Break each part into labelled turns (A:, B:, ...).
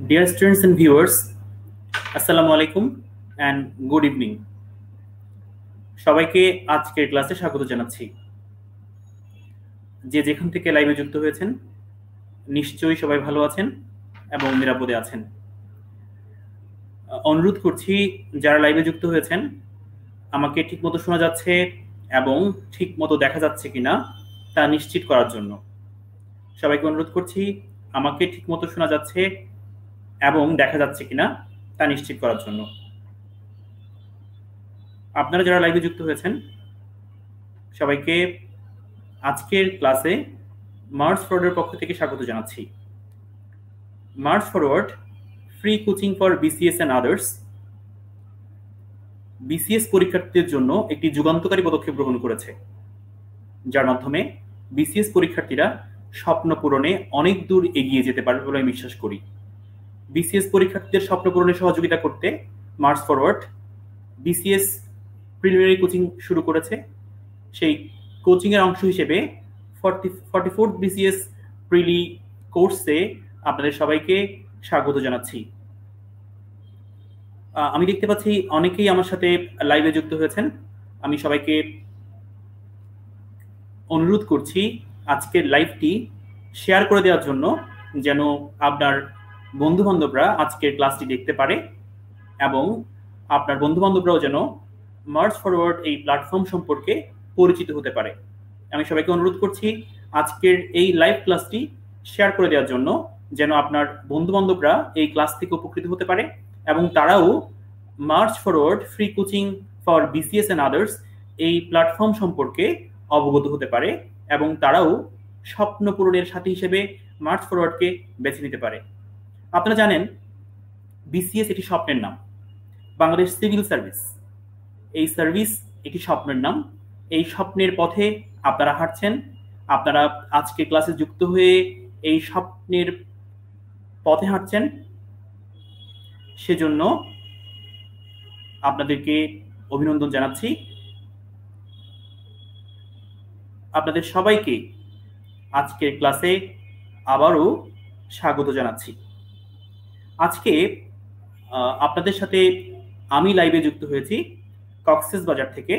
A: Dear students and viewers, Assalamu alaikum and good evening. সবাইকে আজকের ক্লাসে স্বাগত জানাচ্ছি। যে যেখান থেকে লাইভে যুক্ত হয়েছেন নিশ্চয়ই সবাই ভালো আছেন এবং নিরাপদে আছেন। অনুরোধ করছি যারা লাইভে যুক্ত হয়েছেন আমাকে ঠিকমতো শোনা যাচ্ছে এবং ঠিকমতো দেখা যাচ্ছে কিনা তা নিশ্চিত করার জন্য। সবাইকে অনুরোধ করছি আমাকে ঠিকমতো শোনা যাচ্ছে এবং দেখা যাচ্ছে কিনা তা নিশ্চিত করার জন্য। আপনারা যারা লাইভে যুক্ত হয়েছেন সবাইকে আজকের ক্লাসে মার্চ ফরওয়ার্ডের পক্ষ থেকে স্বাগত জানাচ্ছি। March forward free coaching for BCS and others BCS পরীক্ষার্থীদের জন্য একটি যুগান্তকারী পদক্ষেপ গ্রহণ করেছে, যার মাধ্যমে বিসিএস পরীক্ষার্থীরা স্বপ্ন পূরণে অনেক দূর এগিয়ে যেতে পারবে বলে আমি বিশ্বাস করি। বিসিএস পরীক্ষার্থীদের স্বপ্ন পূরণে সহযোগিতা করতে March forward BCS preliminary coaching শুরু করেছে। সেই কোচিং এর অংশ হিসেবে 44th বিসিএস প্রিলি কোর্সে আপনাদের সবাইকে স্বাগত জানাচ্ছি। আমি দেখতে পাচ্ছি অনেকেই আমার সাথে লাইভে যুক্ত হয়েছেন। আমি সবাইকে অনুরোধ করছি আজকের লাইভটি শেয়ার করে দেওয়ার জন্য, যেন আপনার বন্ধু বান্ধবরা আজকের ক্লাসটি দেখতে পারে এবং আপনার বন্ধু বান্ধবরাও যেন মার্চ ফরওয়ার্ড এই প্ল্যাটফর্ম সম্পর্কে পরিচিত হতে পারে। আমি সবাইকে অনুরোধ করছি আজকের এই লাইভ ক্লাসটি শেয়ার করে দেওয়ার জন্য, যেন আপনার বন্ধু বান্ধবরা এই ক্লাস থেকে উপকৃত হতে পারে এবং তারাও march forward free coaching for BCS and others এই প্ল্যাটফর্ম সম্পর্কে অবগত হতে পারে এবং তারাও স্বপ্ন পূরণের সাথী হিসেবে মার্চ ফরওয়ার্ডকে বেছে নিতে পারে। আপনারা জানেন বিসিএস একটি স্বপ্নের নাম, বাংলাদেশ সিভিল সার্ভিস এই সার্ভিস একটি স্বপ্নের নাম। এই স্বপ্নের পথে আপনারা হাঁটছেন, আপনারা আজকে ক্লাসে যুক্ত হয়ে এই স্বপ্নের পথে হাঁটছেন, সেজন্য আপনাদেরকে অভিনন্দন জানাচ্ছি। আপনাদের সবাইকে আজকের ক্লাসে আবারও স্বাগত জানাচ্ছি। আজকে আপনাদের সাথে আমি লাইভে যুক্ত হয়েছি কক্সবাজার থেকে।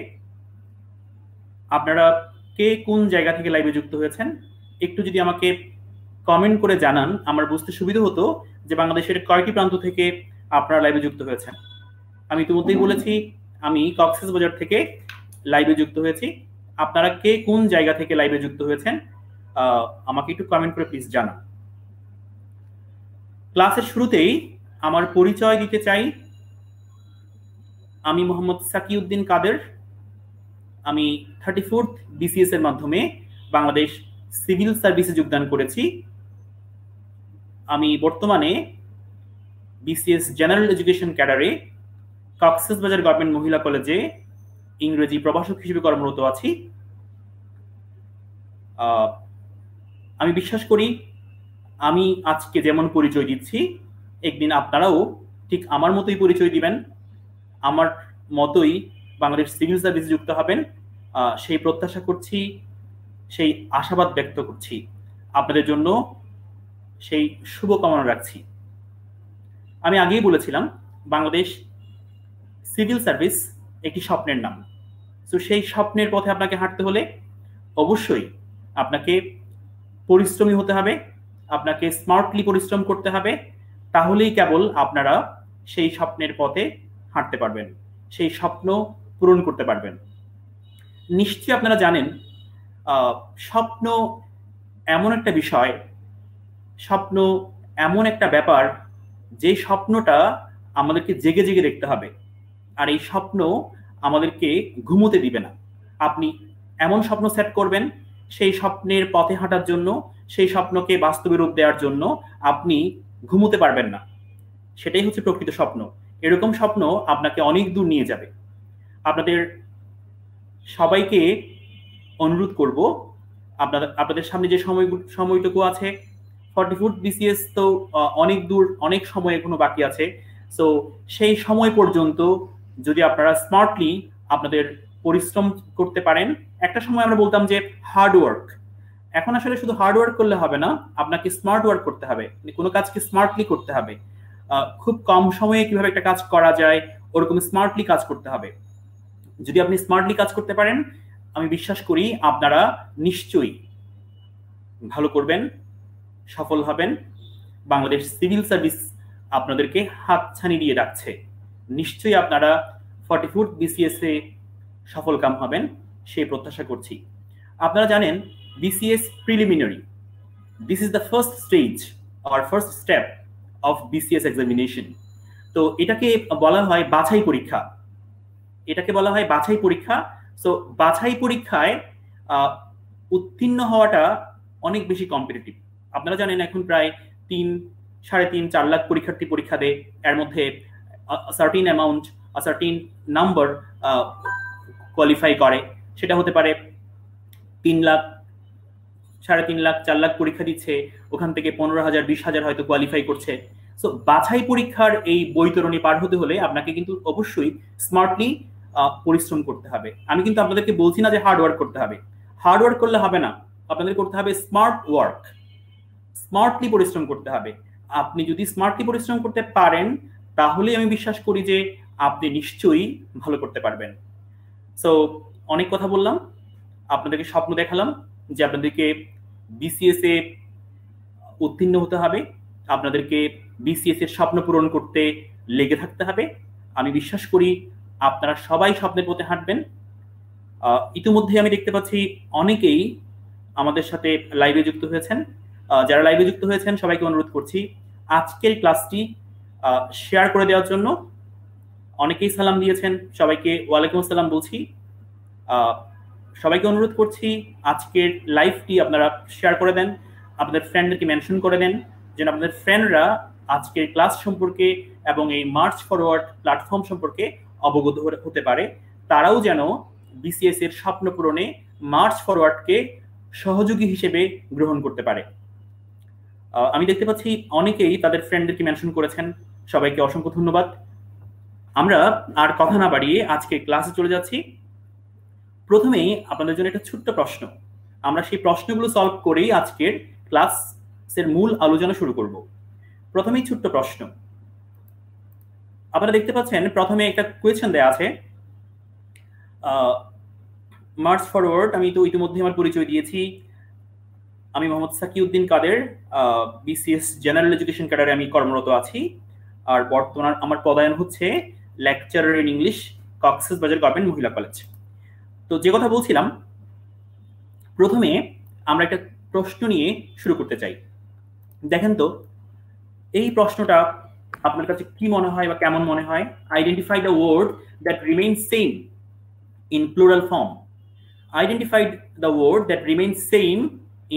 A: আপনারা কে কোন জায়গা থেকে লাইভে যুক্ত হয়েছেন একটু যদি আমাকে কমেন্ট করে জানান, আমার বুঝতে সুবিধা হতো যে বাংলাদেশের কয়টি প্রান্ত থেকে আপনারা লাইভে যুক্ত হয়েছেন। আমি ইতিমধ্যেই বলেছি আমি কক্সবাজার থেকে লাইভে যুক্ত হয়েছি। আপনারা কে কোন জায়গা থেকে লাইভে যুক্ত হয়েছেন আমাকে একটু কমেন্ট করে প্লিজ জানান। ক্লাসের শুরুতেই আমার পরিচয় দিতে চাই। আমি মোহাম্মদ সাকিউদ্দিন কাদের। আমি 34th বিসিএস এর মাধ্যমে বাংলাদেশ সিভিল সার্ভিসে যোগদান করেছি। আমি বর্তমানে বিসিএস জেনারেল এডুকেশন ক্যাডারে কক্সবাজার গভর্নমেন্ট মহিলা কলেজে ইংরেজি প্রভাষক হিসেবে কর্মরত আছি। আমি বিশ্বাস করি আমি আজকে যেমন পরিচয় দিচ্ছি একদিন আপনারাও ঠিক আমার মতোই পরিচয় দিবেন, আমার মতোই বাংলাদেশ সিভিল সার্ভিসে যুক্ত হবেন, সেই প্রত্যাশা করছি, সেই আশাবাদ ব্যক্ত করছি। আপনাদের জন্য সেই শুভকামনা রাখছি। আমি আগেই বলেছিলাম বাংলাদেশ সিভিল সার্ভিস একটি স্বপ্নের নাম। তো সেই স্বপ্নের পথে আপনাকে হাঁটতে হলে অবশ্যই আপনাকে পরিশ্রমী হতে হবে, আপনাকে স্মার্টলি পরিশ্রম করতে হবে। তাহলেই কেবল আপনারা সেই স্বপ্নের পথে হাঁটতে পারবেন, সেই স্বপ্ন পূরণ করতে পারবেন। নিশ্চয়ই আপনারা জানেন স্বপ্ন এমন একটা বিষয়, স্বপ্ন এমন একটা ব্যাপার যে স্বপ্নটা আমাদেরকে জেগে জেগে দেখতে হবে, আর এই স্বপ্ন আমাদেরকে ঘুমোতে দিবে না। আপনি এমন স্বপ্ন সেট করবেন, সেই স্বপ্নের পথে হাঁটার জন্য, সেই স্বপ্নকে বাস্তবে রূপ দেওয়ার জন্য আপনি ঘুমোতে পারবেন না। সেটাই হচ্ছে প্রকৃত স্বপ্ন। এরকম স্বপ্ন আপনাকে অনেক দূর নিয়ে যাবে। আপনাদের সবাইকে অনুরোধ করব, আপনাদের সামনে যে সময়টুকু আছে 44th বিসিএস তো অনেক দূর, অনেক সময় এখনো বাকি আছে। সো সেই সময় পর্যন্ত যদি আপনারা স্মার্টলি আপনাদের পরিশ্রম করতে পারেন, একটা সময় আমরা বলতাম যে হার্ড ওয়ার্ক, এখন আসলে শুধু হার্ড ওয়ার্ক করলে হবে না, আপনাকে স্মার্ট ওয়ার্ক করতে হবে, কোনো কাজকে স্মার্টলি করতে হবে। খুব কম সময়ে কিভাবে একটা কাজ করা যায় ওরকম স্মার্টলি কাজ করতে হবে। যদি আপনি স্মার্টলি কাজ করতে পারেন, আমি বিশ্বাস করি আপনারা নিশ্চয়ই ভালো করবেন, সফল হবেন। বাংলাদেশ সিভিল সার্ভিস আপনাদেরকে হাতছানি দিয়ে রাখছে। নিশ্চয়ই আপনারা 44th BCS এ সফল কাম হবেন সেই প্রত্যাশা করছি। আপনারা জানেন BCS preliminary, this is the first stage or first step of BCS examination. তো এটাকে বলা হয় বাছাই পরীক্ষা, এটাকে বলা হয় বাছাই পরীক্ষা। সো বাছাই পরীক্ষায় উত্তীর্ণ হওয়াটা অনেক বেশি কম্পিটিটিভ। আপনারা জানেন এখন প্রায় 3-4.5 লাখ পরীক্ষার্থী পরীক্ষা দেয়, এর মধ্যে sardine amount sardine number qualify করে। সেটা হতে পারে 3 লাখ, 3.5 লাখ, 4 লাখ পরীক্ষা দিচ্ছে, ওখান থেকে 15,000 20,000 হয়তো কোয়ালিফাই করছে। সো বাছাই পরীক্ষার এই বৈতরণী পার হতে হলে আপনাকে কিন্তু অবশ্যই স্মার্টলি পরিশ্রম করতে হবে। আমি কিন্তু আপনাদেরকে বলছি না যে হার্ড ওয়ার্ক করতে হবে, হার্ড ওয়ার্ক করলে হবে না, আপনাদের করতে হবে স্মার্ট ওয়ার্ক, স্মার্টলি পরিশ্রম করতে হবে। আপনি যদি স্মার্টলি পরিশ্রম করতে পারেন তাহলে আমি বিশ্বাস করি যে আপনি নিশ্চয়ই ভালো করতে পারবেন। সো অনেক কথা বললাম, আপনাদেরকে স্বপ্ন দেখালাম যে আপনাদেরকে BCS এ উত্তীর্ণ হতে হবে, আপনাদেরকে BCS এর স্বপ্ন পূরণ করতে লেগে থাকতে হবে। আমি বিশ্বাস করি আপনারা সবাই স্বপ্নের পথে হাঁটবেন। ইতিমধ্যে আমি দেখতে পাচ্ছি অনেকেই আমাদের সাথে লাইভে যুক্ত হয়েছেন। যারা লাইভে যুক্ত হয়েছেন সবাইকে অনুরোধ করছি আজকের ক্লাসটি শেয়ার করে দেওয়ার জন্য। অনেকেই সালাম দিয়েছেন, সবাইকে ওয়ালাইকুম আসসালাম বলছি। সবাইকে অনুরোধ করছি আজকের লাইভটি আপনারা শেয়ার করে দেন, আপনাদের ফ্রেন্ডদেরকে মেনশন করে দেন, যেন আপনাদের ফ্রেন্ডরা আজকের ক্লাস সম্পর্কে এবং এই মার্চ ফরওয়ার্ড প্ল্যাটফর্ম সম্পর্কে অবগত হতে পারে। তারাও যেন BCS এর স্বপ্ন পূরণে মার্চ ফরওয়ার্ডকে সহযোগী হিসেবে গ্রহণ করতে পারে। আমি দেখতে পাচ্ছি অনেকেই তাদের ফ্রেন্ডদেরকে মেনশন করেছেন, সবাইকে অসংখ্য ধন্যবাদ। আমরা আর কথা না বাড়িয়ে আজকে ক্লাসে চলে যাচ্ছি। প্রথমেই আপনাদের জন্য একটা ছোট্ট প্রশ্ন, আমরা সেই প্রশ্নগুলো সলভ করেই আজকের ক্লাসের মূল আলোচনা শুরু করব। প্রথমেই ছোট্ট প্রশ্ন, আপনারা দেখতে পাচ্ছেন প্রথমে একটা কোয়েশ্চেন দেয়া আছে মার্চ ফরওয়ার্ড। আমি তো ইতিমধ্যে আমার পরিচয় দিয়েছি, আমি মোহাম্মদ সাকিউদ্দিন কাদের, BCS জেনারেল এডুকেশন ক্যাডারে আমি কর্মরত আছি। আর বর্তমান আমার পদায়ন হচ্ছে lecturer in English, Cox's Bazar government মহিলা কলেজ। তো যে কথা বলছিলাম, প্রথমে আমরা একটা প্রশ্ন নিয়ে শুরু করতে চাই। দেখেন তো এই প্রশ্নটা আপনার কাছে কি মনে হয় বা কেমন মনে হয়? Identify the word that remains same in plural form. Identify the word that remains same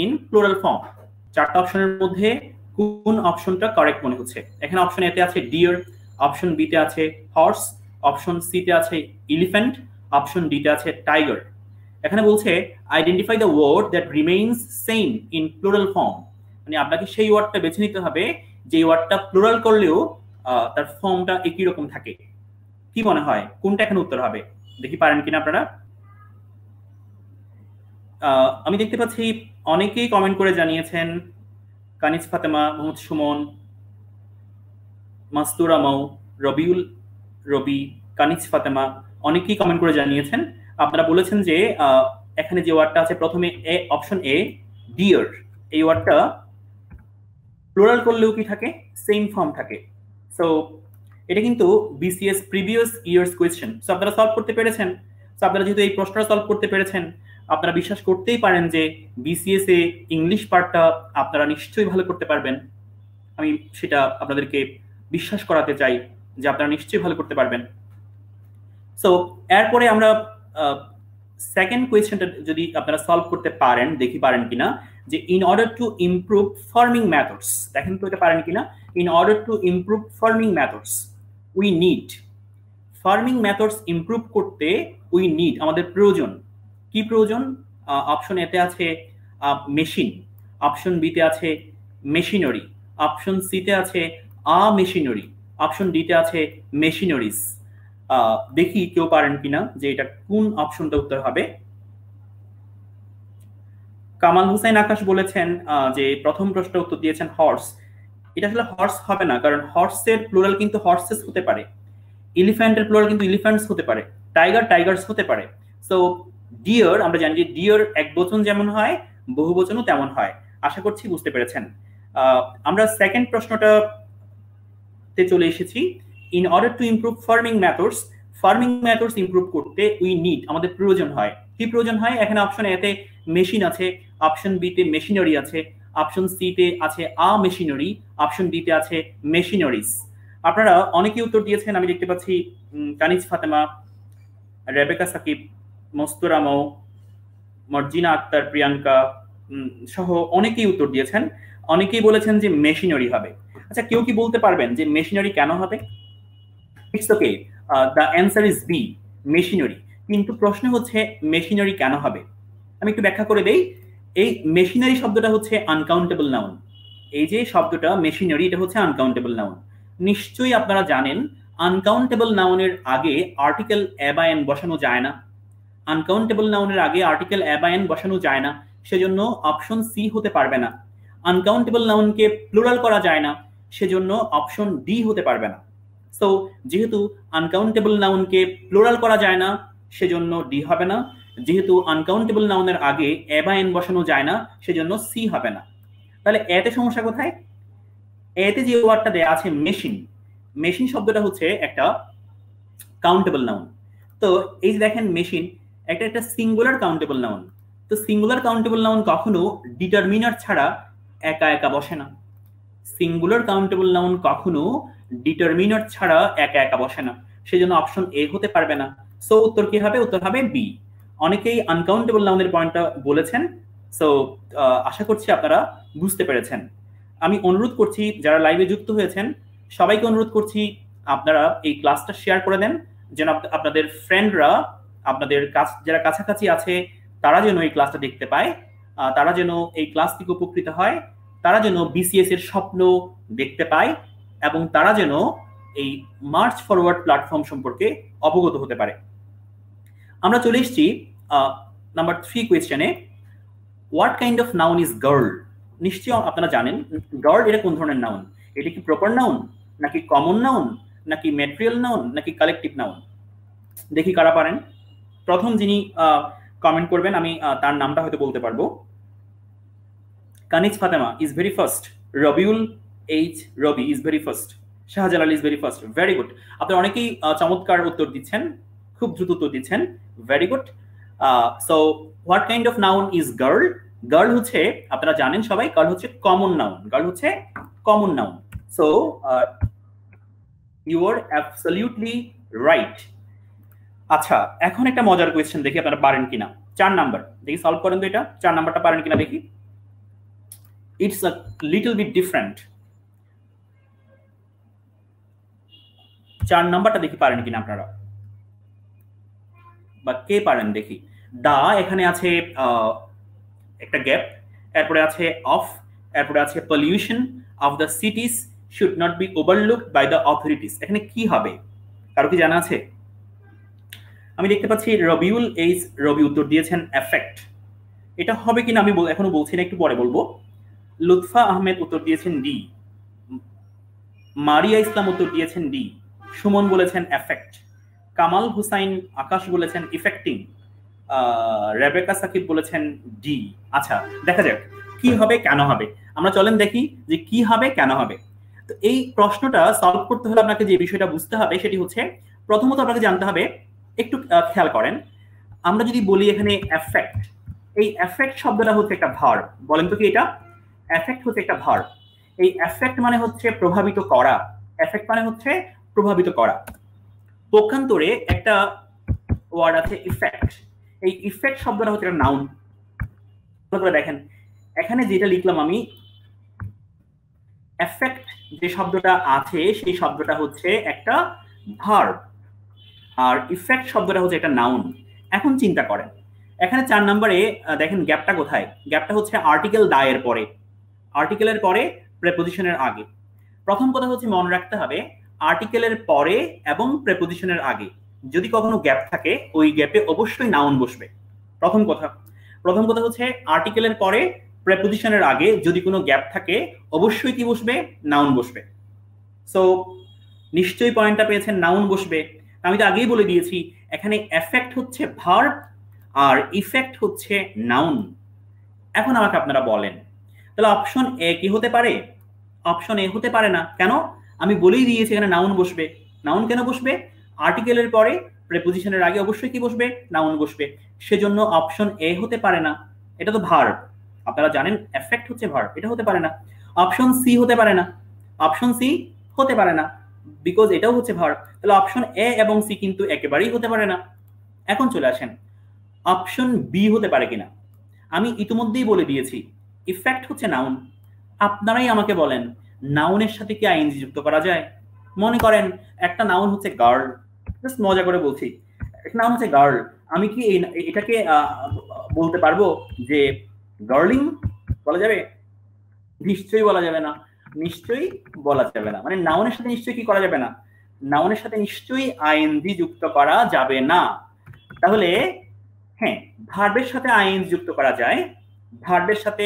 A: in plural form. চারটা অপশনের মধ্যে কোন অপশনটা কারেক্ট মনে হচ্ছে? এখানে অপশন এতে আছে ডিয়ার, অপশন বিতে আছে হর্স, অপশন সিতে আছে এলিফ্যান্ট, অপশন ডিতে আছে টাইগার। এখানে বলছে identify the word that remains same in plural form, মানে আপনাকে সেই ওয়ার্ডটা বেছে নিতে হবে যে ওয়ার্ডটা প্লুরাল করলেও তার ফর্মটা একই রকম থাকে। কি মনে হয় কোনটা এখানে উত্তর হবে? দেখি পারেন কিনা আপনারা। আমি দেখতে পাচ্ছি অনেকেই কমেন্ট করে জানিয়েছেন, কানিজ ফাতেমা, মোহাম্মদ সুমন, মাস্তুরা মৌ, রবিউল রবি, কানিজ ফাতেমা, অনেকেই কমেন্ট করে জানিয়েছেন। আপনারা বলেছেন যে এখানে যে ওয়ার্ডটা আছে প্রথমে অপশন এ ডিয়ার, এই ওয়ার্ডটা প্লুরাল করলেও কি থাকে? সেম ফর্ম থাকে। সো এটা কিন্তু BCS previous years question. So আপনারা সলভ করতে পেরেছেন। সো আপনারা যেহেতু এই প্রশ্নটা সলভ করতে পেরেছেন, আপনারা বিশ্বাস করতেই পারেন যে BCS এ ইংলিশ পার্টটা আপনারা নিশ্চয়ই ভালো করতে পারবেন। আমি সেটা আপনাদেরকে বিশ্বাস করাতে চাই যে আপনারা নিশ্চয়ই ভালো করতে পারবেন। সো এরপরে আমরা সেকেন্ড কোয়েশ্চেনটা যদি আপনারা সলভ করতে পারেন, দেখি পারেন কিনা, যে in order to improve farming methods. দেখেন তো এটা পারেন কিনা। In order to improve farming methods we need, farming methods improve করতে উই নিড, আমাদের প্রয়োজন। কি প্রয়োজন? অপশন এতে আছে মেশিন, অপশন বিতে আছে মেশিনারি, অপশন সিতে আছে মেশিনারি, অপশন ডিতে আছে মেশিনারিজ। দেখি কেউ পারেন কিনা যে এটা কোন অপশনটা উত্তর হবে। কামাল হুসাইন আকাশ বলেছেন যে প্রথম প্রশ্ন উত্তর দিয়েছেন হর্স। এটা আসলে হর্স হবে না, কারণ হর্সের প্লুরাল কিন্তু হর্সেস হতে পারে, এলিফ্যান্টের প্লুরাল কিন্তু এলিফ্যান্টস হতে পারে, টাইগার টাইগার্স হতে পারে। সো ডিয়ার, আমরা জানি যে ডিয়ার একবচন যেমন হয় বহুবচনও তেমন হয়। আশা করছি বুঝতে পেরেছেন। আমরা সেকেন্ড প্রশ্নটাতে চলে এসেছি। In order to improve farming methods improve করতে উই নিড, আমাদের প্রয়োজন হয়, কি প্রয়োজন হয়? এখানে অপশন এতে মেশিন আছে, অপশন বি তে মেশিনারি আছে, অপশন সি তে আছে আ মেশিনারি, অপশন ডি তে আছে মেশিনারিজ। আপনারা অনেকেই উত্তর দিয়েছেন, আমি দেখতে পাচ্ছি কানিজ ফাতেমা, রেবেকা সাকিব, মস্তুরামো, মর্জিনা আক্তার, প্রিয়াঙ্কা সহ অনেকেই উত্তর দিয়েছেন। অনেকেই বলেছেন যে মেশিনারি হবে। আচ্ছা, কেউ কি বলতে পারবেন যে মেশিনারি কেন হবে? It's okay, the answer is B, machinery. কিন্তু প্রশ্ন হচ্ছে মেশিনারি কেন হবে? আমি একটু ব্যাখ্যা করে দেই। এই মেশিনারি শব্দটা হচ্ছে আনকাউন্টেবল নাউন। এই যে শব্দটা মেশিনারি, এটা হচ্ছে আনকাউন্টেবল নাউন। নিশ্চয়ই আপনারা জানেন আনকাউন্টেবল নাউনের আগে আর্টিকেল এ বা এন বসানো যায় না। আনকাউন্টেবল নাউনের আগে আর্টিকেল এ বা এন বসানো যায় না, সেজন্য অপশন সি হতে পারবে না। আনকাউন্টেবল নাউনকে প্লুরাল করা যায় না, সেজন্য অপশন ডি হতে পারবে না। সো যেহেতু আনকাউন্টেবল নাউনকে প্লুরাল করা যায় না, সেজন্য ডি হবে না। যেহেতু আনকাউন্টেবল নাউনের আগে এ বা এন বসানো যায় না, সেজন্য সি হবে না। তাহলে এতে সমস্যা কোথায়? এতে যে ওয়ার্ডটা দেয়া আছে মেশিন, মেশিন শব্দটা হচ্ছে একটা কাউন্টেবল নাউন। তো এই যে দেখেন মেশিন, একটা সিঙ্গুলার কাউন্টেবল নাউন। তো সিঙ্গুলার কাউন্টেবল নাউন কখনো ডিটারমিনার ছাড়া একা একা বসে না। সিঙ্গুলার কাউন্টেবল নাউন কখনো ডিটারমিনার ছাড়া একা একা বসে না, সেজন্য অপশন এ হতে পারবে না। সো উত্তর কি হবে? উত্তর হবে বি। অনেকেই আনকাউন্টেবল নাউনের পয়েন্টটা বলেছেন। সো আশা করছি আপনারা বুঝতে পেরেছেন। আমি অনুরোধ করছি যারা লাইভে যুক্ত হয়েছেন সবাইকে অনুরোধ করছি আপনারা এই ক্লাসটা শেয়ার করে দেন, যেন আপনাদের ফ্রেন্ডরা, আপনাদের যারা কাছাকাছি আছে তারা যেন এই ক্লাসটা দেখতে পায়, তারা যেন এই ক্লাস থেকে উপকৃত হয়, তারা যেন বিসিএস এর স্বপ্ন দেখতে পায়, এবং তারা যেন এই মার্চ ফরওয়ার্ড প্ল্যাটফর্ম সম্পর্কে অবগত হতে পারে। আমরা চলে এসেছি নাম্বার 3 কোয়েশ্চেনে। What kind of noun is girl? নিশ্চয়ই আপনারা জানেন গার্ল এটা কোন ধরনের নাউন। এটা কি প্রপার নাউন, নাকি কমন নাউন, নাকি ম্যাটেরিয়াল নাউন, নাকি কালেকটিভ নাউন? দেখি কারা পারেন। প্রথম যিনি কমেন্ট করবেন আমি তার নামটা হয়তো বলতে পারবো। Kaniz Fatema is very first, Rabiul H Rabi is very first, Shahjalal is very first. Very good. আপনারা অনেকেই চমৎকার উত্তর দিচ্ছেন, খুব দ্রুত উত্তর দিচ্ছেন। Very good. So what kind of noun is girl? Girl হচ্ছে, আপনারা জানেন সবাই, গার্ল হচ্ছে কমন নাউন। গার্ল হচ্ছে common noun. So you are absolutely right. আচ্ছা, এখন একটা মজার কোয়েশ্চেন দেখি আপনারা পারেন কিনা। 4 নাম্বার দেখি, সলভ করেন তো এটা। 4 নাম্বারটা পারেন কিনা দেখি। It's a little bit different. 4 নাম্বারটা দেখি পারেন কিনা আপনারা, বা কে পারেন দেখি। দা, এখানে আছে একটা গ্যাপ, এরপরে আছে অফ, এরপরে আছে pollution of the cities should not be overlooked by the authorities. এখানে কি হবে কারো কি জানা আছে? আমি দেখতে পাচ্ছি রবিউল এইচ রবি উত্তর দিয়েছেন এফেক্ট। এটা হবে কিনা আমি এখনো বলছি না, একটু পরে বলবো। লুৎফা আহমেদ উত্তর দিয়েছেন ডি, মারিয়া ইসলাম উত্তর দিয়েছেন ডি, সুমন বলেছেন এফেক্ট, কামাল হুসাইন আকাশ বলেছেন ইফেক্টিং, রেবেকা সাকিব বলেছেন ডি। আচ্ছা, দেখা যাক কি হবে কেন হবে। আমরা চলেন দেখি যে কি হবে কেন হবে। তো এই প্রশ্নটা সলভ করতে হলে আপনাকে যে বিষয়টা বুঝতে হবে সেটি হচ্ছে, প্রথমত আপনাকে জানতে হবে, একটু খেয়াল করেন, আমরা যদি বলি এখানে এফেক্ট, এই এফেক্ট শব্দটা হচ্ছে একটা ভার্ব। বলেন তো কি এটা? এফেক্ট হচ্ছে একটা ভার্ব। এই এফেক্ট মানে হচ্ছে প্রভাবিত করা। এফেক্ট মানে হচ্ছে প্রভাবিত করা। পক্ষান্তরে একটা ওয়ার্ড আছে ইফেক্ট। এই ইফেক্ট শব্দটা হচ্ছে একটা নাউন। দেখেন এখানে যেটা লিখলাম আমি, এফেক্ট যে শব্দটা আছে সেই শব্দটা হচ্ছে একটা ভার্ব, আর ইফেক্ট শব্দটা হচ্ছে একটা নাউন। এখন চিন্তা করেন, এখানে 4 নম্বরে দেখেন গ্যাপটা কোথায়? গ্যাপটা হচ্ছে আর্টিকেল দা এর পরে, আর্টিকেলের পরে প্রেপোজিশনের আগে। প্রথম কথা হচ্ছে মনে রাখতে হবে আর্টিকেলের পরে এবং প্রেপোজিশনের আগে যদি কখনো গ্যাপ থাকে ওই গ্যাপে অবশ্যই নাউন বসবে। প্রথম কথা হচ্ছে আর্টিকেলের পরে প্রেপোজিশনের আগে যদি কোনো গ্যাপ থাকে অবশ্যই কি বসবে? নাউন বসবে। সো নিশ্চয়ই পয়েন্টটা পেয়েছেন, নাউন বসবে। আমি তো আগেই বলে দিয়েছি এখানে এফেক্ট হচ্ছে ভার্ব আর ইফেক্ট হচ্ছে নাউন। এখন আমাকে আপনারা বলেন তাহলে অপশন এ কি হতে পারে? অপশন এ হতে পারে না। কেন? আমি বলেই দিয়েছি এখানে নাউন বসবে। নাউন কেন বসবে? আর্টিকেলের পরে প্রেপোজিশনের আগে অবশ্যই কি বসবে? নাউন বসবে। সেজন্য অপশন এ হতে পারে না, এটা তো ভার্ব। আপনারা জানেন এফেক্ট হচ্ছে ভার্ব, এটা হতে পারে না। অপশন সি হতে পারে না, অপশন সি হতে পারে না, বিকজ এটাও হচ্ছে ভার্ব। তাহলে অপশন এ এবং সি কিন্তু একেবারেই হতে পারে না। এখন চলে আসেন অপশন বি হতে পারে কিনা। আমি ইতিমধ্যেই বলে দিয়েছি ইফেক্ট হচ্ছে নাউন। আপনারাই আমাকে বলেন নাউনের সাথে কি আইএনজি যুক্ত করা যায়? মনে করেন একটা নাউন হচ্ছে গার্ল, জাস্ট মজা করে বলছি, একটা নাউন হচ্ছে গার্ল, আমি কি এটাকে বলতে পারবো যে গার্লিং বলা যাবে? নিশ্চয়ই বলা যাবে না, নিশ্চয়ই বলা যাবে না। মানে নাউনের সাথে নিশ্চয়ই কি করা যাবে না? নাউনের সাথে নিশ্চয়ই আইএনজি যুক্ত করা যাবে না। তাহলে হ্যাঁ, ভার্বের সাথে আইএনজি যুক্ত করা যায়। ভার্বের সাথে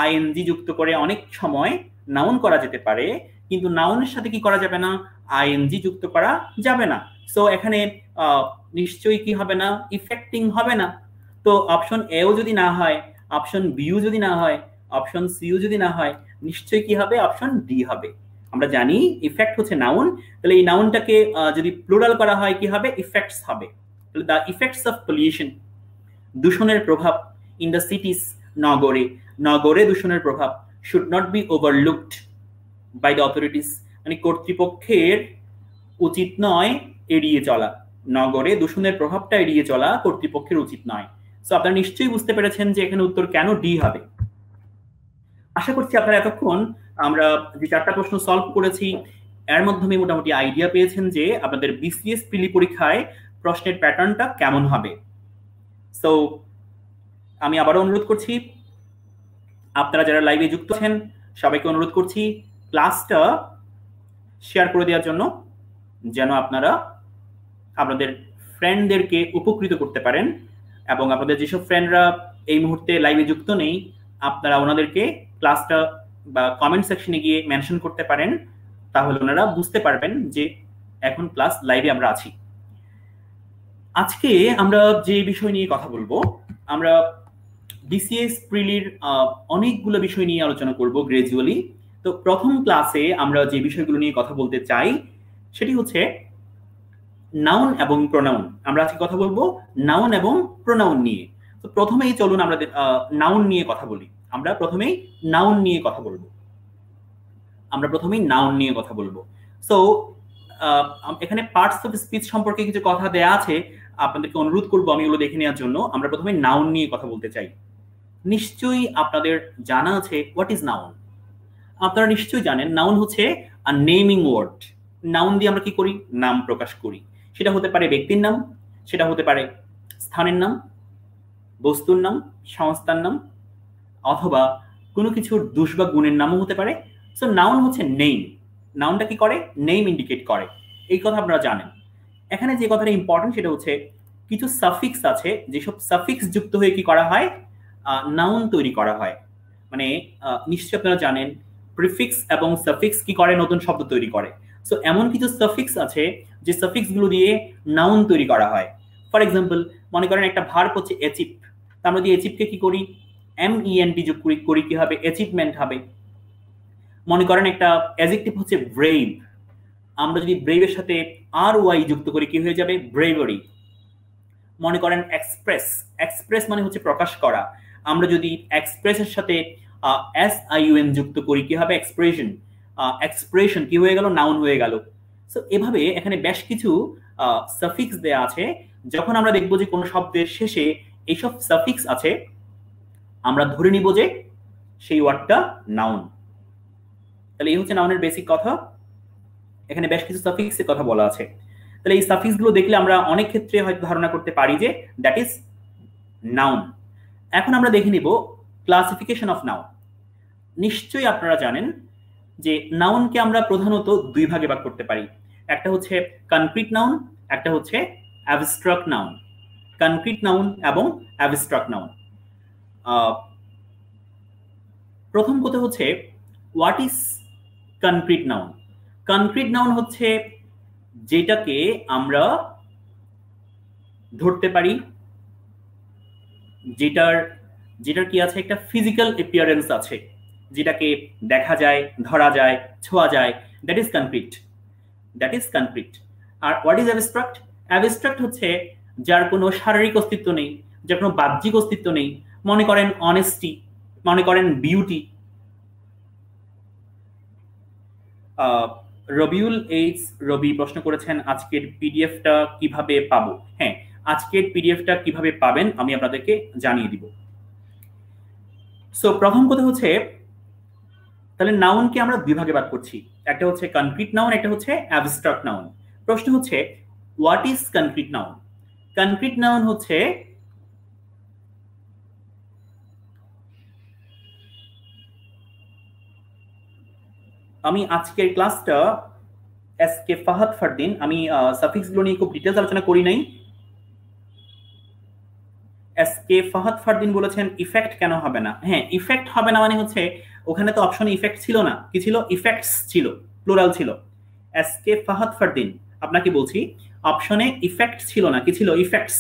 A: আইএনজি যুক্ত করে অনেক সময় নাউন করা যেতে পারে, কিন্তু নাউনের সাথে কি করা যাবে না? আইএনজি যুক্ত করা যাবে না। সো এখানে নিশ্চয়ই কি হবে না? ইফেক্টিং হবে না। তো অপশন এও যদি না হয়, অপশন বিও যদি না হয়, অপশন সিও যদি না হয়, নিশ্চয়ই কি হবে? অপশন ডি হবে। আমরা জানি ইফেক্ট হচ্ছে নাউন, তাহলে এই নাউনটাকে যদি প্লুরাল করা হয় কি হবে? ইফেক্টস হবে। তাহলে দ্য ইফেক্টস অফ পলিউশন, দূষণের প্রভাব ইন দ্য সিটিস, নগরে, নগরে দূষণের প্রভাব, should not be overlooked by the authorities, মানে কর্তৃপক্ষের উচিত নয় এড়িয়ে চলা। নগরে দূষণের প্রভাবটা এড়িয়ে চলা কর্তৃপক্ষের উচিত নয়। সো আপনারা নিশ্চয়ই বুঝতে পেরেছেন যে এখানে উত্তর কেন ডি হবে। আশা করছি আপনারা এতক্ষণ আমরা যে 4টা প্রশ্ন সলভ করেছি এর মাধ্যমে মোটামুটি আইডিয়া পেয়েছেন যে আপনাদের বিসিএস প্রিলি পরীক্ষায় প্রশ্নের প্যাটার্নটা কেমন হবে। সো আমি আবারও অনুরোধ করছি আপনারা যারা লাইভে যুক্ত আছেন সবাইকে অনুরোধ করছি ক্লাসটা শেয়ার করে দেওয়ার জন্য, যেন আপনারা আপনাদের ফ্রেন্ডদেরকে উপকৃত করতে পারেন। এবং আপনাদের যেসব ফ্রেন্ডরা এই মুহূর্তে লাইভে যুক্ত নেই আপনারা ওনাদেরকে ক্লাসটা বা কমেন্ট সেকশনে গিয়ে মেনশন করতে পারেন, তাহলে ওনারা বুঝতে পারবেন যে এখন ক্লাস লাইভে আমরা আছি। আজকে আমরা যে বিষয় নিয়ে কথা বলবো, আমরা বিসিএস প্রিলির অনেকগুলো বিষয় নিয়ে আলোচনা করব গ্রাজুয়ালি। তো প্রথম ক্লাসে আমরা যে বিষয়গুলো নিয়ে কথা বলতে চাই সেটি হচ্ছে নাউন এবং প্রোনাউন। আমরা আজকে কথা বলবো নাউন এবং প্রোনাউন নিয়ে। তো প্রথমেই চলুন আমরা নাউন নিয়ে কথা বলি। আমরা প্রথমেই নাউন নিয়ে কথা বলবো। সো এখানে পার্টস অফ স্পিচ সম্পর্কে কিছু কথা দেয়া আছে, আপনাদেরকে অনুরোধ করবো আমি এগুলো দেখে নেওয়ার জন্য। আমরা প্রথমে নাউন নিয়ে কথা বলতে চাই। নিশ্চয়ই আপনাদের জানা আছে হোয়াট ইজ নাউন। আপনারা নিশ্চয়ই জানেন নাউন হচ্ছে আ নেমিং ওয়ার্ড। নাউন দিয়ে আমরা কি করি? নাম প্রকাশ করি। সেটা হতে পারে ব্যক্তির নাম, সেটা হতে পারে স্থানের নাম, বস্তুর নাম, সংস্থার নাম, অথবা কোনো কিছুর দোষ বা গুণের নামও হতে পারে। সো নাউন হচ্ছে নেম। নাউনটা কি করে? নেম ইন্ডিকেট করে। এই কথা আপনারা জানেন। এখানে যে কথাটা ইম্পর্টেন্ট সেটা হচ্ছে কিছু সাফিক্স আছে, যেসব সাফিক্স যুক্ত হয়ে কি করা হয়? নাউন তৈরি করা হয়। মানে নিশ্চয়ই আপনারা জানেন প্রিফিক্স এবং সাফিক্স কি করে? নতুন শব্দ তৈরি করে। সো এমন কিছু সাফিক্স আছে যে সাফিক্স গুলো দিয়ে নাউন তৈরি করা হয়। ফর এক্সাম্পল মনে করেন একটা ভার্ব হচ্ছে অ্যাচিভ, আমরা যদি অ্যাচিভকে কি করি? MENT যোগ করি কি হবে? অ্যাচিভমেন্ট হবে। মনে করেন একটা অ্যাডজেক্টিভ হচ্ছে ব্রেভ, আমরা যদি ব্রেভের সাথে RY যুক্ত করি কি হয়ে যাবে? ব্রেভারি। মনে করেন এক্সপ্রেস, এক্সপ্রেস মানে হচ্ছে প্রকাশ করা, আমরা যদি এক্সপ্রেসের সাথে SIUN যুক্ত করি কি হবে? এক্সপ্রেশন। এক্সপ্রেশন কি হয়ে গেল? নাউন হয়ে গেল। সো এভাবে এখানে বেশ কিছু সাফিক্স দেয়া আছে। যখন আমরা দেখব যে কোনো শব্দের শেষে এইসব সাফিক্স আছে, আমরা ধরে নিব যে সেই ওয়ার্ডটা নাউন। তাহলে এই হচ্ছে নাউনের বেসিক কথা। এখানে বেশ কিছু সাফিক্সের কথা বলা আছে। তাহলে এই সাফিক্সগুলো দেখলে আমরা অনেক ক্ষেত্রে হয়তো ধারণা করতে পারি যে দ্যাট ইজ নাউন। এখন আমরা দেখে নিব ক্লাসিফিকেশন অফ নাউন। নিশ্চয়ই আপনারা জানেন যে নাউনকে আমরা প্রধানত দুই ভাগে ভাগ করতে পারি। একটা হচ্ছে কনক্রিট নাউন, একটা হচ্ছে অ্যাবস্ট্রাক্ট নাউন। কনক্রিট নাউন এবং অ্যাবস্ট্রাক্ট নাউন। প্রথম কথা হচ্ছে what is concrete noun. Concrete noun হচ্ছে যেটাকে আমরা ধরতে পারি, যেটার কি আছে, একটা ফিজিক্যাল অ্যাপিয়ারেন্স আছে, যেটাকে দেখা যায়, ধরা যায়, ছোঁয়া যায়, that is concrete. That is concrete. আর হোয়াট ইজ অ্যাবস্ট্রাক্ট? অ্যাবস্ট্রাক্ট হচ্ছে যার কোনো শারীরিক অস্তিত্ব নেই, যার কোনো বাহ্যিক অস্তিত্ব নেই। মনে করেন অনেস্টি, মনে করেন বিউটি। রবিউল এইচ রবি প্রশ্ন করেছেন আজকের পিডিএফটা কিভাবে পাবো। হ্যাঁ, আজকের পিডিএফটা কিভাবে পাবেন আমি আপনাদেরকে জানিয়ে দিব। সো প্রথম কথা হচ্ছে তাহলে নাউনকে আমরা দুই ভাগে ভাগ করছি, একটা হচ্ছে কনক্রিট নাউন, একটা হচ্ছে অ্যাবস্ট্রাক্ট নাউন। প্রশ্ন হচ্ছে what is concrete noun. Concrete noun হচ্ছে আমি আজকের ক্লাসটা এস কে ফাহাদ ফারদিন, আমি সাফিক্সগুলো নিয়ে খুব ডিটেলস আলোচনা করি নাই। এস কে ফাহাদ ফারদিন বলেছেন ইফেক্ট কেন হবে না। হ্যাঁ, ইফেক্ট হবে না মানে হচ্ছে ওখানে তো অপশনে ইফেক্ট ছিল না, কি ছিল, ইফেক্টস ছিল, প্লুরাল ছিল। এস কে ফাহাদ ফারদিন আপনাকে বলছি অপশনে ইফেক্ট ছিল না, কি ছিল, ইফেক্টস,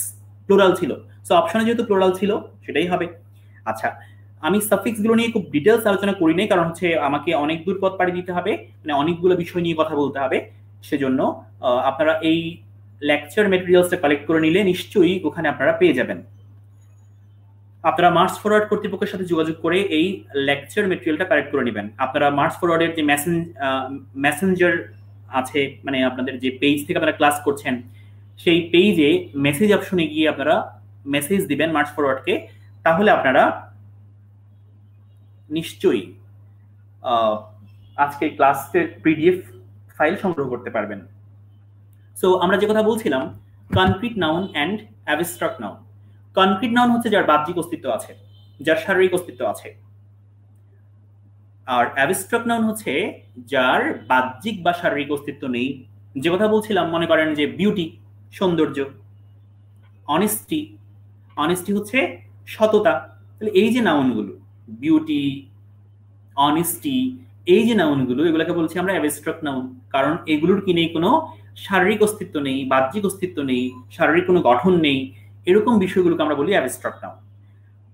A: প্লুরাল ছিল। সো অপশনে যেহেতু প্লুরাল ছিল সেটাই হবে। আচ্ছা, আমি সাফিক্সগুলো নিয়ে খুব ডিটেলস আলোচনা করি নাই, কারণ হচ্ছে আমাকে অনেক দূর পথ পাড়ি দিতে হবে, মানে অনেকগুলো বিষয় নিয়ে কথা বলতে হবে। সেজন্য আপনারা এই লেকচার মেটেরিয়ালসটা কালেক্ট করে নিলে নিশ্চয়ই ওখানে আপনারা পেয়ে যাবেন। আপনারা মার্চ ফরওয়ার্ড কর্তৃপক্ষের সাথে যোগাযোগ করে এই লেকচার মেটেরিয়ালটা কালেক্ট করে নেবেন। আপনারা মার্চ ফরওয়ার্ডের যে মেসেঞ্জার আছে, মানে আপনাদের যে পেজ থেকে আপনারা ক্লাস করছেন, সেই পেজে মেসেজ অপশনে গিয়ে আপনারা মেসেজ দিবেন মার্চ ফরওয়ার্ডকে, তাহলে আপনারা নিশ্চয়ই আজকের ক্লাসের পিডিএফ ফাইল সংগ্রহ করতে পারবেন। সো আমরা যে কথা বলছিলাম, concrete noun and abstract noun. Concrete noun হচ্ছে যার বাহ্যিক অস্তিত্ব আছে, যার শারীরিক অস্তিত্ব আছে। আর অ্যাবস্ট্রাক্ট নাউন হচ্ছে যার বাহ্যিক বা শারীরিক অস্তিত্ব নেই। যে কথা বলছিলাম, মনে করেন যে বিউটি, সৌন্দর্য, অনেস্টি, অনেস্টি হচ্ছে সততা। তাহলে এই যে নাউনগুলো, বিউটি, অনেস্টি, এই যে নাউনগুলো, এগুলোকে বলছি আমরা অ্যাবস্ট্রাক্ট নাউন, কারণ এগুলোর কি নেই, কোনো শারীরিক অস্তিত্ব নেই, বাহ্যিক অস্তিত্ব নেই, শারীরিক কোনো গঠন নেই, এরকম বিষয়গুলোকে আমরা বলি অ্যাবস্ট্রাক্ট নাউন।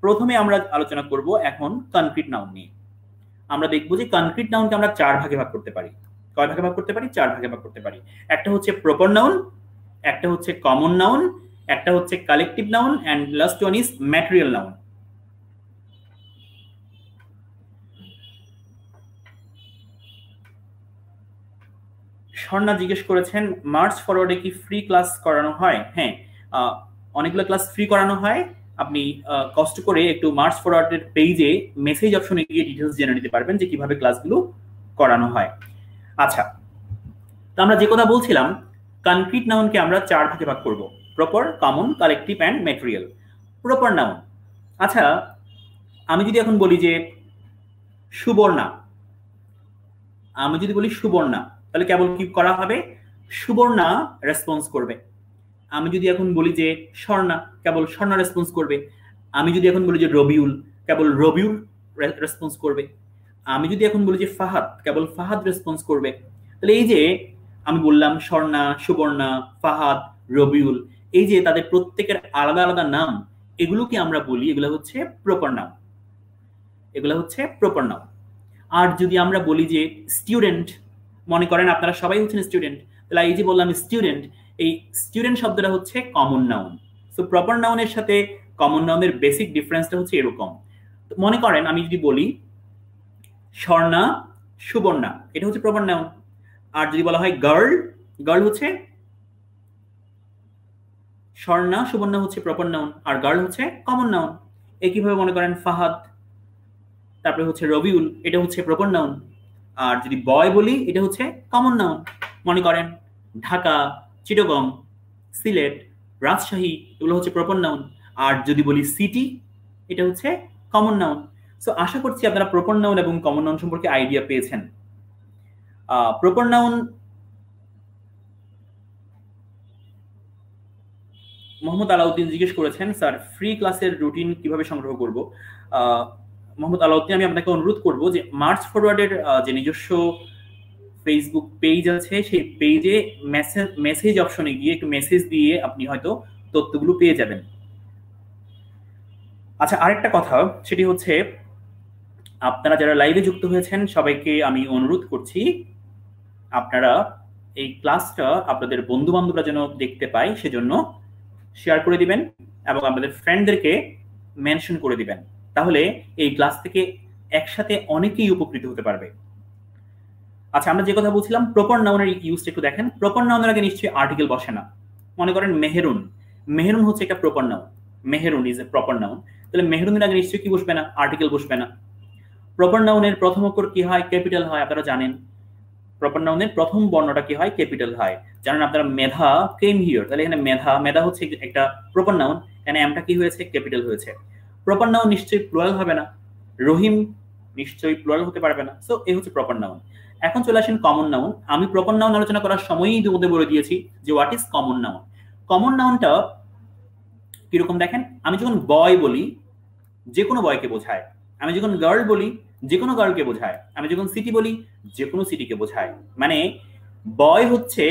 A: প্রথমে আমরা আলোচনা করব এখন কনক্রিট নাউন নিয়ে। আমরা দেখব যে কনক্রিট নাউনকে আমরা চার ভাগে ভাগ করতে পারি। কয় ভাগে ভাগ করতে পারি? চার ভাগে ভাগ করতে পারি। একটা হচ্ছে প্রপার নাউন, একটা হচ্ছে কমন নাউন, একটা হচ্ছে collective noun, and last one is material noun. Swarna জিজ্ঞেস করেছেন মার্চ ফরওয়ার্ডে কি ফ্রি ক্লাস করানো হয়? হ্যাঁ, অনেকগুলো ক্লাস ফ্রি করানো হয়। আপনি কষ্ট করে একটু মার্চ ফরওয়ার্ডের পেজে মেসেজ অপশনে গিয়ে ডিটেলস জেনে নিতে পারবেন যে কিভাবে ক্লাসগুলো করানো হয়। আচ্ছা, তো আমরা যে কথা বলছিলাম, কনক্রিট নাউনকে আমরা চার ভাগে ভাগ করব: proper, common, collective and material. Proper noun, আচ্ছা আমি যদি এখন বলি যে সুবর্ণা, আমি যদি বলি সুবর্ণা, তাহলে কেবল কি করা হবে? সুবর্ণা রেসপন্স করবে। আমি যদি এখন বলি যে স্বর্ণা, কেবল স্বর্ণা রেসপন্স করবে। আমি যদি এখন বলি যে রবিউল, কেবল রবিউল রেসপন্স করবে। আমি যদি এখন বলি যে ফাহাদ, কেবল ফাহাদ রেসপন্স করবে। তাহলে এই যে আমি বললাম স্বর্ণা, সুবর্ণা, ফাহাদ, রবিউল, এই যে তাদের প্রত্যেকের আলাদা আলাদা নাম, এগুলোকে আমরা বলি, এগুলো হচ্ছে প্রপার নাউন, এগুলো হচ্ছে প্রপার নাউন। আর যদি আমরা বলি যে স্টুডেন্ট, মনে করেন আপনারা সবাই হচ্ছেন স্টুডেন্ট, তাহলে এই যে বললাম স্টুডেন্ট, এই স্টুডেন্ট শব্দটা হচ্ছে কমন নাউন। সো প্রপার নাউনের সাথে কমন নাউনের বেসিক ডিফারেন্সটা হচ্ছে এরকম। মনে করেন আমি যদি বলি স্বর্ণা, সুবর্ণা, এটা হচ্ছে প্রপার নাউন। আর যদি বলা হয় গার্ল, গার্ল হচ্ছে, স্বর্ণা সুবর্ণা হচ্ছে প্রপার নাউন, আর গার্ল হচ্ছে কমন নাউন। একইভাবে মনে করেন ফাহাদ, তারপরে হচ্ছে রবিউল, এটা হচ্ছে প্রপার নাউন। আর যদি বয় বলি, এটা হচ্ছে কমন নাউন। মনে করেন ঢাকা, চিটাগং, সিলেট, রাজশাহী, এগুলো হচ্ছে প্রপার নাউন। আর যদি বলি সিটি, এটা হচ্ছে কমন নাউন। সো আশা করছি আপনারা প্রপার নাউন এবং কমন নাউন সম্পর্কে আইডিয়া পেয়েছেন। প্রপার নাউন, মোহাম্মদ আলাউদ্দিন জিজ্ঞেস করেছেন স্যার ফ্রি ক্লাসের রুটিন কিভাবে সংগ্রহ করব। মোহাম্মদ আলাউদ্দিন, আমি আপনাকে অনুরোধ করব যে মার্চ ফরওয়ার্ডের যে নিজস্ব ফেসবুক পেজ আছে সেই পেজে মেসেজ অপশনে গিয়ে একটু মেসেজ দিয়ে আপনি হয়তো তথ্যগুলো পেয়ে যাবেন। আচ্ছা, আরেকটা কথা, সেটি হচ্ছে আপনারা যারা লাইভে যুক্ত হয়েছেন সবাইকে আমি অনুরোধ করছি আপনারা এই ক্লাসটা আপনাদের বন্ধু বান্ধবরা যেন দেখতে পায় সেজন্য শেয়ার করে দিবেন এবং আপনাদের ফ্রেন্ডদেরকে মেনশন করে দিবেন, তাহলে এই ক্লাস থেকে একসাথে অনেকেই উপকৃত হতে পারবে। আচ্ছা, আমরা যে কথা বলছিলাম প্রপার নাউনের ইউজটা একটু দেখেন। প্রপার নাউনের আগে নিশ্চয়ই আর্টিকেল বসে না। মনে করেন মেহেরুন, মেহেরুন হচ্ছে একটা proper noun, Meherun is a proper noun, তাহলে মেহেরুনের আগে নিশ্চয়ই কি বসবে না? আর্টিকেল বসবে না। প্রপার নাউনের প্রথম অক্ষর কি হয়? ক্যাপিটাল হয়, আপনারা জানেন। প্রপার নাউনের প্রথম বর্ণটা কি হয়? ক্যাপিটাল হয়। জানেন আপনারা মেধা কেম হিয়ার, তাহলে এখানে মেধা, মেধা হচ্ছে একটা প্রপার নাউন, এখানে এমটা কি হয়েছে? ক্যাপিটাল হয়েছে। প্রপার নাউন নিশ্চয়ই প্লুরাল হবে না। রহিম নিশ্চয়ই প্লুরাল হতে পারবে না। সো এই হচ্ছে প্রপার নাউন। এখন চলে আসেন কমন নাউন। আমি প্রপার নাউন আলোচনা করার সময়ই তোমাদের বলে দিয়েছি যে what is common noun. Common নাউনটা কিরকম দেখেন, আমি যখন বয় বলি যে কোনো বয়কে বোঝায়, আমি যখন গার্ল বলি যে কোনো গার্লকে বোঝায়, আমি যখন সিটি বলি যে কোনো সিটিকে বোঝায়। মানে বয় হচ্ছে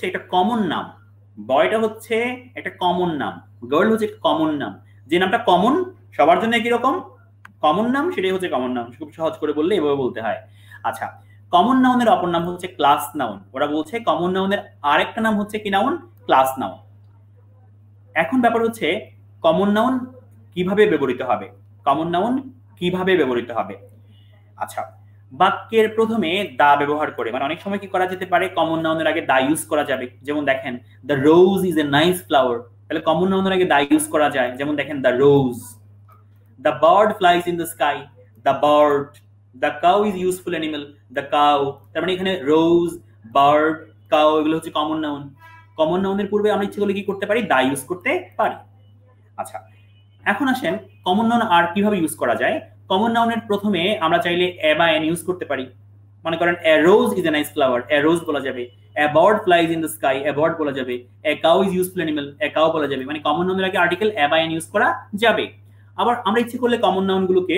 A: একটা কমন নাম, বয়টা হচ্ছে একটা কমন নাম, গার্ল হচ্ছে একটা কমন নাম। যে নামটা কমন সবার জন্য একই রকম কমন নাম, সেটাই হচ্ছে কমন নাম। খুব সহজ করে বললে এভাবে বলতে হয়। আচ্ছা, কমন নাউনের অপর নাম হচ্ছে ক্লাস নাউন। ওরা বলছে কমন নাউনের আরেকটা নাম হচ্ছে কি নাউন? Class noun. এখন ব্যাপার হচ্ছে কমন নাউন কিভাবে ব্যবহৃত হবে, কমন নাউন কিভাবে ব্যবহৃত হবে। আচ্ছা, বাক্যের প্রথমে দা ব্যবহার করে, মানে অনেক সময় কি করা যেতে পারে? কমন নাউনের আগে দা ইউজ করা যাবে। যেমন দেখেন the rose is a nice flower, তাহলে কমন নাউনের আগে দা ইউজ করা যায়। যেমন দেখেন the rose. The bird flies in the sky, the bird. The cow is useful animal, the cow. তার মানে এখানে রোজ, বার্ড, কাউ এগুলো হচ্ছে কমন নাউন। কমন নাউনের পূর্বে আমরা ইচ্ছে করলে কি করতে পারি? দা ইউজ করতে পারি। আচ্ছা, এখন আসেন কমন নাউন আর কিভাবে ইউজ করা যায়। কমন নাউনের প্রথমে আমরা চাইলে এ বা এন ইউজ করতে পারি। মনে করেন a rose is a nice flower, a rose বলা যাবে। A bird flies in the sky, a bird বলা যাবে। A cow is useful animal, a cow বলা যাবে। মানে কমন নাউনের আগে আর্টিকেল এ বা এন ইউজ করা যাবে। আবার আমরা ইচ্ছে করলে কমন নাউনগুলোকে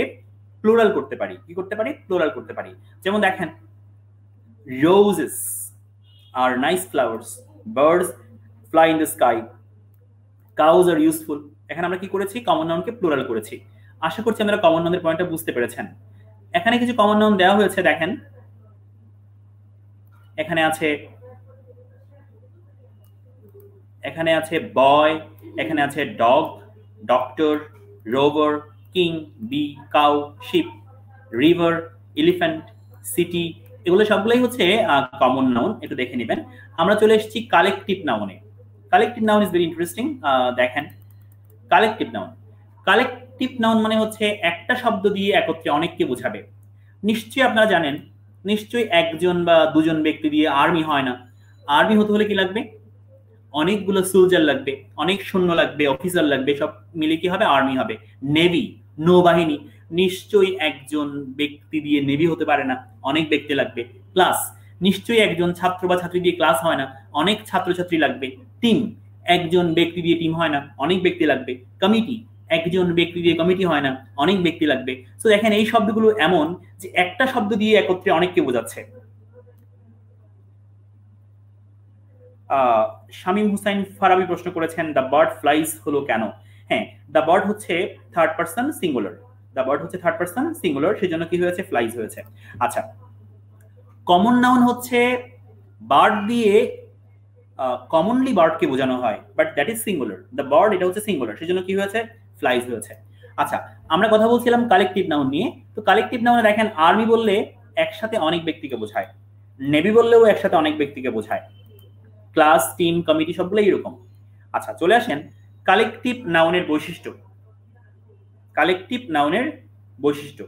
A: প্লুরাল করতে পারি। কি করতে পারি? প্লুরাল করতে পারি। যেমন দেখেন roses are nice flowers, birds fly in the sky, cows are useful. এখানে আমরা কি করেছি? কমন নাউনকে প্লুরাল করেছি। আশা করছি আমরা কমন নাউনের পয়েন্টটা বুঝতে পেরেছেন। এখানে কিছু কমন নাউন দেওয়া হয়েছে, দেখেন এখানে আছে বয়, এখানে আছে dog, doctor, rover, king, bee, cow, ship, river, elephant, city, এগুলো সবগুলোই হচ্ছে কমন নাউন। একটু দেখে নেবেন। আমরা চলে এসেছি কালেকটিভ নাউনে। Collective noun is very interesting. দেখেন কালেকটিভ নাউন, কালেকটিভ নাউন মানে হচ্ছে একটা শব্দ দিয়ে একত্রে অনেককে বোঝাবে। নিশ্চয়ই আপনারা জানেন, নিশ্চয়ই একজন বা দুজন ব্যক্তি দিয়ে আর্মি হয় না। আর্মি হতে হলে কি লাগবে? অনেকগুলো সোলজার লাগবে, অনেক সৈন্য লাগবে, অফিসার লাগবে, সব মিলে কি হবে? আর্মি হবে। নেভি, নৌবাহিনী, নিশ্চয়ই একজন ব্যক্তি দিয়ে নেভি হতে পারে না, অনেক ব্যক্তি লাগবে। ক্লাস, নিশ্চয়ই একজন ছাত্র বা ছাত্রী দিয়ে ক্লাস হয় না, অনেক ছাত্রছাত্রী লাগবে। টিম, একজন ব্যক্তি দিয়ে টিম হয় না, অনেক ব্যক্তি লাগবে। কমিটি, একজন ব্যক্তি দিয়ে কমিটি হয় না, অনেক ব্যক্তি লাগবে। সো দেখেন এই শব্দগুলো এমন যে একটা শব্দ দিয়ে একত্রে অনেককে বোঝাচ্ছে। শামীম হুসাইন ফারাবি প্রশ্ন করেছেন দ্য বার্ড ফ্লাইজ হলো কেন? হ্যাঁ, দ্য বার্ড হচ্ছে third person singular, the bird হচ্ছে থার্ড পারসন সিঙ্গুলার, সেজন্য কি হয়েছে? ফ্লাইজ হয়েছে। আচ্ছা, কমন নাউন হচ্ছে বার্ড দিয়ে কমনলি বার্ডকে বোঝানো হয়, but that is singular. The bird এটা হচ্ছে সিঙ্গুলার, সেজন্য কি হয়েছে? ফ্লাইজ হয়েছে। আচ্ছা, আমরা কথা বলছিলাম কালেকটিভ নাউন নিয়ে। তো কালেকটিভ নাউনে দেখেন আর্মি বললে একসাথে অনেক ব্যক্তিকে বোঝায়, নেভি বললেও একসাথে অনেক ব্যক্তিকে বোঝায়, ক্লাস, টিম, কমিটি সবগুলো এরকম। আচ্ছা, চলে আসেন কালেকটিভ নাউনের বৈশিষ্ট্য। কালেকটিভ নাউনের বৈশিষ্ট্য,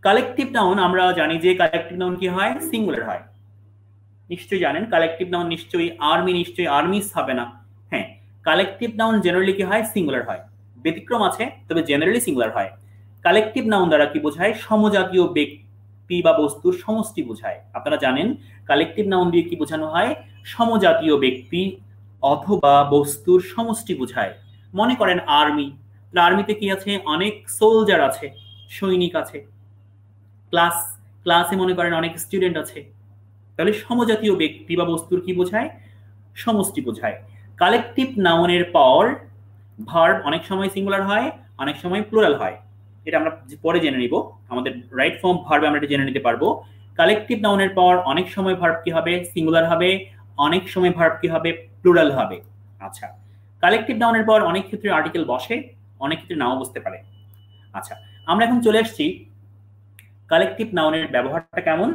A: কালেকটিভ নাউন আমরা জানি যে কালেকটিভ নাউন কি হয়? সিঙ্গুলার হয়। নিশ্চয়ই জানেন কালেকটিভ নাউন নিশ্চয়ই আর্মি, নিশ্চয়ই আর্মিস হবে না। হ্যাঁ, কালেকটিভ নাউন জেনারেলি কি হয়? সিঙ্গুলার হয়। ব্যতিক্রম আছে, তবে জেনারেলি সিঙ্গুলার হয়। কালেকটিভ নাউন দ্বারা কি বোঝায়? সমজাতীয় ব্যক্তি বা বস্তুর সমষ্টি বোঝায়। আপনারা জানেন কালেকটিভ নাউন দিয়ে কি বোঝানো হয়? সমজাতীয় ব্যক্তি অথবা বস্তুর সমষ্টি বোঝায়। মনে করেন আর্মি, আর্মিতে কি আছে, অনেক সোলজার আছে, সৈনিক আছে। ক্লাসে মনে করেন অনেক স্টুডেন্ট আছে। তাহলে সমজাতীয় ব্যক্তি বা বস্তুর কি বোঝায়, সমষ্টি বোঝায়। কালেকটিভ নাউনের পর ভার্ব অনেক সময় সিঙ্গুলার হয়, অনেক সময় প্লুরাল হয়। এটা আমরা পরে জেনে নিব, আমাদের রাইট ফর্ম ভার্বে আমরা এটা জেনে নিতে পারবো। কালেকটিভ নাউনের পর অনেক সময় ভার্ব কি হবে, সিঙ্গুলার হবে, অনেক সময় ভার্ব কি হবে, প্লুরাল হবে। আচ্ছা, কালেকটিভ নাউনের পর অনেক ক্ষেত্রে আর্টিকেল বসে, অনেক ক্ষেত্রে নাও বসতে পারে। আচ্ছা, আমরা এখন চলে আসছি কালেকটিভ নাউনের ব্যবহারটা কেমন।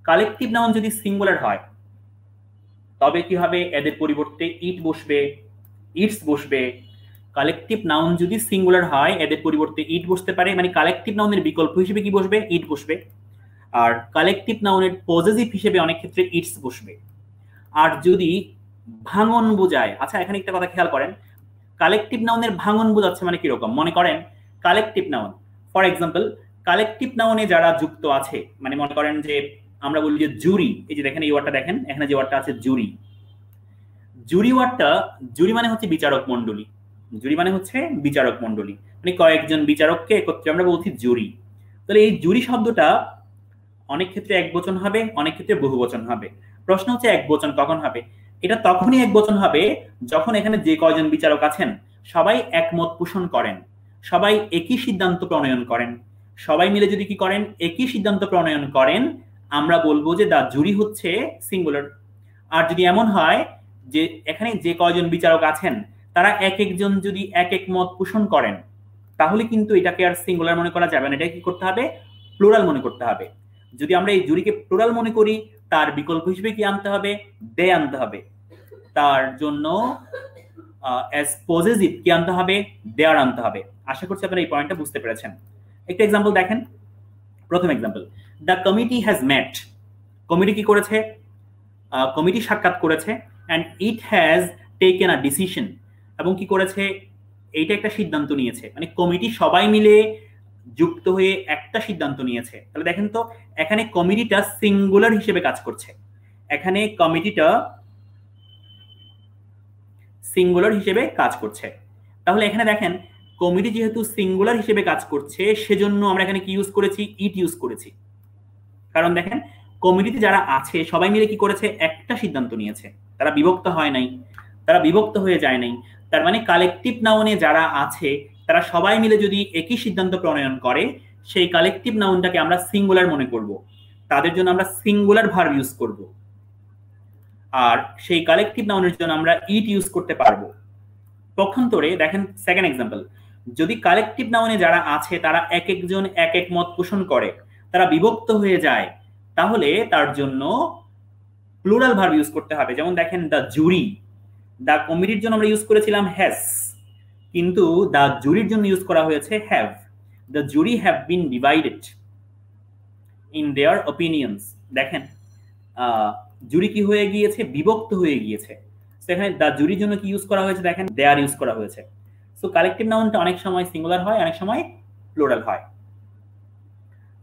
A: কালেকটিভ নাউন যদি সিঙ্গুলার হয় তবে কি হবে, এদের পরিবর্তে ইট বসবে, ইটস বসবে। কালেকটিভ নাউন যদি সিঙ্গুলার হয় এদের পরিবর্তে ইট বসতে পারে, মানে কালেকটিভ নাউনের বিকল্প হিসেবে কি বসবে, ইট বসবে। আর কালেকটিভ নাউনের পজেসিভ হিসেবে অনেক ক্ষেত্রে ইটস বসবে। আর যদি ভাঙন বোঝায়, আচ্ছা এখানে একটা কথা খেয়াল করেন, কালেকটিভ নাউনের ভাঙন বোঝাচ্ছে মানে কিরকম, মনে করেন collective noun, for example collective নাউনে যারা যুক্ত আছে, মানে মনে করেন যে আমরা বলি যে জুরি, এই যে দেখেন এই ওয়ার্ডটা দেখেন, এখানে যে ওয়ার্ডটা আছে জুরি, জুরি ওয়ার্ডটা, জুরি মানে হচ্ছে বিচারক মণ্ডলী, জুরি মানে হচ্ছে বিচারক মণ্ডলী, মানে কয়েকজন বিচারককে একত্রে আমরা বলছি জুরি। তাহলে এই জুরি শব্দটা অনেক ক্ষেত্রে এক বচন হবে, অনেক ক্ষেত্রে বহু বচন হবে। প্রশ্ন হচ্ছে এক বচন কখন হবে, এটা তখনই এক বচন হবে যখন এখানে যে কয়জন বিচারক আছেন সবাই একমত পোষণ করেন, সবাই একই সিদ্ধান্ত প্রণয়ন করেন। সবাই মিলে যদি কি করেন, একই সিদ্ধান্ত প্রণয়ন করেন, আমরা বলবো যে দা জুরি হচ্ছে সিঙ্গুলার। আর যদি এমন হয় যে এখানে যে কয়জন বিচারক আছেন তারা এক একজন যদি এক এক মত পোষণ করেন, তাহলে কিন্তু এটাকে আর সিঙ্গুলার মনে করা যাবে না, এটা কি করতে হবে, প্লুরাল মনে করতে হবে। যদি আমরা এই জুরিকে প্লুরাল মনে করি, তার বিকল্প হিসেবে কি আনতে হবে, দে আনতে হবে। তার জন্য অ্যাজ পজেসিভ কি আনতে হবে, দেয়ার আনতে হবে। আশা করছি আপনারা এই পয়েন্টটা বুঝতে পেরেছেন। একটা এক্সাম্পল দেখেন, প্রথম example, the committee has met. Committee কি করেছে, কমিটি সাক্ষাৎ করেছে, and it has taken a decision, এবং কি করেছে, এইটা একটা সিদ্ধান্ত নিয়েছে, মানে কমিটি সবাই মিলে যুক্ত হয়ে একটা সিদ্ধান্ত নিয়েছে। তাহলে দেখেন তো এখানে কমিটিটা সিঙ্গুলার হিসেবে কাজ করছে, এখানে কমিটিটা সিঙ্গুলার হিসেবে কাজ করছে। তাহলে এখানে দেখেন কমিটি যেহেতু সিঙ্গুলার হিসেবে কাজ করছে, সেজন্য আমরা এখানে কি ইউজ করেছি, ইট ইউজ করেছি। কারণ দেখেন কমিটিতে যারা আছে সবাই মিলে কি করেছে, একটা সিদ্ধান্ত নিয়েছে, তারা বিভক্ত হয় নাই, তারা বিভক্ত হয়ে যায় নাই। তার মানে কালেকটিভ নাউনে যারা আছে তারা সবাই মিলে যদি একই সিদ্ধান্ত প্রণয়ন করে, সেই কালেকটিভ নাউনটাকে আমরা সিঙ্গুলার মনে করব, তাদের জন্য আমরা সিঙ্গুলার ভার্ব ইউজ করব। আর সেই কালেকটিভ নাউনের জন্য আমরা ইট ইউজ করতে পারবো। পক্ষান্তরে দেখেন সেকেন্ড এক্সাম্পল, যদি কালেকটিভ নাউনে যারা আছে তারা এক একজন এক এক মত পোষণ করে, তারা বিভক্ত হয়ে যায়, তাহলে তার জন্য প্লুরাল ভার্ব ইউজ করতে হবে। যেমন দেখেন দ্য জুরি, দ্য কমিটির জন্য আমরা ইউজ করেছিলাম হ্যাজ, কিন্তু দ্য জুরির জন্য ইউজ করা হয়েছে have. The jury have been divided in their opinions. দেখেন জুরি কি হয়ে গিয়েছে, বিভক্ত হয়ে গিয়েছে। সেখানে দ্য জুরির জন্য কি ইউজ করা হয়েছে, দেখেন দেয়ার ইউজ করা হয়েছে। সো কালেকটিভ নাউনটা অনেক সময় সিঙ্গুলার হয়, অনেক সময় প্লুরাল হয়।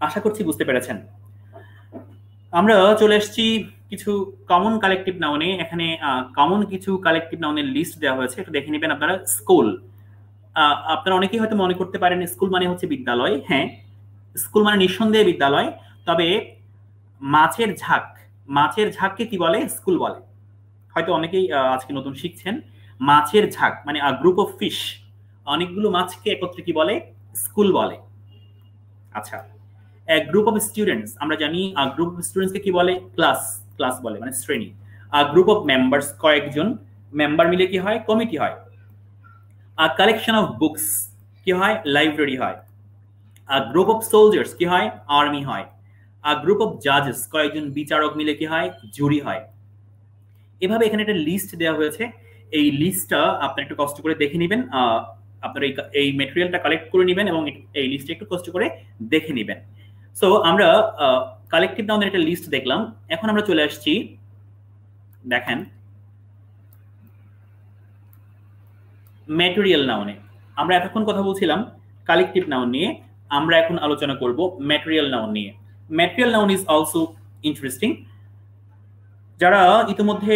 A: আশা করছি বুঝতে পেরেছেন। আমরা চলে এসেছি কিছু কমন কালেকটিভ নাউনে। এখানে কমন কিছু কালেকটিভ নাউনের লিস্ট দেওয়া হয়েছে, একটু দেখে নেবেন আপনারা। স্কুল, আপনারা অনেকেই হয়তো মনে করতে পারেন স্কুল মানে হচ্ছে বিদ্যালয়। হ্যাঁ, স্কুল মানে নিঃসন্দেহে বিদ্যালয়, তবে মাছের ঝাঁক, মাছের ঝাঁককে কি বলে, স্কুল বলে। হয়তো অনেকেই আজকে নতুন শিখছেন। মাছের ঝাঁক মানে আ গ্রুপ অফ ফিশ, অনেকগুলো মাছকে একত্রে কি বলে, স্কুল বলে। আচ্ছা, a group of students, আমরা জানি a group of students কে কি বলে, ক্লাস, ক্লাস বলে মানে শ্রেণী। a group of members, কয়েকজন মেম্বার মিলে কি হয়, কমিটি হয়। a collection of books কি হয়, লাইব্রেরি হয়। a group of soldiers কি হয়, আর্মি হয়। a group of judges, কয়েকজন বিচারক মিলে কি হয়, জুরি হয়। এভাবে এখানে একটা লিস্ট দেওয়া হয়েছে। এই লিস্টটা আপনারা একটু কষ্ট করে দেখে নেবেন, আপনারা এই ম্যাটেরিয়ালটা কালেক্ট করে নেবেন এবং এই লিস্টটা একটু কষ্ট করে দেখে নেবেন। সো আমরা কালেকটিভ নাউনের একটা লিস্ট দেখলাম। এখন আমরা চলে আসছি, দেখেন ম্যাটেরিয়াল নাউনে। আমরা এতক্ষণ কথা বলছিলাম কালেকটিভ নাউন নিয়ে, আমরা এখন আলোচনা করব ম্যাটেরিয়াল নাউন নিয়ে। Material noun is also interesting. যারা ইতিমধ্যে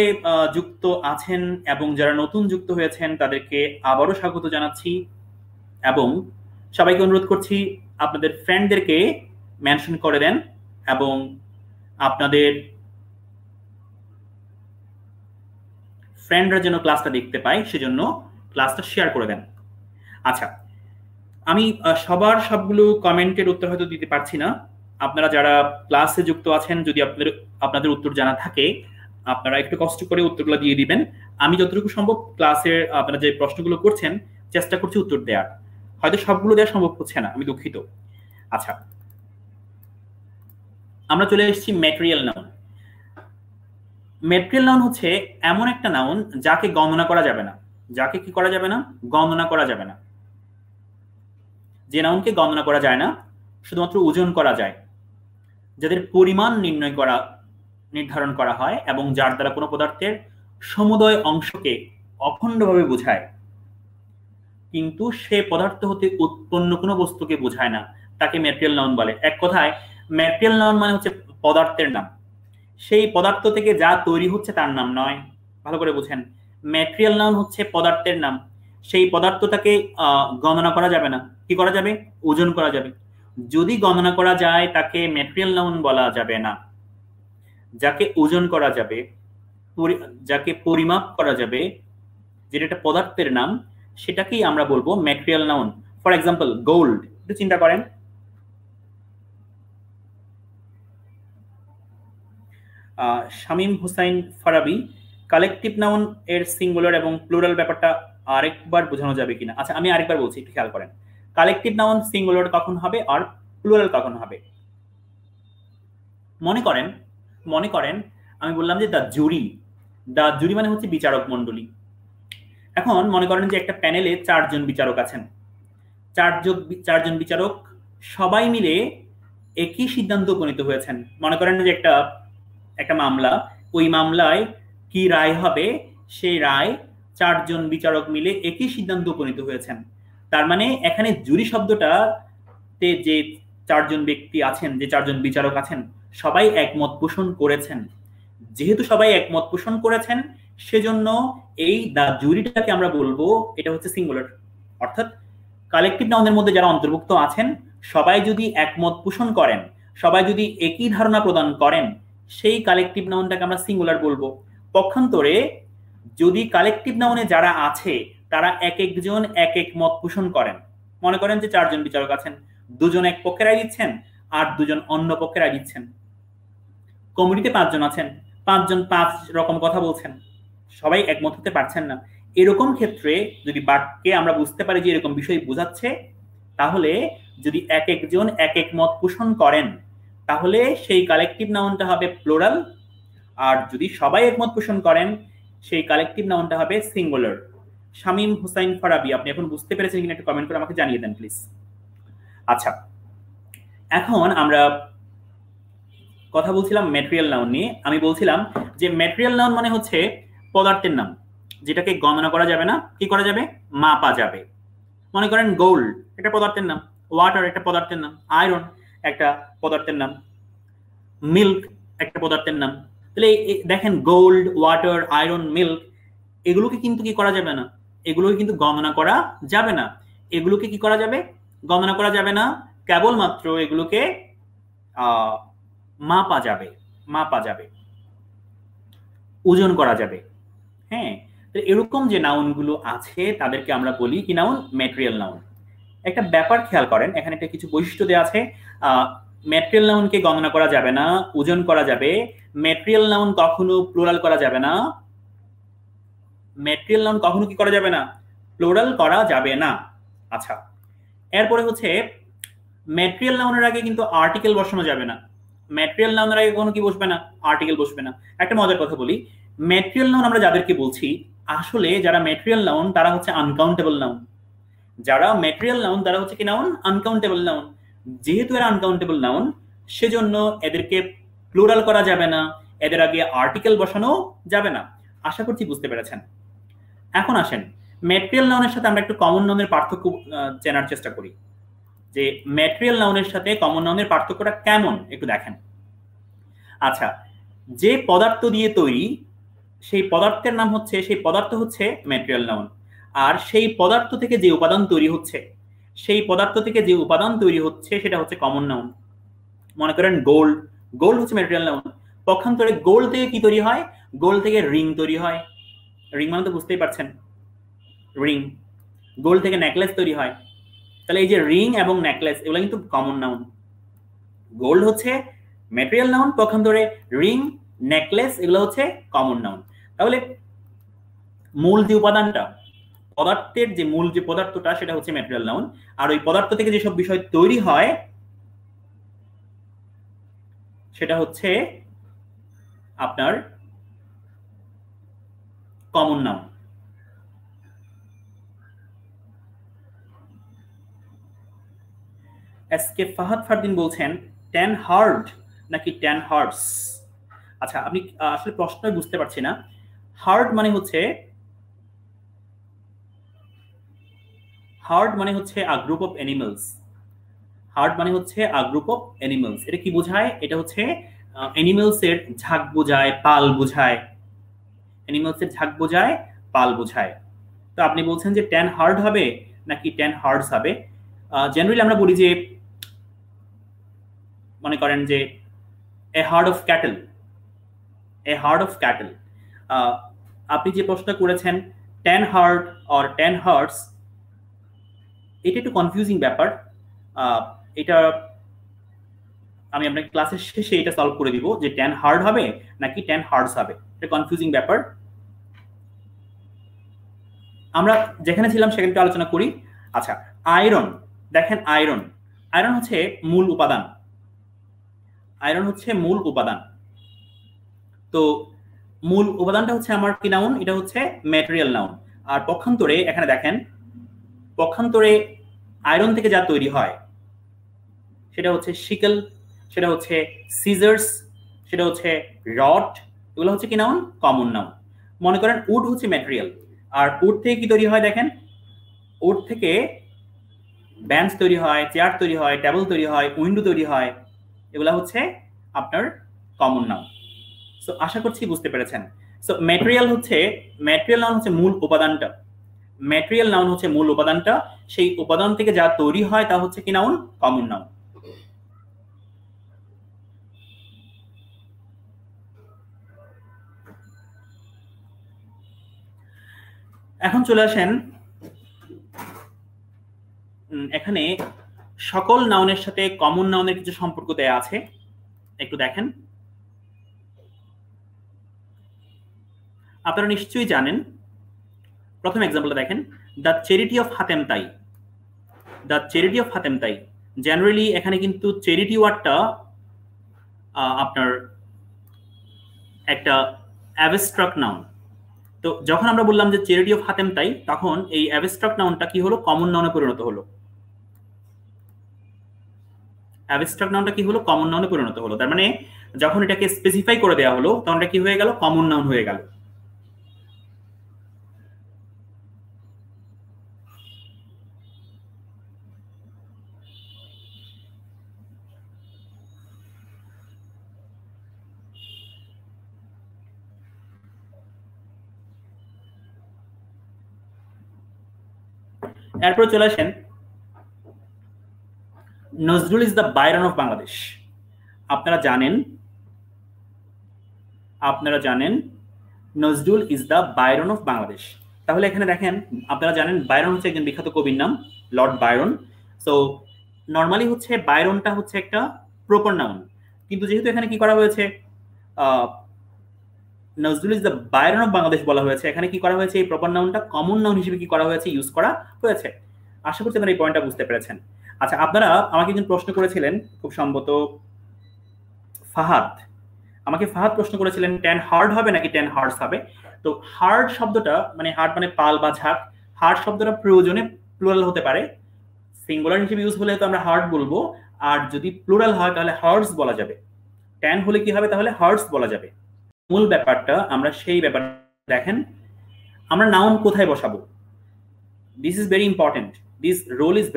A: যুক্ত আছেন এবং যারা নতুন যুক্ত হয়েছেন তাদেরকে আবারও স্বাগত জানাচ্ছি এবং সবাইকে অনুরোধ করছি আপনাদের ফ্রেন্ডদেরকে মেনশন করে দেন এবং আপনাদের ফ্রেন্ডরা যেন ক্লাসটা দেখতে পায় সেজন্য ক্লাসটা শেয়ার করে দেন। আচ্ছা, আমি সবার সবগুলো কমেন্টের উত্তর হয়তো দিতে পারছি না। আপনারা যারা ক্লাসে যুক্ত আছেন যদি আপনাদের উত্তর জানা থাকে আপনারা একটু কষ্ট করে উত্তরগুলো দিয়ে দিবেন। আমি যতটুকু সম্ভব ক্লাসের আপনারা যে প্রশ্নগুলো করছেন চেষ্টা করছি উত্তর দেওয়ার, হয়তো সবগুলো দেওয়া সম্ভব হচ্ছে না, আমি দুঃখিত। আচ্ছা, আমরা চলে এসেছি ম্যাটেরিয়াল নাউন। ম্যাটেরিয়াল নাউন হচ্ছে এমন একটা নাউন যাকে গণনা করা যাবে না। যাকে কি করা যাবে না? গণনা করা যাবে না। যে নাউনকে গণনা করা যায় না, শুধুমাত্র ওজন করা যায়, যাদের পরিমাণ নির্ধারণ করা হয় এবং যার দ্বারা কোনো পদার্থের সমুদয় অংশকে অখণ্ডভাবে বোঝায়, কিন্তু সে পদার্থ হতে উৎপন্ন কোনো বস্তুকে বোঝায় না, তাকে ম্যাটেরিয়াল নাউন বলে। এক কথায় ম্যাটেরিয়াল নাউন মানে হচ্ছে পদার্থের নাম। সেই পদার্থ থেকে যা তৈরি হচ্ছে তার নাম নয়। ভালো করে বুঝেন, ম্যাটেরিয়াল নাউন হচ্ছে পদার্থের নাম। সেই পদার্থটাকে গণনা করা যাবে না। কি করা যাবে? ওজন করা যাবে। যদি গণনা করা যায় তাকে ম্যাটেরিয়াল নাউন বলা যাবে না। যাকে ওজন করা যাবে, যাকে পরিমাপ করা যাবে, যেটা একটা পদার্থের নাম, সেটাকেই আমরা বলবো material noun. For example gold, একটু চিন্তা করেন। শামীম হুসাইন ফারাবি, কালেকটিভ নাউন এর সিঙ্গুলার এবং প্লুরাল ব্যাপারটা আরেকবার বোঝানো যাবে কিনা? আচ্ছা, আমি আরেকবার বলছি, একটু খেয়াল করেন। কালেকটিভ নাউন সিঙ্গুলার কখন হবে আর প্লুরাল কখন হবে? মনে করেন আমি বললাম যে দ্য জুরি মানে হচ্ছে বিচারক মণ্ডলী। এখন মনে করেন যে একটা প্যানেলে 4 জন বিচারক আছেন। 4 জন বিচারক সবাই মিলে একই সিদ্ধান্ত উপনীত হয়েছেন। মনে করেন যে একটা মামলা, ওই মামলায় কি রায় হবে সেই রায় 4 জন বিচারক মিলে একই সিদ্ধান্ত উপনীত হয়েছেন। তার মানে এখানে জুরি শব্দটাতে যে 4 জন ব্যক্তি আছেন, যে 4 জন বিচারক আছেন, সবাই একমত পোষণ করেছেন। যেহেতু সবাই একমত পোষণ করেছেন সেজন্য এই দা জুরিটাকে আমরা বলবো এটা হচ্ছে সিঙ্গুলার। অর্থাৎ কালেকটিভ নাউনের মধ্যে যারা অন্তর্ভুক্ত আছেন সবাই যদি একমত পোষণ করেন, সবাই যদি একই ধারণা প্রদান করেন, সেই কালেকটিভ নাউনটাকে আমরা সিঙ্গুলার বলবো। পক্ষান্তরে যদি কালেকটিভ নাউনে যারা আছে তারা এক একজন এক এক মত পোষণ করেন, মনে করেন যে 4 জন বিচারক আছেন, 2 জন এক পক্ষে রায় দিচ্ছেন আর 2 জন অন্য পক্ষে রায় দিচ্ছেন। কমিটিতে 5 জন আছেন, 5 জন 5 রকম কথা বলছেন, সবাই একমত হতে পারছেন না। এরকম ক্ষেত্রে যদি বাক্যে আমরা বুঝতে পারি যে এরকম বিষয় বোঝাচ্ছে, তাহলে যদি এক একজন এক এক মত পোষণ করেন তাহলে সেই কালেকটিভ নাউনটা হবে প্লুরাল, আর যদি সবাই একমত পোষণ করেন সেই কালেকটিভ নাউনটা হবে সিঙ্গুলার। শামীম হুসাইন ফারাবি, আপনি এখন বুঝতে পেরেছেন কিনা একটা কমেন্ট করে আমাকে জানিয়ে দেন প্লিজ। আচ্ছা, এখন আমরা কথা বলছিলাম ম্যাটেরিয়াল নাউন নিয়ে। আমি বলছিলাম যে ম্যাটেরিয়াল নাউন মানে হচ্ছে পদার্থের নাম, যেটাকে গণনা করা যাবে না, কি করা যাবে? মাপা যাবে। মনে করেন গোল্ড একটা পদার্থের নাম, ওয়াটার একটা পদার্থের নাম, আয়রন একটা পদার্থের নাম, মিল্ক একটা পদার্থের নাম। তাহলে দেখেন গোল্ড, ওয়াটার, আয়রন, মিল্ক, এগুলোকে কিন্তু কি করা যাবে না? এগুলোকে কিন্তু গণনা করা যাবে না। এগুলোকে কি করা যাবে? গণনা করা যাবে না, কেবলমাত্র এগুলোকে মাপা যাবে, ওজন করা যাবে। হ্যাঁ, এরকম যে নাউনগুলো আছে তাদেরকে আমরা বলি কি নাউন? Material noun. একটা ব্যাপার খেয়াল করেন, এখানে একটা কিছু বৈশিষ্ট্য দেওয়া আছে। ম্যাটেরিয়াল নাউনকে গণনা করা যাবে না, ওজন করা যাবে। ম্যাটেরিয়াল নাউন কখনো প্লুরাল করা যাবে না। ম্যাটেরিয়াল নাউন কখনো কি করা যাবে না? প্লুরাল করা যাবে না। আচ্ছা, এরপরে হচ্ছে ম্যাটেরিয়াল নাউনের আগে কিন্তু আর্টিকেল বসানো যাবে না। ম্যাটেরিয়াল নাউনের আগে কোনো কি বসবে না? আর্টিকেল বসবে না। একটা মজার কথা বলি, ম্যাটেরিয়াল নাউন আমরা যাদেরকে বলছি, আসলে যারা ম্যাটেরিয়াল নাউন তারা হচ্ছে আনকাউন্টেবল নাউন। যারা ম্যাটেরিয়াল নাউন তারা হচ্ছে কি নাউন? Uncountable noun. যেহেতু এরা আনকাউন্টেবল নাউন সেজন্য এদেরকে প্লুরাল করা যাবে না, এদের আগে আর্টিকেল বসানো যাবে না। আশা করছি বুঝতে পেরেছেন। এখন আসেন ম্যাটেরিয়াল নাউনের সাথে আমরা একটু কমন নাউনের পার্থক্য চেনার চেষ্টা করি, যে ম্যাটেরিয়াল নাউনের সাথে কমন নাউনের পার্থক্যটা কেমন একটু দেখেন। আচ্ছা, যে পদার্থ দিয়ে তৈরি সেই পদার্থের নাম হচ্ছে, সেই পদার্থ হচ্ছে ম্যাটেরিয়াল নাউন। আর সেই পদার্থ থেকে যে উপাদান তৈরি হচ্ছে, সেই পদার্থ থেকে যে উপাদান তৈরি হচ্ছে সেটা হচ্ছে কমন নাউন। মনে করেন গোল্ড, গোল্ড হচ্ছে ম্যাটেরিয়াল নাউন। পক্ষান্তরে গোল্ড থেকে কি তৈরি হয়? গোল্ড থেকে রিং তৈরি হয়। রিং মানে তো বুঝতেই পারছেন, রিং। গোল্ড থেকে নেকলেস তৈরি হয়। তাহলে এই যে রিং এবং নেকলেস এগুলো কিন্তু কমন নাউন। গোল্ড হচ্ছে ম্যাটেরিয়াল নাউন, পক্ষান্তরে রিং, নেকলেস এগুলো হচ্ছে কমন নাউন। তাহলে মূল যে উপাদানটা, পদার্থের যে মূল যে পদার্থটা সেটা হচ্ছে ম্যাটেরিয়াল নাউন। আর ওই পদার্থ থেকে যেসব বিষয় তৈরি হয় সেটা হচ্ছে আপনার common noun. SK Fahad Fardin বলছেন 10 হার্ড নাকি 10 হার্টস। আচ্ছা, আমি আসলে প্রশ্ন বুঝতে পারছি না। হার্ড মানে হচ্ছে, হার্ড মানে হচ্ছে আ গ্রুপ অফ অ্যানিমালস। হার্ড মানে হচ্ছে আ গ্রুপ অফ অ্যানিমালস। এটা কি বোঝায়? এটা হচ্ছে অ্যানিমালস এর ঝাঁক বোঝায়, পাল বোঝায়। অ্যানিমালস এর ঝাঁক বোঝায়, পাল বোঝায়। তো আপনি বলছেন যে 10 হার্ড হবে নাকি 10 হার্টস হবে। জেনারেলি আমরা বলি যে, মনে করেন যে a herd of cattle, a herd of cattle. আপনি যে প্রশ্নটা করেছেন 10 হার্ড অর 10 হার্টস, এটা একটু কনফিউজিং ব্যাপার। এটা আমি আপনাকে ক্লাসের শেষে এটা সলভ করে দিব যে 10 হার্ড হবে নাকি 10 হার্টস হবে। এটা কনফিউজিং ব্যাপার। আমরা যেখানে ছিলাম সেখানে একটু আলোচনা করি। আচ্ছা, আয়রন, দেখেন আয়রন, আয়রন হচ্ছে মূল উপাদান। আয়রন হচ্ছে মূল উপাদান। তো মূল উপাদানটা হচ্ছে আমার কি নাউন? এটা হচ্ছে ম্যাটেরিয়াল নাউন। আর পক্ষান্তরে এখানে দেখেন, পক্ষান্তরে আয়রন থেকে যা তৈরি হয় সেটা হচ্ছে শিকল, সেটা হচ্ছে সিজার্স, সেটা হচ্ছে রড, এগুলো হচ্ছে কি নাউন? Common noun. মনে করেন উড হচ্ছে ম্যাটেরিয়াল, আর উড থেকে কি তৈরি হয়? দেখেন, উড থেকে বেঞ্চ তৈরি হয়, চেয়ার তৈরি হয়, টেবিল তৈরি হয়, উইন্ডো তৈরি হয়, এগুলা হচ্ছে আপনার কমন নাউন। সো আশা করছি বুঝতে পেরেছেন। সো ম্যাটেরিয়াল হচ্ছে, ম্যাটেরিয়াল নাউন হচ্ছে মূল উপাদানটা। ম্যাটেরিয়াল নাউন হচ্ছে মূল উপাদানটা, সেই উপাদান থেকে যা তৈরি হয় তা হচ্ছে কি নাউন? Common noun. এখন চলে আসেন, এখানে সকল নাউনের সাথে কমন নাউনের কিছু সম্পর্ক দেয়া আছে, একটু দেখেন। আপনারা নিশ্চয়ই জানেন, প্রথম এক্সাম্পলটা দেখেন, দ্য চ্যারিটি অফ হাতেম তাই। দ্য চ্যারিটি অফ হাতেম তাই, জেনারেলি এখানে কিন্তু চ্যারিটি ওয়ার্ডটা আপনার একটা অ্যাবস্ট্রাক্ট নাউন। তো যখন আমরা বললাম যে চ্যারিটি অফ হাতেম তাই, তখন এই অ্যাবস্ট্রাক্ট নাউনটা কি হলো? কমন নাউনে পরিণত হলো। অ্যাবস্ট্রাক্ট নাউনটা কি হলো? কমন নাউনে পরিণত হলো। তার মানে যখন এটাকে স্পেসিফাই করে দেওয়া হলো তখন এটা কি হয়ে গেল? কমন নাউন হয়ে গেল। এরপর চলে আসেন, Nazrul is the Byron of Bangladesh. আপনারা জানেন, আপনারা জানেন Nazrul is the Byron of Bangladesh. তাহলে এখানে দেখেন, আপনারা জানেন বাইরন হচ্ছে একজন বিখ্যাত কবির নাম, লর্ড বাইরন। সো নর্মালি হচ্ছে বাইরনটা হচ্ছে একটা প্রপার নাউন, কিন্তু যেহেতু এখানে কি করা হয়েছে, Nazrul is the Byron of Bangladesh বলা হয়েছে, এখানে কি করা হয়েছে? এই প্রপার নাউনটা কমন নাউন হিসেবে কি করা হয়েছে? ইউজ করা হয়েছে। আশা করছি আপনারা এই পয়েন্টটা বুঝতে পেরেছেন। আচ্ছা, আপনারা আমাকে একজন প্রশ্ন করেছিলেন, খুব সম্ভবত ফাহাদ, আমাকে ফাহাদ প্রশ্ন করেছিলেন 10 হার্ড হবে নাকি 10 হার্টস হবে। তো হার্ড শব্দটা, মানে হার্ড মানে পাল বা ঝাঁক, হার্ড শব্দটা প্রয়োজনে প্লুরাল হতে পারে। সিঙ্গুলার হিসেবে ইউজ হলে তো আমরা হার্ড বলবো, আর যদি প্লুরাল হয় তাহলে হার্টস বলা যাবে। 10 হলে কি হবে? তাহলে হার্টস বলা যাবে। মূল ব্যাপারটা আমরা সেই ব্যাপার দেখেন, আমরা নাউন কোথায় বসাবো? This is very important, this role is.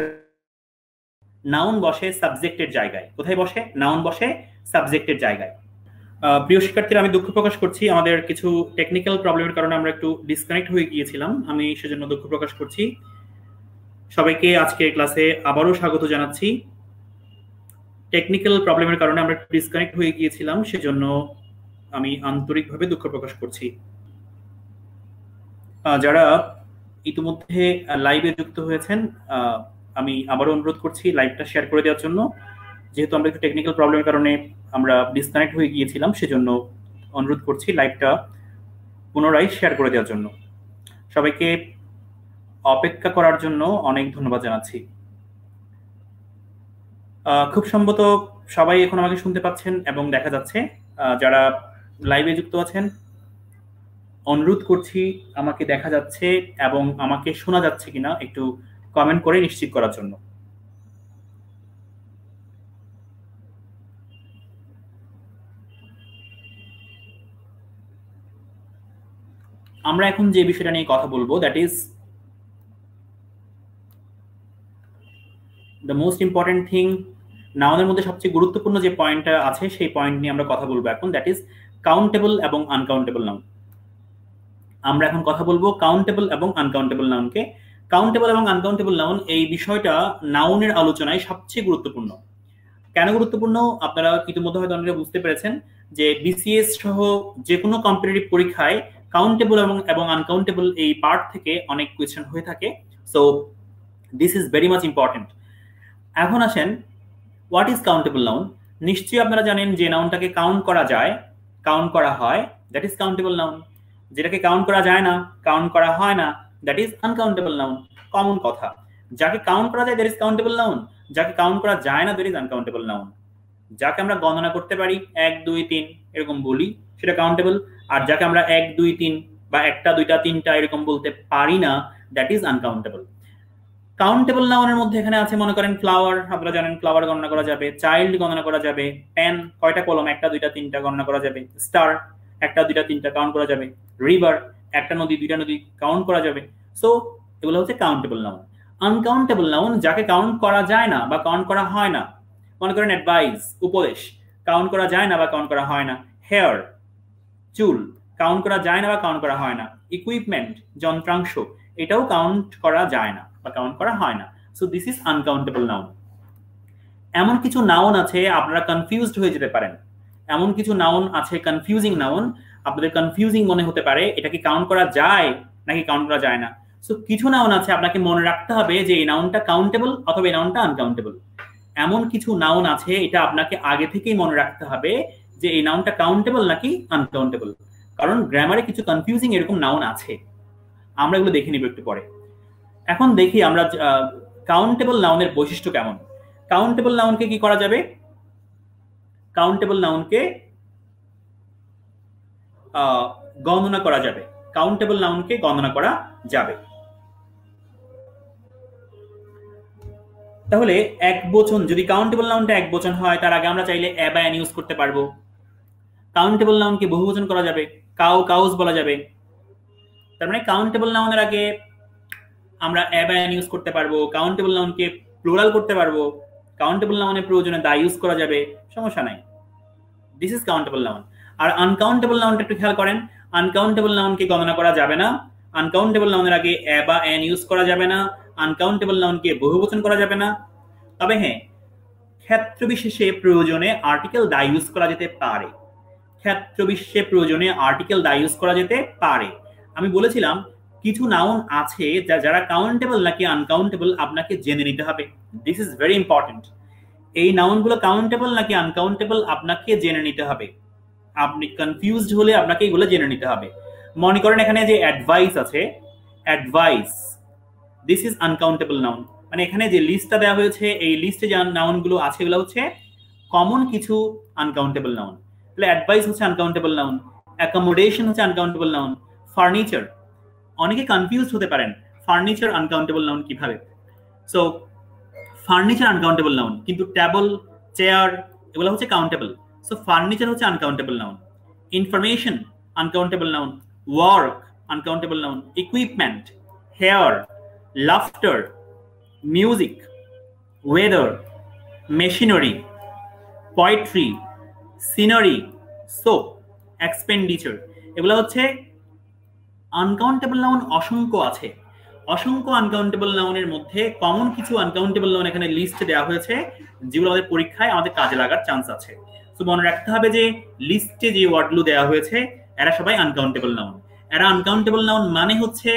A: Noun বসে সাবজেক্টের জায়গায়। কোথায় বসে? নাউন বসে সাবজেক্টের জায়গায়। প্রিয় শিক্ষার্থীরা, আমি দুঃখ প্রকাশ করছি, আমাদের কিছু টেকনিক্যাল প্রবলেমের কারণে আমরা একটু ডিসকানেক্ট হয়ে গিয়েছিলাম। আমি সেজন্য দুঃখ প্রকাশ করছি। সবাইকে আজকের ক্লাসে আবারও স্বাগত জানাচ্ছি। টেকনিক্যাল প্রবলেমের কারণে আমরা একটু ডিসকানেক্ট হয়ে গিয়েছিলাম, সেজন্য আমি আন্তরিকভাবে দুঃখ প্রকাশ করছি। যারা ইতিমধ্যে লাইভে যুক্ত হয়েছেন, আমি আবারও অনুরোধ করছি লাইভটা শেয়ার করে দেওয়ার জন্য। যেহেতু আমরা একটু টেকনিক্যাল প্রবলেমের কারণে আমরা ডিসকানেক্ট হয়ে গিয়েছিলাম, সেজন্য অনুরোধ করছি লাইভটা পুনরায় শেয়ার করে দেওয়ার জন্য। সবাইকে অপেক্ষা করার জন্য অনেক ধন্যবাদ জানাচ্ছি। খুব সম্ভবত সবাই এখন আমাকে শুনতে পাচ্ছেন এবং দেখা যাচ্ছে। যারা লাইভে যুক্ত আছেন, অনুরোধ করছি আমাকে দেখা যাচ্ছে এবং আমাকে শোনা যাচ্ছে কিনা একটু কমেন্ট করে নিশ্চিত করার জন্য। আমরা এখন যে বিষয়টা নিয়ে কথা বলবো, that is the most important thing. নাউনের মধ্যে সবচেয়ে গুরুত্বপূর্ণ যে পয়েন্টটা আছে সেই পয়েন্ট নিয়ে আমরা কথা বলবো এখন, দ্যাট ইজ কাউন্টেবল এবং আনকাউন্টেবল নাউন। আমরা এখন কথা বলবো কাউন্টেবল এবং আনকাউন্টেবল নাউনকে। কাউন্টেবল এবং আনকাউন্টেবল নাউন এই বিষয়টা নাউনের আলোচনায় সবচেয়ে গুরুত্বপূর্ণ। কেন গুরুত্বপূর্ণ আপনারা ইতিমধ্যে হয়তো অনেকে বুঝতে পেরেছেন যে বিসিএস সহ যে কোনো কম্পিটিটিভ পরীক্ষায় কাউন্টেবল এবং আনকাউন্টেবল এই পার্ট থেকে অনেক কোয়েশ্চেন হয়ে থাকে। So this is very much important. এখন আসেন, হোয়াট ইজ কাউন্টেবল নাউন? নিশ্চয়ই আপনারা জানেন যে নাউনটাকে কাউন্ট করা যায়, কাউন্ট করা হয়, দ্যাট ইজ কাউন্টেবল নাউন। যেটাকে কাউন্ট করা যায় না, কাউন্ট করা হয় না, that is uncountable noun. Common কথা। যাকে কাউন্ট করা যায় দ্যাট ইজ কাউন্টেবল নাউন, যাকে কাউন্ট করা যায় না দ্যাট ইজ আনকাউন্টেবল নাউন। যাকে আমরা গণনা করতে পারি 1 2 3 এরকম বলি, সেটা কাউন্টেবল। আর যাকে আমরা 1 2 3 বা 1টা 2টা 3টা এরকম বলতে পারি না, দ্যাট ইজ আনকাউন্টেবল। কাউন্টেবল নাউনের মধ্যে এখানে আছে, মনে করেন ফ্লাওয়ার, আপনারা জানেন ফ্লাওয়ার গণনা করা যাবে, চাইল্ড গণনা করা যাবে, পেন কয়টা কলম 1টা 2টা 3টা গণনা করা যাবে, স্টার 1টা 2টা 3টা কাউন্ট করা যাবে, রিভার 1টা নদী 2টা নদী কাউন্ট করা যাবে। সো এগুলো হচ্ছে কাউন্টেবল নাউন। আনকাউন্টেবল নাউন যাকে কাউন্ট করা যায় না বা কাউন্ট করা হয় না, মনে করেন অ্যাডভাইস, উপদেশ, কাউন্ট করা যায় না বা কাউন্ট করা হয় না। হেয়ার, চুল, কাউন্ট করা যায় না বা কাউন্ট করা হয় না। ইকুইপমেন্ট, যন্ত্রাংশ, এটাও কাউন্ট করা যায় না বা কাউন্ট করা হয় না। So this is uncountable noun. এমন কিছু নাউন আছে আপনারা কনফিউজড হয়ে যেতে পারেন। এমন কিছু নাউন আছে কনফিউজিং নাউন, আপনাদের কনফিউজিং মনে হতে পারে এটা কি কাউন্ট করা যায় নাকি কাউন্ট করা যায় না। সো কিছু নাউন আছে আপনাকে মনে রাখতে হবে যে এই নাউনটা কাউন্টেবল অথবা এই নাউনটা আনকাউন্টেবল। এমন কিছু নাউন আছে এটা আপনাকে আগে থেকেই মনে রাখতে হবে যে এই নাউনটা কাউন্টেবল নাকি আনকাউন্টেবল, কারণ গ্রামারে কিছু কনফিউজিং এরকম নাউন আছে। আমরা এগুলো দেখে নিব একটু পরে। এখন দেখি আমরা কাউন্টেবল নাউনের বৈশিষ্ট্য কেমন। কাউন্টেবল নাউনকে কি করা যাবে? কাউন্টেবল নাউনকে গণনা করা যাবে। কাউন্টেবল নাউনকে গণনা করা যাবে। তাহলে এক বচন, যদি কাউন্টেবল নাউনটা এক বচন হয় তার আগে আমরা চাইলে এ বা এন ইউজ করতে পারবো। কাউন্টেবল নাউনকে বহুবচন করা যাবে, কাউ কাউস বলা যাবে। তার মানে কাউন্টেবল নাউনের আগে আমরা এ বা এন ইউজ করতে পারবো। কাউন্টেবল নাউনকে প্লুরাল করতে পারবো। কাউন্টেবল নাউনের প্রয়োজনে দা ইউজ করা যাবে, সমস্যা নাই। This is countable noun. আর আনকাউন্টেবল নাউনটা একটু খেয়াল করেন। আনকাউন্টেবল নাউনকে গণনা করা যাবে না। আনকাউন্টেবল নাউনের আগে এ বা এন ইউজ করা যাবে না। আনকাউন্টেবল নাউনকে বহুবচন করা যাবে না। তবে হ্যাঁ, ক্ষেত্র বিশেষে প্রয়োজনে আর্টিকেল দা ইউজ করা যেতে পারে। ক্ষেত্র বিশেষে প্রয়োজনে আর্টিকেল দা ইউজ করা যেতে পারে। আমি বলেছিলাম কিছু নাউন আছে যারা কাউন্টেবল নাকি আনকাউন্টেবল আপনাকে জেনে নিতে হবে। This is very important. এই নাউনগুলো কাউন্টেবল নাকি আনকাউন্টেবল আপনাকে জেনে নিতে হবে। আপনি কনফিউজড হলে আপনাকে এগুলো জেনে নিতে হবে। মনে করেন এখানে যে অ্যাডভাইস আছে, advice, this is uncountable noun. মানে এখানে যে লিস্টটা দেওয়া হয়েছে, এই লিস্টে যে নাউনগুলো আছে এগুলো হচ্ছে কমন কিছু আনকাউন্টেবল নাউন। তাহলে অ্যাডভাইস হচ্ছে আনকাউন্টেবল নাউন, অ্যাকোমোডেশন হচ্ছে আনকাউন্টেবল নাউন, ফার্নিচার। অনেকে কনফিউজ হতে পারেন ফার্নিচার আনকাউন্টেবল নাউন কিভাবে। সো ফার্নিচার আনকাউন্টেবল নাউন, কিন্তু টেবল, চেয়ার এগুলো হচ্ছে কাউন্টেবল। সো ফার্নিচার হচ্ছে uncountable noun. Information uncountable noun, work uncountable noun, equipment, hair, laughter, music, weather, machinery, poetry, scenery, so expenditure, এগুলো হচ্ছে uncountable noun অসংখ্য আছে। অসংখ্য আনকাউন্টেবল নাউনের মধ্যে কমন কিছু আনকাউন্টেবল নাউন এখানে লিস্ট দেওয়া হয়েছে, যেগুলো আমাদের পরীক্ষায় আমাদের কাজে লাগার চান্স আছে। তো মনে রাখতে হবে যে লিস্টে যে ওয়ার্ডগুলো দেওয়া হয়েছে এরা সবাই আনকাউন্টেবল নাউন। এরা আনকাউন্টেবল নাউন মানে হচ্ছে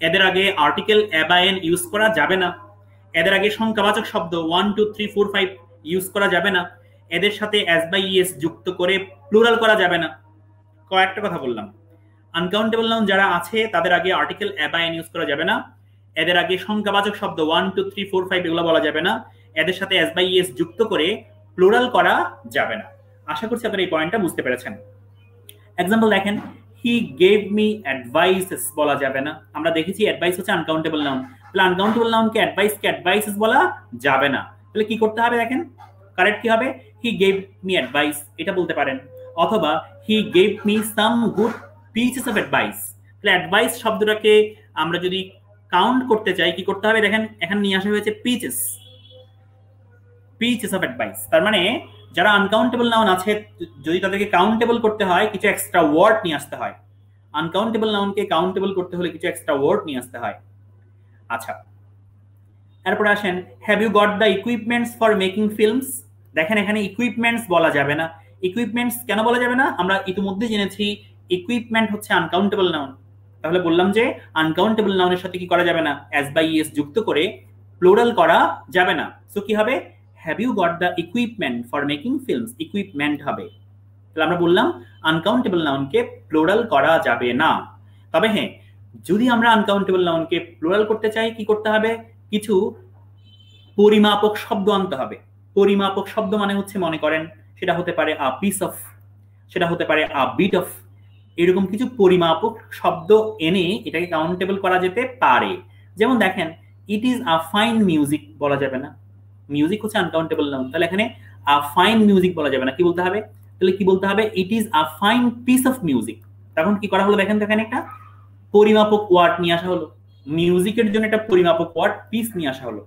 A: এদের আগে আর্টিকেল এ বা এন ইউজ করা যাবে না, এদের আগে সংখ্যাবাচক শব্দ 1 2 3 4 5 ইউজ করা যাবে না, এদের সাথে এস বা ইএস যুক্ত করে প্লুরাল করা যাবে না। কয়েকটা কথা বললাম। আনকাউন্টেবল নাউন যারা আছে তাদের আগে আর্টিকেল এ বা এন ইউজ করা যাবে না, এদের আগে সংখ্যাবাচক শব্দ 1 2 3 4 5 এগুলো বলা যাবে না, এদের সাথে এস বা ইএস যুক্ত করে প্লুরাল করা যাবে না। আশা করছি আপনারা এই পয়েন্টটা বুঝতে পেরেছেন। এক্সাম্পল দেখেন, হি গেভ মি অ্যাডভাইসেস বলা যাবে না। আমরা দেখেছি অ্যাডভাইস হচ্ছে আনকাউন্টেবল নাউন, তাহলে আনকাউন্টেবল নাউনকে অ্যাডভাইসেস বলা যাবে না। তাহলে কি করতে হবে দেখেন, কারেক্ট কি হবে, হি গেভ মি অ্যাডভাইস এটা বলতে পারেন, অথবা he gave me some good pieces of advice. তাহলে অ্যাডভাইস শব্দটাকে আমরা যদি কাউন্ট করতে চাই কি করতে হবে দেখেন, এখানে নিয়ে আসা হয়েছে পিসেস অফ অ্যাডভাইস। তার মানে যারা আনকাউন্টেবল নাউন আছে যদি তাদেরকে কাউন্টেবল করতে হয় কিছু এক্সট্রা ওয়ার্ড নিয়ে আসতে হয়। আনকাউন্টেবল নাউনকে কাউন্টেবল করতে হলে কিছু এক্সট্রা ওয়ার্ড নিয়ে আসতে হয়। আচ্ছা, এরপরে আসেন, have you got the equipments for making films. দেখেন এখানে ইকুইপমেন্টস বলা যাবে না। ইকুইপমেন্টস কেন বলা যাবে না, আমরা ইতিমধ্যে জেনেছি ইকুইপমেন্ট হচ্ছে আনকাউন্টেবল নাউন। তাহলে বললাম যে আনকাউন্টেবল নাউনের সাথে কি করা যাবে না, এস বাই ইএস যুক্ত করে প্লুরাল করা যাবে না। সো কি হবে, have you got the equipment for making films, equipment হবে। তাহলে আমরা বললাম আনকাউন্টেবল নাউনকে প্লুরাল করা যাবে না। তবে হ্যাঁ, যদি আমরা আনকাউন্টেবল নাউনকে প্লুরাল করতে চাই কি করতে হবে, কিছু পরিমাপক শব্দ আনতে হবে। পরিমাপক শব্দ মানে হচ্ছে মনে করেন সেটা হতে পারে আ পিস অফ, সেটা হতে পারে আ বিট অফ, এরকম কিছু পরিমাপক শব্দ এনে এটাকে কাউন্টেবল করা যেতে পারে। যেমন দেখেন, it is a fine music বলা যাবে না, মিউজিক হচ্ছে আনকাউন্টেবল নাউন। তাহলে এখানে আ ফাইন মিউজিক বলা যাবে না, কি বলতে হবে, তাহলে কি বলতে হবে, it is a fine piece of music. তখন কি করা হলো দেখেন, এখানে একটা পরিমাপক ওয়ার্ড নিয়ে আসা হলো, মিউজিকের জন্য একটা পরিমাপক ওয়ার্ড পিস নিয়ে আসা হলো।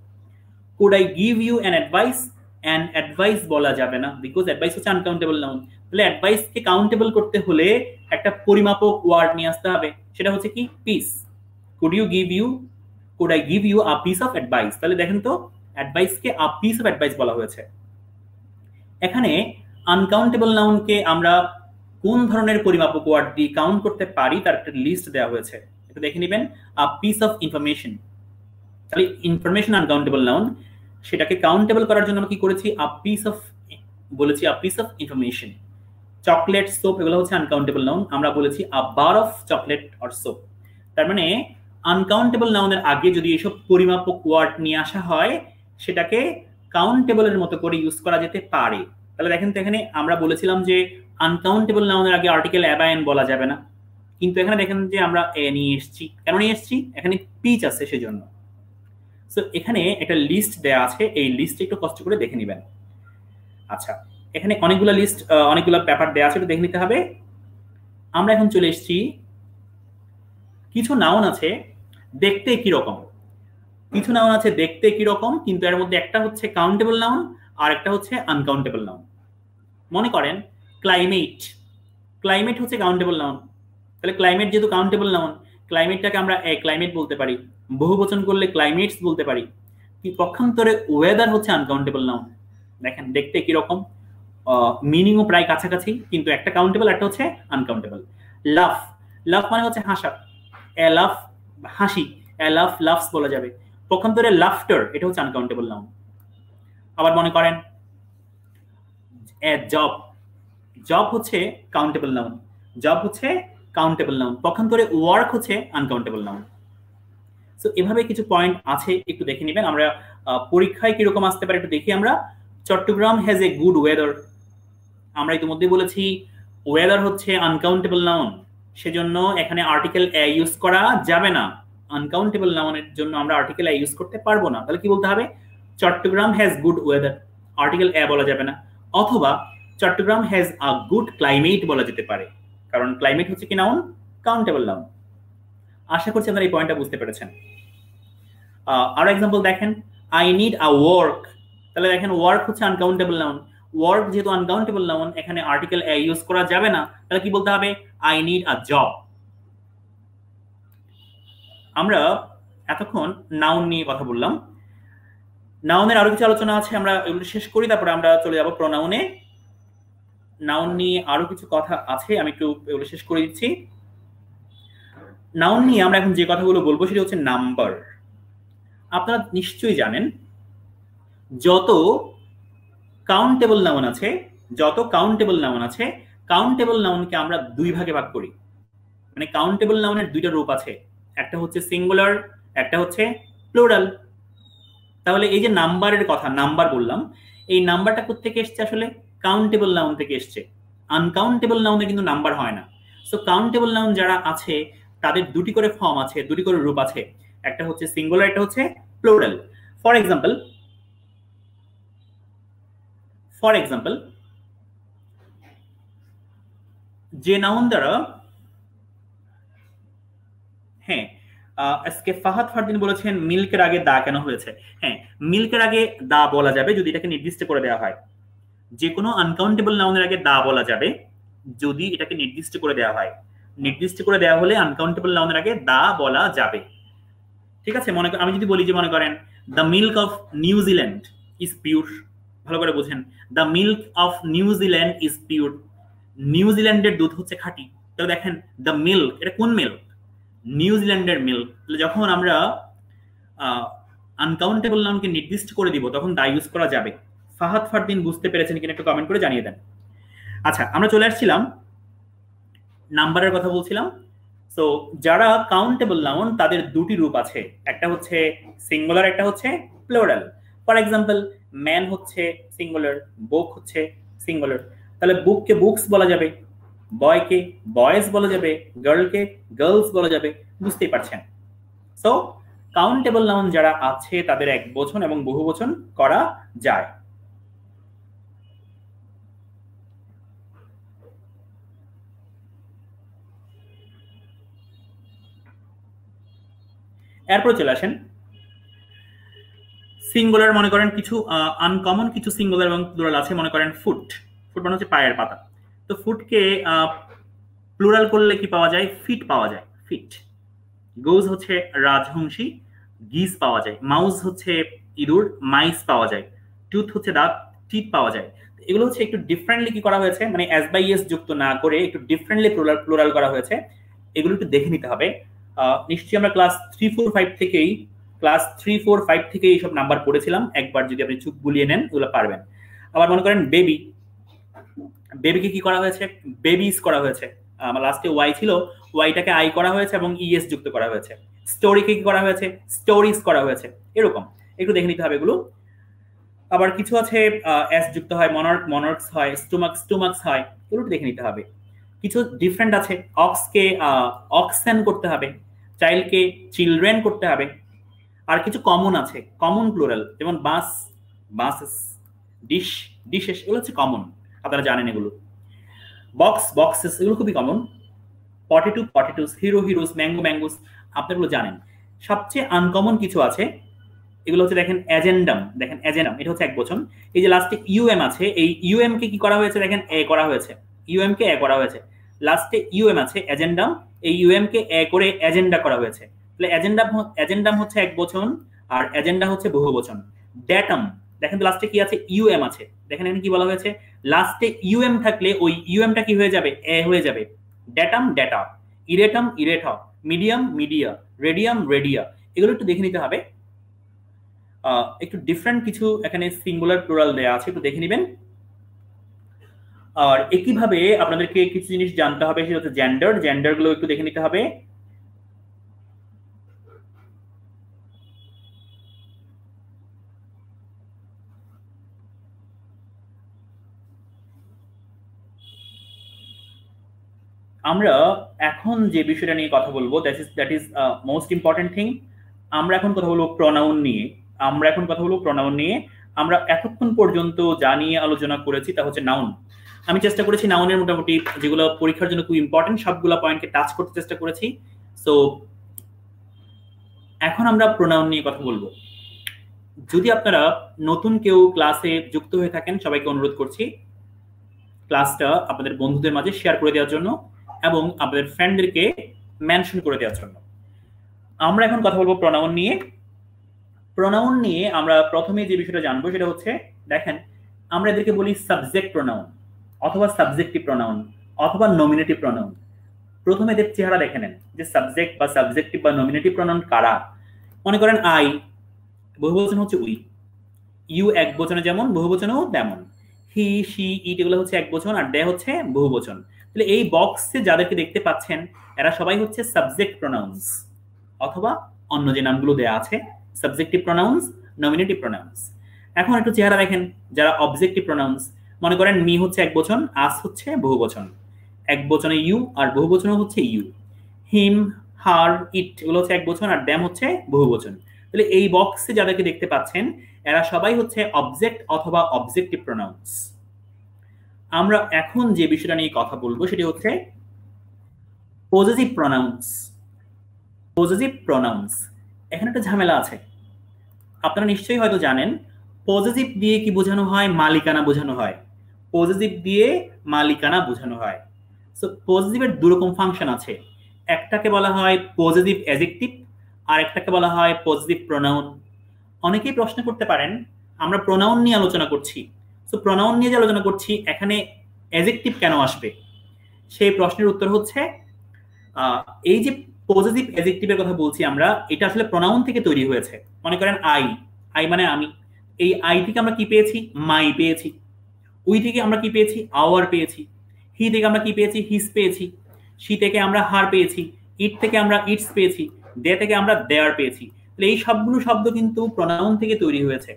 A: Could I give you an advice, an advice বলা যাবে না, বিকজ অ্যাডভাইস হচ্ছে আনকাউন্টেবল নাউন। তাহলে অ্যাডভাইসকে কাউন্টেবল করতে হলে একটা পরিমাপক ওয়ার্ড নিয়ে আসতে হবে, সেটা হচ্ছে কি, piece. Could I give you a piece of advice. তাহলে দেখেন তো অ্যাডভাইসকে আ পিস অফ অ্যাডভাইস বলা হয়েছে। এখানে আনকাউন্টেবল নাউনকে আমরা কোন ধরনের পরিমাপক ওয়ার্ড দিয়ে কাউন্ট করতে পারি তার একটা লিস্ট দেওয়া হয়েছে, একটু দেখে নেবেন। আ পিস অফ ইনফরমেশন, তাহলে ইনফরমেশন আনকাউন্টেবল নাউন, সেটাকে কাউন্টেবল করার জন্য আমরা কি করেছি, আ পিস অফ বলেছি, আ piece of information. Chocolate, soap এগুলো হচ্ছে আনকাউন্টেবল নাউন, আমরা বলেছি আ বার অফ চকলেট অর সোপ। তার মানে আনকাউন্টেবল নাউনের আগে যদি এসব পরিমাপক ওয়ার্ড নিয়ে আসা হয় সেটাকে কাউন্টেবলের মতো করে ইউজ করা যেতে পারে। তাহলে দেখেন তো এখানে আমরা বলেছিলাম যে আনকাউন্টেবল নাউনের আগে আর্টিকেল এ বা এন বলা যাবে না, কিন্তু এখানে দেখেন যে আমরা এ নিয়ে এসেছি। কেন নিয়ে এসেছি, এখানে পিচ আছে সেজন্য। সো এখানে একটা লিস্ট দেয়া আছে, এই লিস্ট একটু কষ্ট করে দেখে নেবেন। আচ্ছা, এখানে অনেকগুলো লিস্ট, অনেকগুলো পেপার দেয়া আছে, একটু দেখে নিতে হবে। আমরা এখন চলে এসেছি, কিছু নাউন আছে দেখতে কি রকম, কিছু নাউন আছে দেখতে কি রকম, কিন্তু এর মধ্যে একটা হচ্ছে কাউন্টেবল নাউন আর একটা হচ্ছে আনকাউন্টেবল নাউন। মনে করেন ক্লাইমেট, ক্লাইমেট হচ্ছে কাউন্টেবল নাউন। তাহলে ক্লাইমেট যেহেতু কাউন্টেবল নাউন, ক্লাইমেটটাকে আমরা ক্লাইমেট বলতে পারি, বহুবচন করলে ক্লাইমেটস বলতে পারি। পক্ষান্তরে ওয়েদার হচ্ছে আনকাউন্টেবল নাউন। দেখেন দেখতে কি রকম, মিনিংও প্রায় কাছাকাছি, কিন্তু একটা কাউন্টেবল একটা হচ্ছে আনকাউন্টেবল। লাফ, লাফ মানে হচ্ছে হাসা, এ লাফ হাসি, এ লাফ লাফস বলা যাবে। পক্ষান্তরে লাফটার এটা হচ্ছে আনকাউন্টেবল নাউন। আবার মনে করেন এ জব, জব হচ্ছে কাউন্টেবল নাউন, জব হচ্ছে কাউন্টেবল নাউন। পক্ষান্তরে ওয়ার্ক হচ্ছে আনকাউন্টেবল নাউন। সো এভাবে কিছু পয়েন্ট আছে, একটু দেখে নেবেন। আমরা পরীক্ষায় কিরকম আসতে পারে একটু দেখি। আমরা Chittagong has a good weather, আমরা ইতিমধ্যে বলেছি ওয়েদার হচ্ছে আনকাউন্টেবল নাউন, সেজন্য এখানে আর্টিকেল এ ইউজ করা যাবে না। আনকাউন্টেবল নাউনের জন্য আমরা আর্টিকেল এ ইউজ করতে পারবো না। তাহলে কি বলতে হবে, Chittagong has good weather, article a বলা যাবে না। অথবা Chittagong has a good climate বলা যেতে পারে, কারণ ক্লাইমেট হচ্ছে কি নাউন, কাউন্টেবল নাউন। আশা করছি আপনারা এই পয়েন্টটা বুঝতে পেরেছেন। আরো এক্সাম্পল দেখেন, আই নিড আ ওয়ার্ক, তাহলে দেখেন ওয়ার্ক হচ্ছে আনকাউন্টেবল নাউন, ওয়ার্ক যেহেতু আনকাউন্টেবল নাউন, এখানে আর্টিকেল এ ইউজ করা যাবে না, তাহলে কি বলতে হবে? I need a job. আমরা এতক্ষণ নাউন নিয়ে কথা বললাম। নাউনের আরো কিছু আলোচনা আছে, আমরা এগুলো শেষ করি, তারপরে আমরা চলে যাব প্রোনাউনে। নাউন নিয়ে আরো কিছু কথা আছে, আমি একটু এগুলো শেষ করে দিচ্ছি। নাউন নিয়ে আমরা এখন যে কথাগুলো বলবো সেটা হচ্ছে নাম্বার। আপনারা নিশ্চয়ই জানেন যত কাউন্টেবল নাউন আছে, কাউন্টেবল নাউনকে আমরা দুই ভাগে ভাগ করি। মানে কাউন্টেবল নাউনের দুইটা রূপ আছে, একটা হচ্ছে সিঙ্গুলার, একটা হচ্ছে প্লুরাল। তাহলে এই যে নাম্বারের কথা, নাম্বার বললাম, এই নাম্বারটা কোত্থেকে এসছে? আসলে কাউন্টেবল নাউন থেকে এসছে। আনকাউন্টেবল নাউনে কিন্তু নাম্বার হয় না। সো কাউন্টেবল নাউন যারা আছে তাদের দুটি করে ফর্ম আছে, দুটি করে রূপ আছে, একটা হচ্ছে সিঙ্গুলার, একটা হচ্ছে প্লুরাল। ফর এক্সাম্পল যে নাউন দ্বারা, হ্যাঁ আজকে ফাহাদ ফারদিন বলেছেন মিল্কের আগে দা কেন হয়েছে। হ্যাঁ, মিল্কের আগে দা বলা যাবে যদি এটাকে নির্দিষ্ট করে দেওয়া হয়। যে কোনো আনকাউন্টেবল নাউনের আগে দা বলা যাবে যদি এটাকে নির্দিষ্ট করে দেওয়া হয়। নির্দিষ্ট করে দেওয়া হলে আনকাউন্টেবল নাউনের আগে দা বলা যাবে। ঠিক আছে, মনে আমি যদি বলি যে মনে করেন the milk of New Zealand is pure, ভালো করে বুঝেন, the milk of New Zealand is pure, নিউজিল্যান্ডের দুধ হচ্ছে খাঁটি। তো দেখেন দ্য মিল্ক, এটা কোন মিল্ক? নিউজিল্যান্ডের মিল্ক। যখন আমরা আনকাউন্টেবল নাউনকে নির্দিষ্ট করে দিব তখন দা ইউজ করা যাবে। ফাহাদ ফারদিন বুঝতে পেরেছেন কিনা একটু কমেন্ট করে জানিয়ে দেন। আচ্ছা, আমরা চলে আসছিলাম নাম্বারের কথা বলছিলাম। সো যারা কাউন্টেবল নাউন তাদের দুটি রূপ আছে, একটা হচ্ছে সিঙ্গুলার, একটা হচ্ছে প্লুরাল। ফর এক্সাম্পল ম্যান হচ্ছে সিঙ্গুলার, বুক হচ্ছে সিঙ্গুলার। তাহলে বুককে বুকস বলা যাবে, বয়কে বয়েজ বলা যাবে, গার্লকে গার্লস বলা যাবে। বুঝতেই পারছেন। সো কাউন্টেবল নাউন যারা আছে তাদের একবচন এবং বহুবচন করা যায়। এরপর চলে আসেন সিঙ্গুলার। মনে করেন কিছু আনকমন কিছু সিঙ্গুলার এবং প্লুরাল আছে। মনে করেন ফুট, ফুট মানে হচ্ছে পায়ের পাতা। তো ফুটকে প্লুরাল করলে কি পাওয়া যায়? ফিট পাওয়া যায়, ফিট। গোজ হচ্ছে রাজহংসী, গিজ পাওয়া যায়। মাউস হচ্ছে ইঁদুর, মাইস পাওয়া যায়। টুথ হচ্ছে দাঁত, টিথ পাওয়া যায়। এগুলো হচ্ছে একটু ডিফারেন্টলি কি করা হয়েছে, মানে এস বাই এস যুক্ত না করে একটু ডিফারেন্টলি প্লুরাল করা হয়েছে। এগুলো একটু দেখে নিতে হবে। নিশ্চয়ই আমরা ক্লাস 3, 4, 5 থেকেই এইসব নাম্বার পড়েছিলাম। একবার যদি আপনি চুপ বুলিয়ে নেন এগুলো পারবেন। আবার মনে করেন বেবি, বেবিকে কি করা হয়েছে? বেবিস করা হয়েছে। আমার লাস্টে ওয়াই ছিল, ওয়াইটাকে আই করা হয়েছে এবং ইএস যুক্ত করা হয়েছে। স্টোরিকে কি করা হয়েছে? স্টোরিজ করা হয়েছে। এরকম একটু দেখে নিতে হবে এগুলো। আবার কিছু আছে এস যুক্ত হয়, মনার্ক মনার্কস হয়, স্টোমাক স্টোমাক্স হয়। এগুলো দেখে নিতে হবে। কিছু ডিফারেন্ট আছে, অক্সকে অক্সেন করতে হবে, চাইল্ডকে চিলড্রেন করতে হবে। আর কিছু কমন আছে, কমন প্লুরাল, যেমন বাস বাসেস, ডিশ ডিশেস, এগুলো হচ্ছে কমন, আপনারা জানেন এগুলো। বক্স বক্সেস, এগুলো খুবই common. Potato potatoes, hero heroes, mango mangoes, আপনারা এগুলো জানেন। সবচেয়ে আনকমন কিছু আছে, এগুলো হচ্ছে দেখেন অ্যাজেন্ডাম, দেখেন অ্যাজেন্ডাম, এটা হচ্ছে এক বচন। এই যে লাস্টে ইউএম আছে, এই ইউএম কে কি করা হয়েছে? দেখেন এ করা হয়েছে, ইউএম কে এ করা হয়েছে। লাস্টে ইউএম আছে অ্যাজেন্ডাম, এই ইউএম কে এ করে এজেন্ডা করা হয়েছে। তাহলে অ্যাজেন্ডাম হচ্ছে এক বচন আর এজেন্ডা হচ্ছে বহু বচন। ড্যাটাম, দেখেন তো লাস্টে কি আছে? ইউএম আছে। দেখেন এখানে কি বলা হয়েছে? লাস্টে ইউএম থাকলে ওই ইউএমটা কি হয়ে যাবে? এ হয়ে যাবে। Datum data, erratum errata, medium media, radium radia. এগুলো একটু দেখে নিতে হবে। একটু ডিফারেন্ট কিছু এখানে সিঙ্গুলার প্লুরাল দেয়া আছে, একটু দেখে নেবেন। আর একইভাবে আপনাদেরকে কিছু জিনিস জানতে হবে, সেটা হচ্ছে জেন্ডার। জেন্ডার গুলো একটু দেখে নিতে হবে। আমরা এখন যে বিষয়টা নিয়ে কথা বলবো, that is most important thing. আমরা এখন কথা বলবো প্রনাউন নিয়ে। আমরা এতক্ষণ পর্যন্ত যা নিয়ে আলোচনা করেছি তা হচ্ছে নাউন। আমি চেষ্টা করেছি নাউনের মোটামুটি যেগুলো পরীক্ষার জন্য খুব ইম্পর্টেন্ট সবগুলো পয়েন্টকে টাচ করতে চেষ্টা করেছি। সো এখন আমরা প্রনাউন নিয়ে কথা বলবো। যদি আপনারা নতুন কেউ ক্লাসে যুক্ত হয়ে থাকেন, সবাইকে অনুরোধ করছি ক্লাসটা আপনাদের বন্ধুদের মাঝে শেয়ার করে দেওয়ার জন্য এবং আপনাদের ফ্রেন্ডদেরকে মেনশন করে দেওয়ার জন্য। আমরা এখন কথা বলবো প্রোনাউন নিয়ে। প্রোনাউন নিয়ে আমরা প্রথমে যে বিষয়টা জানবো সেটা হচ্ছে, দেখেন আমরা এদেরকে বলি সাবজেক্ট প্রোনাউন অথবা সাবজেক্টিভ প্রোনাউন অথবা নমিনেটিভ প্রোনাউন। প্রথমে এদের চেহারা দেখে নেন যে সাবজেক্ট বা সাবজেক্টিভ বা নমিনেটিভ প্রোনাউন কারা। মনে করেন আই, বহুবচন হচ্ছে উই। ইউ একবচনে যেমন, বহুবচনেও তেমন। হি, শি, ইট এগুলো হচ্ছে একবচন আর দে হচ্ছে বহুবচন। তাহলে এই বক্সে যাদেরকে দেখতে পাচ্ছেন এরা সবাই হচ্ছে সাবজেক্ট প্রোনাউন্স অথবা অন্য যে নামগুলো দেয়া আছে সাবজেক্টিভ প্রোনাউন্স, নমিনেটিভ প্রোনাউন্স। এখন একটু চেহারা দেখেন যারা অবজেক্টিভ প্রোনাউন্স। মনে করেন মি হচ্ছে একবচন, আস হচ্ছে বহুবচন। একবচনে ইউ আর বহুবচনে হচ্ছে ইউ। হিম, হার, ইট এগুলো হচ্ছে একবচন আর দ্যাম হচ্ছে বহুবচন। তাহলে এই বক্সে যাদেরকে দেখতে পাচ্ছেন এরা সবাই হচ্ছে অবজেক্ট অথবা অবজেক্টিভ প্রোনাউন্স। আমরা এখন যে বিষয়টা নিয়ে কথা বলবো সেটি হচ্ছে পজেসিভ প্রোনাউন্স। পজেসিভ প্রোনাউন্স, এখানে একটা ঝামেলা আছে। আপনারা নিশ্চয়ই হয়তো জানেন পজেসিভ দিয়ে কি বোঝানো হয়? মালিকানা বোঝানো হয়। পজেসিভ দিয়ে মালিকানা বোঝানো হয়। সো পজেসিভের দুই রকম ফাংশন আছে, একটাকে বলা হয় পজেসিভ অ্যাডজেক্টিভ আর একটাকে বলা হয় পজেসিভ প্রোনাউন। অনেকেই প্রশ্ন করতে পারেন আমরা প্রোনাউন নিয়ে আলোচনা করছি, সো প্রোনাউন নিয়ে যে আলোচনা করছি এখানে অ্যাডজেক্টিভ কেন আসবে? সেই প্রশ্নের উত্তর হচ্ছে এই যে পজেসিভ অ্যাডজেক্টিভের কথা বলছি আমরা, এটা আসলে প্রোনাউন থেকে তৈরি হয়েছে। মনে করেন আই, আই মানে আমি। এই আই থেকে আমরা কি পেয়েছি? মাই পেয়েছি। উই থেকে আমরা কি পেয়েছি? আওয়ার পেয়েছি। হি থেকে আমরা কি পেয়েছি? হিস পেয়েছি। শি থেকে আমরা হার পেয়েছি। ইট থেকে আমরা ইটস পেয়েছি। দে থেকে আমরা দেয়ার পেয়েছি। তাহলে এই সবগুলো শব্দ কিন্তু প্রোনাউন থেকে তৈরি হয়েছে।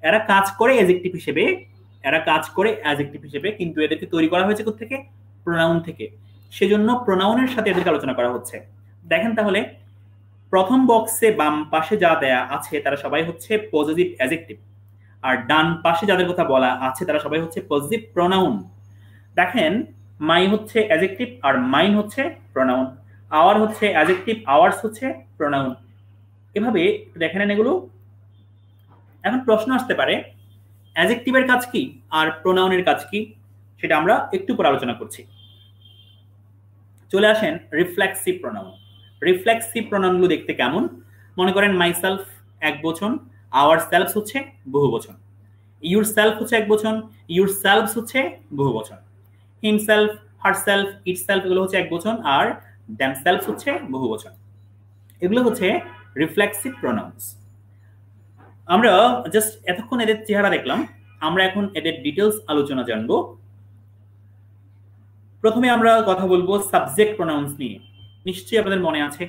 A: এরা কাজ করে অ্যাডজেক্টিভ হিসেবে, কিন্তু এদেরকে তৈরি করা হয়েছে কোথা থেকে? প্রোনাউন থেকে। সেজন্য প্রোনাউনের সাথে এদেরকে আলোচনা করা হচ্ছে। দেখেন তাহলে প্রথম বক্সে বাম পাশে যা দেয়া আছে তারা সবাই হচ্ছে পজিটিভ অ্যাডজেক্টিভ, আর ডান পাশে যাদের কথা বলা আছে তারা সবাই হচ্ছে পজিটিভ প্রোনাউন। দেখেন মাই হচ্ছে অ্যাডজেক্টিভ আর মাইন হচ্ছে প্রোনাউন। আওয়ার হচ্ছে অ্যাডজেক্টিভ, আওয়ার্স হচ্ছে প্রোনাউন। এভাবে দেখে নেন এগুলো। এখন প্রশ্ন আসতে পারে অ্যাডজেক্টিভের কাজ কি আর প্রোনাউনের কাজ কি, সেটা আমরা একটু পর আলোচনা করছি। চলে আসেন রিফ্লেক্সিভ প্রোনাউন। রিফ্লেক্সিভ প্রোনাউনগুলো দেখতে কেমন? মনে করেন মাইসেলফ একবচন, আওয়ার সেলফস হচ্ছে বহুবচন। ইউর সেলফ হচ্ছে একবচন, ইউর সেলফস হচ্ছে বহুবচন। হিমসেলফ, হারসেলফ, ইটসেলফ এগুলো হচ্ছে একবচন আর দ্যামসেলফস হচ্ছে বহুবচন। এগুলো হচ্ছে রিফ্লেক্সিভ প্রোনাউন্স। আমরা জাস্ট এতক্ষণ এদের চেহারা দেখলাম, আমরা এখন এদের ডিটেলস আলোচনা জানবো। প্রথমে আমরা কথা বলবো সাবজেক্ট প্রোনাউন্স নিয়ে। নিশ্চয়ই আপনাদের মনে আছে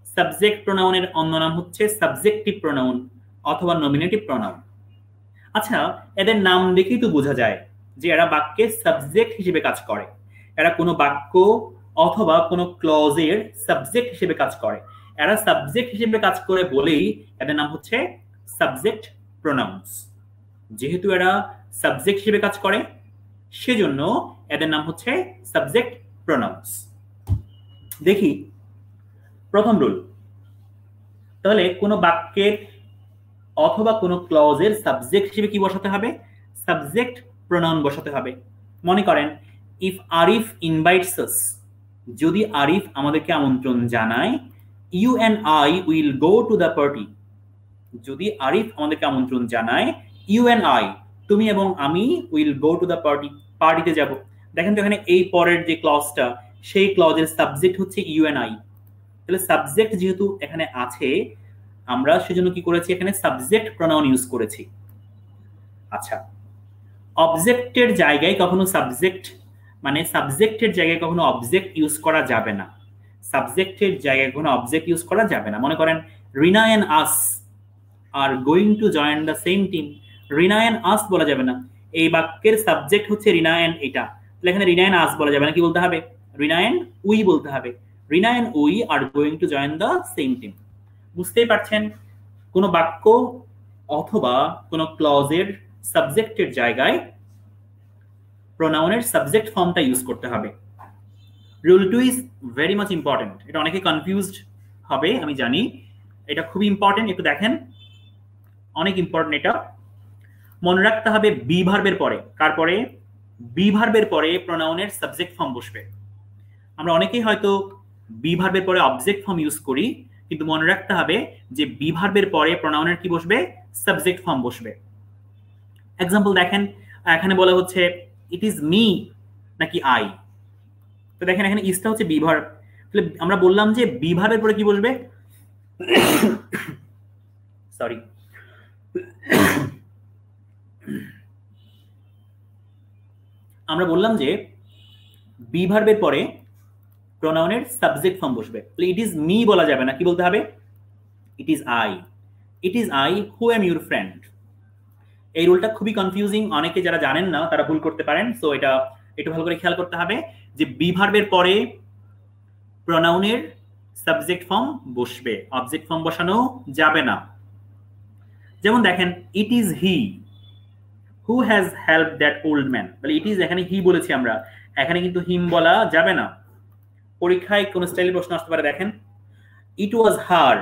A: সাবজেক্ট প্রোনাউনের অন্য নাম হচ্ছে সাবজেক্টিভ প্রোনাউন অথবা নমিনেটিভ প্রোনাউন। আচ্ছা, এদের নাম দেখেই তো বোঝা যায় যে এরা বাক্যে সাবজেক্ট হিসেবে কাজ করে। এরা কোনো বাক্য অথবা কোনো ক্লজের সাবজেক্ট হিসেবে কাজ করে। এরা সাবজেক্ট হিসেবে কাজ করে বলেই এদের নাম হচ্ছে সাবজেক্ট প্রোনাউন্স। যেহেতু এরা সাবজেক্ট হিসেবে কাজ করে সেজন্য এদের নাম হচ্ছে সাবজেক্ট প্রোনাউন্স। দেখি প্রথম রুল। তাহলে কোনো বাক্যের অথবা কোনো ক্লজের সাবজেক্ট হিসেবে কি বসাতে হবে? সাবজেক্ট প্রোনাউন বসাতে হবে। মনে করেন ইফ আরিফ ইনভাইটস আস, যদি আরিফ আমাদেরকে আমন্ত্রণ জানায়, you and I will go to the party. যদি আরিফ আমাদেরকে আমন্ত্রণ জানায়, ইউ এন্ড আই তুমি এবং আমি will go to the party, পার্টিতে যাব। দেখেন তো এখানে এই পরের যে ক্লজটা সেই ক্লজের সাবজেক্ট হচ্ছে ইউ এন্ড আই। তাহলে সাবজেক্ট যেহেতু এখানে আছে আমরা সেজন্য কি করেছি? এখানে সাবজেক্ট প্রোনাউন ইউজ করেছি। আচ্ছা, অবজেক্টের জায়গায় কখনো সাবজেক্ট মানে সাবজেক্টের জায়গায় কখনো অবজেক্ট ইউজ করা যাবে না। সাবজেক্টের জায়গায় কোনো অবজেক্ট ইউজ করা যাবে না। মনে করেন Rina and us are going to join the same team. Rina and us বলা যাবে না। এই বাক্যের সাবজেক্ট হচ্ছে রিনা এন্ড এটা, তাহলে এখানে রিনা এন্ড আস বলা যাবে না। কি বলতে হবে? রিনা এন্ড উই বলতে হবে। Rina and we are going to join the same team. বুঝতেই পারছেন কোনো বাক্য অথবা কোনো ক্লজের সাবজেক্টের জায়গায় প্রোনাউনের সাবজেক্ট ফর্মটা ইউজ করতে হবে। Rule 2 is very much important. এটা অনেকে কনফিউজড হবে আমি জানি, এটা খুবই ইম্পর্টেন্ট। একটু দেখেন অনেক ইম্পর্টেন্ট এটা, মনে রাখতে হবে বি ভার্বের পরে, কার পরে? বি ভার্বের পরে প্রোনাউনের সাবজেক্ট ফর্ম বসবে। আমরা অনেকেই হয়তো বি ভার্বের পরে অবজেক্ট ফর্ম ইউজ করি, কিন্তু মনে রাখতে হবে যে বি ভার্বের পরে প্রোনাউনের কি বসবে? সাবজেক্ট ফর্ম বসবে। এক্সাম্পল দেখেন, এখানে বলা হচ্ছে ইট ইজ মি নাকি আই। তো দেখেন এখানে ইজটা হচ্ছে বি ভার্ব, তাহলে আমরা বললাম যে বি ভার্বের পরে কি বসবে? সরি, আমরা বললাম যে বি ভার্বের পরে প্রোনাউনের সাবজেক্ট ফর্ম বসবে। তাহলে ইট ইজ মি বলা যাবে না, কি বলতে হবে? It is I. It is I who am your friend. এই রুলটা খুবই কনফিউজিং, অনেকে যারা জানেন না তারা ভুল করতে পারেন। সো এটা একটু ভালো করে খেয়াল করতে হবে যে বি ভার্বের পরে প্রোনাউনের সাবজেক্ট ফর্ম বসবে, অবজেক্ট ফর্ম বসানো যাবে না। যেমন দেখেন it is he who has help that old man, তাহলে ইট ইজ এখানে হি বলেছি আমরা, এখানে কিন্তু হিম বলা যাবে না। পরীক্ষায় কোন স্টাইলে প্রশ্ন আসতে পারে, দেখেন ইট ওয়াজ হার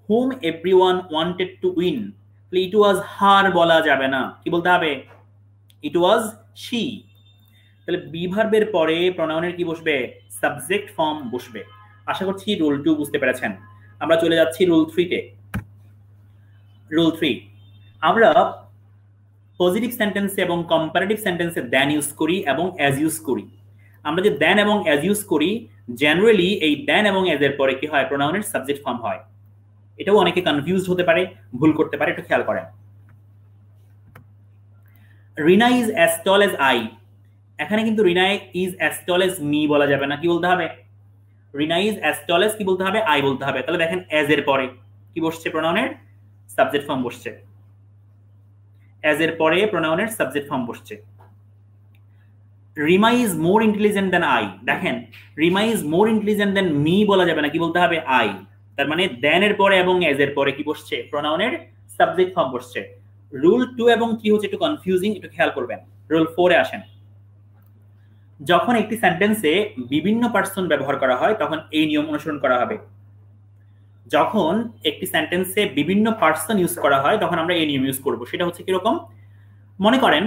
A: হুম এভরিওয়ান ওয়ান্টেড টু উইন, তাহলে ইট ওয়াজ হার বলা যাবে না, কি বলতে হবে? ইট ওয়াজ শি। তাহলে বি ভার্বের পরে প্রোনাউনের কি বসবে? সাবজেক্ট ফর্ম বসবে। আশা করছি রুল 2 বুঝতে পেরেছেন। আমরা চলে যাচ্ছি রুল 3 তে। রুল 3, আমরা পজিটিভ সেন্টেন্সে এবং কম্পারেটিভ সেন্টেন্সে দেন ইউজ করি এবং অ্যাজ ইউজ করি। আমরা যে দেন এবং অ্যাজ ইউজ করি, জেনারেলি এই দেন এবং অ্যাজ এর পরে কি হয়? প্রোনাউনের সাবজেক্ট ফর্ম হয়। এটাও অনেকে কনফিউজড হতে পারে, ভুল করতে পারে, একটু খেয়াল করেন। Rina is as tall as I, এখানে কিন্তু Rina is as tall as me বলা যাবে না, কি বলতে হবে? Rina is as tall as কি বলতে হবে? আই বলতে হবে। তাহলে দেখেন অ্যাজ এর পরে কি বসছে? প্রোনাউনের সাবজেক্ট ফর্ম বসছে। অ্যাজ এর পরে প্রোনাউনের সাবজেক্ট ফর্ম বসছে। Rima is more intelligent than I, দেখেন Rima is more intelligent than me বলা যাবে না, কি বলতে হবে? আই। তার মানে দেন এর পরে এবং অ্যাজ এর পরে কি বসছে? প্রোনাউনের সাবজেক্ট ফর্ম বসছে। রুল 2 এবং 3 হচ্ছে একটু কনফিউজিং, একটু খেয়াল করবেন। রুল 4 এ আসেন। যখন একটি সেন্টেন্সে বিভিন্ন পার্সন ব্যবহার করা হয় তখন এই নিয়ম অনুসরণ করা হবে। যখন একটি সেন্টেন্সে বিভিন্ন পার্সন ইউজ করা হয় তখন আমরা এই নিয়ম ইউজ করব। সেটা হচ্ছে কিরকম? মনে করেন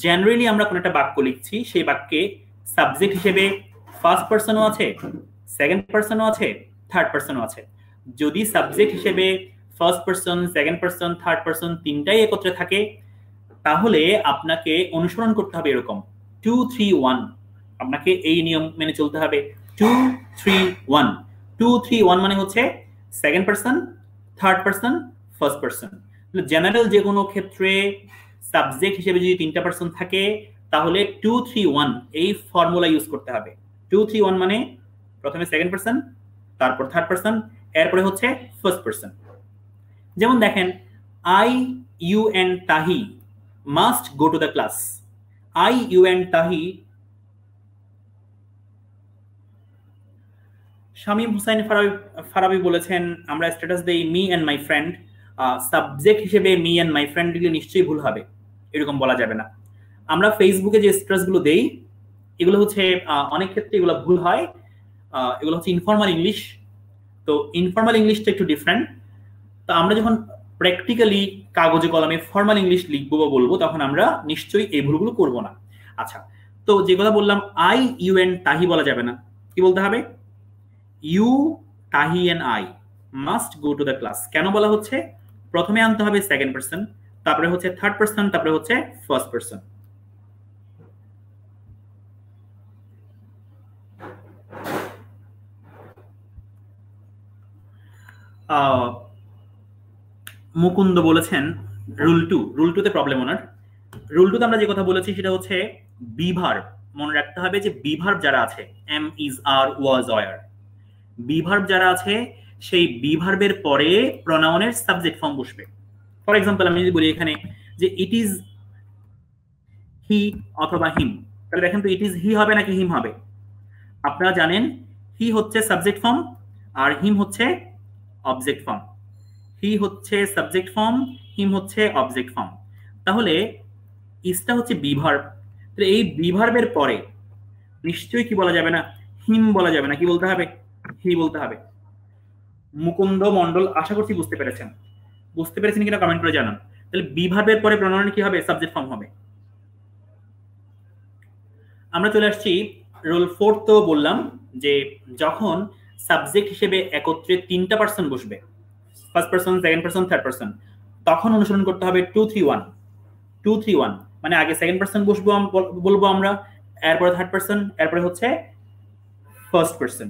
A: জেনারেলি আমরা কোন একটা বাক্য লিখছি, সেই বাক্যে সাবজেক্ট হিসেবে ফার্স্ট পার্সনও আছে, সেকেন্ড পার্সনও আছে, থার্ড পার্সনও আছে। যদি সাবজেক্ট হিসেবে first person, second person, third person তিনটাই একত্রে থাকে, তাহলে আপনাকে অনুসরণ করতে হবে এরকম 2 3 1। আপনাকে এই নিয়ম মেনে চলতে হবে 2 3 1। 2 3 1 মানে হচ্ছে second person, third person, first person. General যে কোনো ক্ষেত্রে সাবজেক্ট হিসেবে যদি তিনটা পার্সন থাকে তাহলে 2 3 1 এই ফর্মুলা ইউজ করতে হবে। 2 3 1 মানে প্রথমে সেকেন্ড পার্সন, তারপর থার্ড পার্সন, এরপরে হচ্ছে ফার্স্ট পার্সন। যেমন দেখেন I you and Tahi must go to the class. I you and Tahi, Shamim Hussain Farabi বলেছেন আমরা স্ট্যাটাস দেই me and my friend, subject হিসেবে মি এন্ড মাই ফ্রেন্ড দিলে নিশ্চয়ই ভুল হবে, এরকম বলা যাবে না। আমরা ফেসবুকে যে স্ট্যাটাস গুলো দেই এগুলো হচ্ছে অনেক ক্ষেত্রে এগুলো ভুল হয়, এগুলো হচ্ছে ইনফর্মাল ইংলিশ। তো ইনফর্মাল ইংলিশটা একটু ডিফারেন্ট। তো আমরা যখন প্র্যাকটিক্যালি কাগজে কলমে ফর্মাল ইংলিশ লিখবো বা বলবো তখন আমরা নিশ্চয়ই এই ভুলগুলো করব না। আচ্ছা, তো যে কথা বললাম আই ইউ এন্ড তাহি বলা যাবে না, কি বলতে হবে? You Tahi and I must go to the class. কেন বলা হচ্ছে? প্রথমে আনতে হবে সেকেন্ড পার্সন, তারপরে হচ্ছে থার্ড পার্সন, তারপরে হচ্ছে ফার্স্ট পার্সন। মুকুন্দ বলেছেন রুল 2, রুল 2 তে প্রবলেম ওনার। রুল 2 তে আমরা যে কথা বলেছি সেটা হচ্ছে বি ভার্ব। মনে রাখতে হবে যে বি ভার্ব যারা আছে am is are was were, be verb যারা আছে সেই বি ভার্বের পরে প্রোনাউনের সাবজেক্ট ফর্ম বসবে। ফর এক্সাম্পল আমি যদি বলি এখানে যে ইট ইজ হি অথবা হিম, তাহলে দেখেন তো ইট ইজ হি হবে নাকি হিম হবে? আপনারা জানেন হি হচ্ছে সাবজেক্ট ফর্ম আর হিম হচ্ছে অবজেক্ট ফর্ম। হি হচ্ছে সাবজেক্ট ফর্ম, হিম হচ্ছে অবজেক্ট ফর্ম। তাহলে ইসটা হচ্ছে বি ভার্ব, তাহলে এই বি ভার্বের পরে নিশ্চয়ই কি বলা যাবে না? হিম বলা যাবে না, কি বলতে হবে? হি বলতে হবে। মুকুন্দ মন্ডল, আশা করছি বুঝতে পেরেছেন। বুঝতে পেরেছেন কিনা কমেন্ট করে জানান। তাহলে বি ভার্বের পরে প্রোনাউন কি হবে? সাবজেক্ট ফর্ম হবে। আমরা চলে আসছি রুল 4। তো বললাম যে যখন সাবজেক্ট হিসেবে একত্রে 3টা পার্সন বসবে, first person, second person, third person, তখন অনুসরণ করতে হবে 2-3-1। 2-3-1 মানে আগে সেকেন্ড পার্সন বলবো আমরা, এরপরে থার্ড পার্সন, এরপরে হচ্ছে ফার্স্ট পার্সন।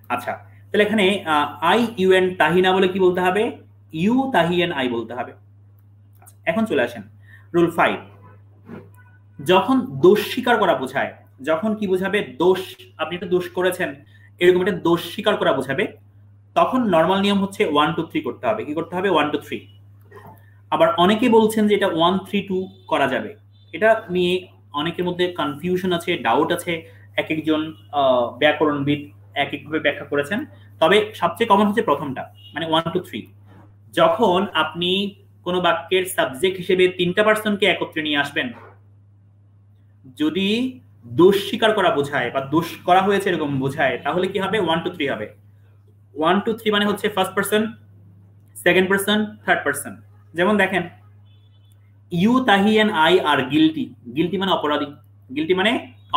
A: আচ্ছা, তাহলে এখানে আই ইউ এন তাহি না বলে কি বলতে হবে? ইউ তাহি এন আই বলতে হবে। এখন চলে আসেন রুল 5। যখন দোষ স্বীকার করা বোঝায়, যখন কি বোঝাবে? দোষ, আপনি একটা দোষ করেছেন এরকম একটা দোষ স্বীকার করা বোঝাবে, তখন নর্মাল নিয়ম হচ্ছে 1-2-3 করতে হবে। কি করতে হবে? 1-2-3। আবার অনেকে বলছেন যে এটা 1-3-2 করা যাবে। এটা নিয়ে অনেকের মধ্যে কনফিউশন আছে, ডাউট আছে। এক একজন ব্যাকরণবিদ এক একভাবে ব্যাখ্যা করেছেন। তবে সবচেয়ে কমন হচ্ছে প্রথমটা, মানে 1-2-3। যখন আপনি কোনো বাক্যের সাবজেক্ট হিসেবে 3টা পার্সনকে একত্রে নিয়ে আসবেন, যদি দোষ স্বীকার করা বোঝায় বা দোষ করা হয়েছে এরকম বোঝায়, তাহলে কি হবে? 1-2-3 হবে। 1-2-3 মানে হচ্ছে first person, second person, third person. যেমন দেখেন, you Tahi and I are guilty. Guilty মানে অপরাধী, গিলটি মানে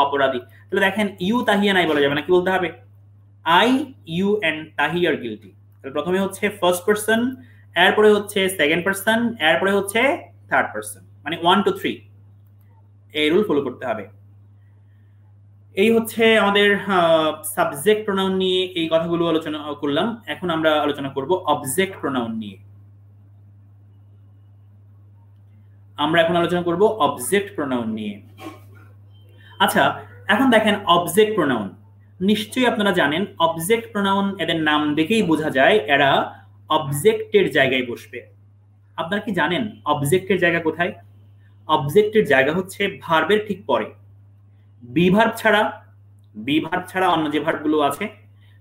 A: অপরাধী। তাহলে দেখেন, ইউ তাহি এন্ড আই বলা যাবে না, কি বলতে হবে? I, you and Tahi are guilty. তাহলে প্রথমে হচ্ছে ফার্স্ট পার্সন, এরপরে হচ্ছে সেকেন্ড পার্সন, এরপরে হচ্ছে থার্ড পার্সন, মানে 1-2-3 এই রুল ফলো করতে হবে। এই হচ্ছে আমাদের সাবজেক্ট প্রোনাউন নিয়ে এই কথাগুলো আলোচনা করলাম। এখন আমরা আলোচনা করব অবজেক্ট প্রোনাউন নিয়ে। আমরা এখন আলোচনা করব অবজেক্ট প্রোনাউন নিয়ে। আচ্ছা, এখন দেখেন অবজেক্ট প্রোনাউন, নিশ্চয়ই আপনারা জানেন অবজেক্ট প্রোনাউন এদের নাম দেখেই বোঝা যায় এরা অবজেক্টের জায়গায় বসবে। আপনারা কি জানেন অবজেক্টের জায়গা কোথায়? অবজেক্টের জায়গা হচ্ছে ভার্বের ঠিক পরে। বি ভার্ব ছাড়া অন্য যে ভার্বগুলো আছে,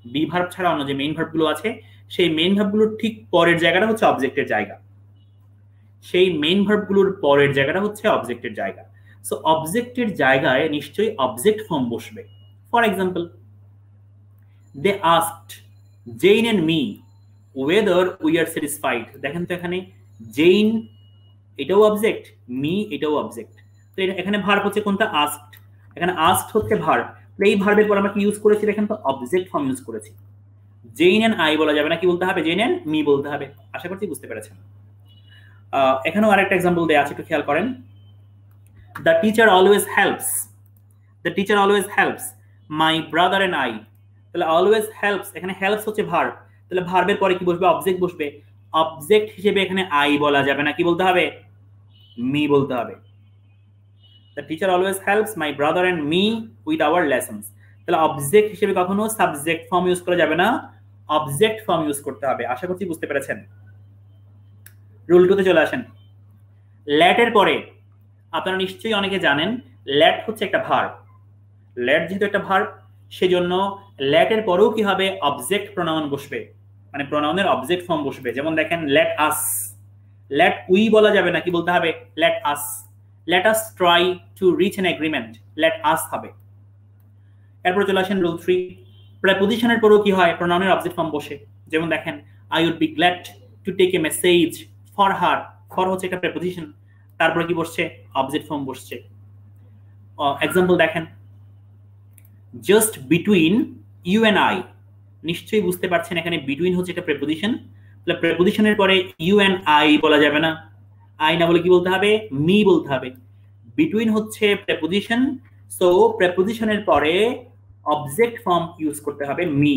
A: বি ভার্ব ছাড়া অন্য যে মেইন ভার্বগুলো আছে, সেই মেইন ভার্বগুলোর ঠিক পরের জায়গাটা হচ্ছে অবজেক্টের জায়গা। সেই মেইন ভার্বগুলোর পরের জায়গাটা হচ্ছে অবজেক্টের জায়গা। সো অবজেক্টের জায়গায় নিশ্চয়ই অবজেক্ট ফর্ম বসবে। For example, they asked Jane and me whether we are satisfied. দেখেন তো এখানে জেইন এটাও অবজেক্ট, মি এটাও অবজেক্ট। তো এখানে ভার্ব হচ্ছে কোনটা? আস্কড। এখানে আস্কড হচ্ছে ভার্ব। এই ভার্বের পর আমরা কি ইউজ করেছি? দেখেন তো অবজেক্ট ফর্ম ইউজ করেছি। জেইন এন্ড আই বলা যাবে না, কি বলতে হবে? জেইন এন্ড মি বলতে হবে। আশা করছি বুঝতে পেরেছেন। এখানেও আরেকটা এক্সাম্পল দেয়া আছে, একটু খেয়াল করেন। The teacher always helps. The teacher always helps my brother and I. তাহলে অলওয়েজ হেল্পস, এখানে হেল্পস হচ্ছে ভার্ব। তাহলে ভার্বের পরে কি বসবে? অবজেক্ট বসবে। অবজেক্ট হিসেবে এখানে আই বলা যাবে না, কি বলতে হবে? মি বলতে হবে। The teacher always helps my brother and me with our lessons. তাহলে অবজেক্ট হিসেবে কখনো সাবজেক্ট ফর্ম ইউজ করা যাবে না, অবজেক্ট ফর্ম ইউজ করতে হবে। আশা করছি বুঝতে পেরেছেন। রুল 2 তে চলে আসেন। ল্যাটের পরে আপনারা নিশ্চয়ই অনেকে জানেন ল্যাট হচ্ছে একটা ভার্ব। ল্যাট যেহেতু একটা ভার্ব, সেজন্য ল্যাটের পরেও কি হবে? অবজেক্ট প্রোনাউন বসবে, মানে প্রোনাউনের অবজেক্ট ফর্ম বসবে। যেমন দেখেন, লেট আস। লেট উই বলা যাবে না, কি বলতে হবে? Let us. Let us try to reach an agreement. Let us হবে। এরপর চলে আসেন রুল 3। প্রেপোজিশনের পরেও কি হয়? প্রোনাউনের অবজেক্ট ফর্ম বসে। যেমন দেখেন, I would be glad to take a message for her. for হচ্ছে একটা প্রেপোজিশন, তারপরে কি বসছে? অবজেক্ট ফর্ম বসছে। এক্সাম্পল দেখেন, just between you and I। নিশ্চয়ই বুঝতে পারছেন এখানে between হচ্ছে একটা প্রেপোজিশন। তাহলে প্রেপোজিশনের পরে you and I বলা যাবে না, আই না বলে কি বলতে হবে? মি বলতে হবে। বিটুইন হচ্ছে প্রেপোজিশন, সো প্রেপোজিশনের পরে অবজেক্ট ফর্ম ইউজ করতে হবে মি,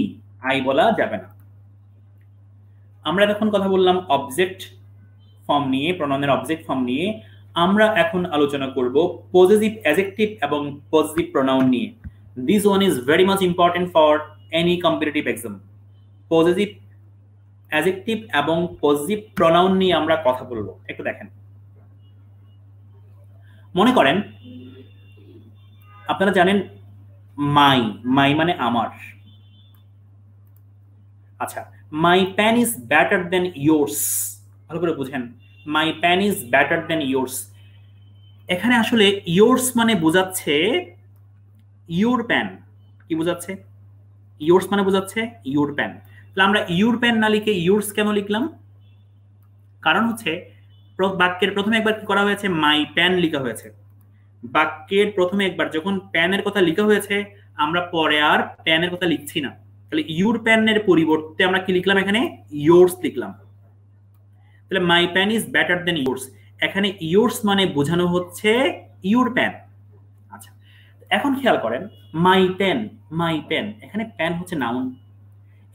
A: আই বলা যাবে না। আমরা এখন কথা বললাম অবজেক্ট ফর্ম নিয়ে, প্রোনাউনের অবজেক্ট ফর্ম নিয়ে। আমরা এখন আলোচনা করব পজেসিভ অ্যাডজেক্টিভ এবং পজেসিভ প্রোনাউন নিয়ে। This one is very much important for any competitive exam. Possessive adjective এবং পজিটিভ প্রোনাউন নিয়ে আমরা কথা বলবো। একটু দেখেন, মনে করেন আপনারা জানেন মাই, মাই মানে আমার। আচ্ছা, my pen is better than yours. ভালো করে বুঝেন, my pen is better than yours. এখানে আসলে ইয়োর্স মানে বোঝাচ্ছে ইউর প্যান। কি বোঝাচ্ছে? ইয়োর্স মানে বোঝাচ্ছে ইউর প্যান। তাহলে আমরা ইউর পেন না লিখে ইউরস কেন লিখলাম? কারণ হচ্ছে বাক্যের প্রথমে একবার কি করা হয়েছে, মাই পেন লেখা হয়েছে। বাক্যের প্রথমে একবার যখন পেনের কথা লেখা হয়েছে, আমরা পরে আর পেনের কথা লিখছি না। তাহলে ইউর পেনের পরিবর্তে আমরা কি লিখলাম, এখানে ইয়োর্স লিখলাম। তাহলে my pen is better than yours, এখানে ইয়োর্স মানে বোঝানো হচ্ছে ইউর পেন। আচ্ছা, এখন খেয়াল করেন, মাই পেন, এখানে পেন হচ্ছে নাউন।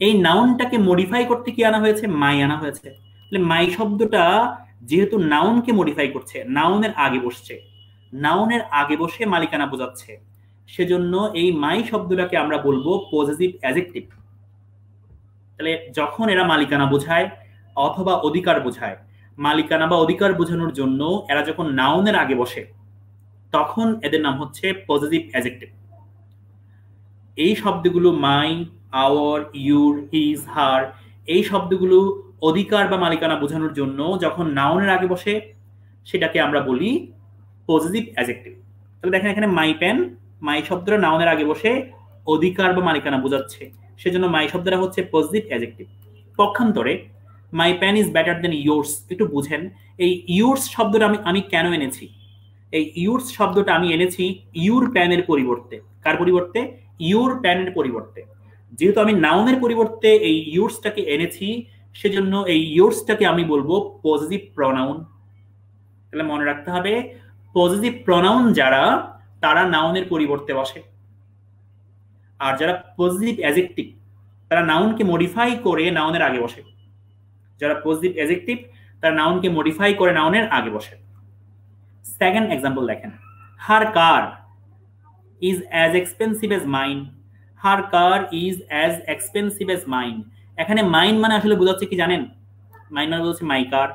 A: এই নাউনটাকে মডিফাই করতে কি আনা হয়েছে, মাই আনা হয়েছে। তাহলে মাই শব্দটা যেহেতু নাউনকে মডিফাই করছে, নাউনের আগে বসছে, নাউনের আগে বসে মালিকানা বোঝাচ্ছে, সেজন্য এই মাই শব্দটাকে আমরা বলবো পজেসিভ অ্যাডজেক্টিভ। তাহলে যখন এরা মালিকানা বোঝায় অথবা অধিকার বোঝায়, মালিকানা বা অধিকার বোঝানোর জন্য এরা যখন নাউনের আগে বসে, তখন এদের নাম হচ্ছে পজেসিভ অ্যাডজেক্টিভ। এই শব্দগুলো মাই, আওয়ার, ইউর, হিজ, হার, এই শব্দগুলো অধিকার বা মালিকানা বোঝানোর জন্য যখন নাউনের আগে বসে, সেটাকে আমরা বলি পজেসিভ অ্যাডজেক্টিভ। তাহলে দেখেন এখানে মাই পেন, মাই শব্দটা নাউনের আগে বসে অধিকার বা মালিকানা বোঝাচ্ছে, সেজন্য মাই শব্দটা হচ্ছে পজেসিভ অ্যাডজেক্টিভ। পক্ষান্তরে my pen is better than yours, একটু বুঝেন এই ইয়োর্স শব্দটা আমি কেন এনেছি। এই ইয়োর্স শব্দটা আমি এনেছি ইউর পেনের পরিবর্তে। কার পরিবর্তে? ইউর পেনের পরিবর্তে। যেহেতু আমি নাউনের পরিবর্তে এই ইয়োর্সটাকে এনেছি, সেজন্য এই ইয়োর্সটাকে আমি বলবো পজিটিভ প্রনাউন। তাহলে মনে রাখতে হবে, পজিটিভ প্রনাউন যারা, তারা নাউনের পরিবর্তে বসে। আর যারা পজিটিভ অ্যাডজেক্টিভ, তারা নাউনকে মডিফাই করে নাউনের আগে বসে। যারা পজিটিভ অ্যাডজেক্টিভ, তারা নাউনকে মডিফাই করে নাউনের আগে বসে। সেকেন্ড এক্সাম্পল দেখেন, her car is as expensive as mine. Her car is as expensive as mine, এখানে মাইন মানে আসলে বোঝাচ্ছে কি জানেন? মাইন মানে বলছে মাই কার।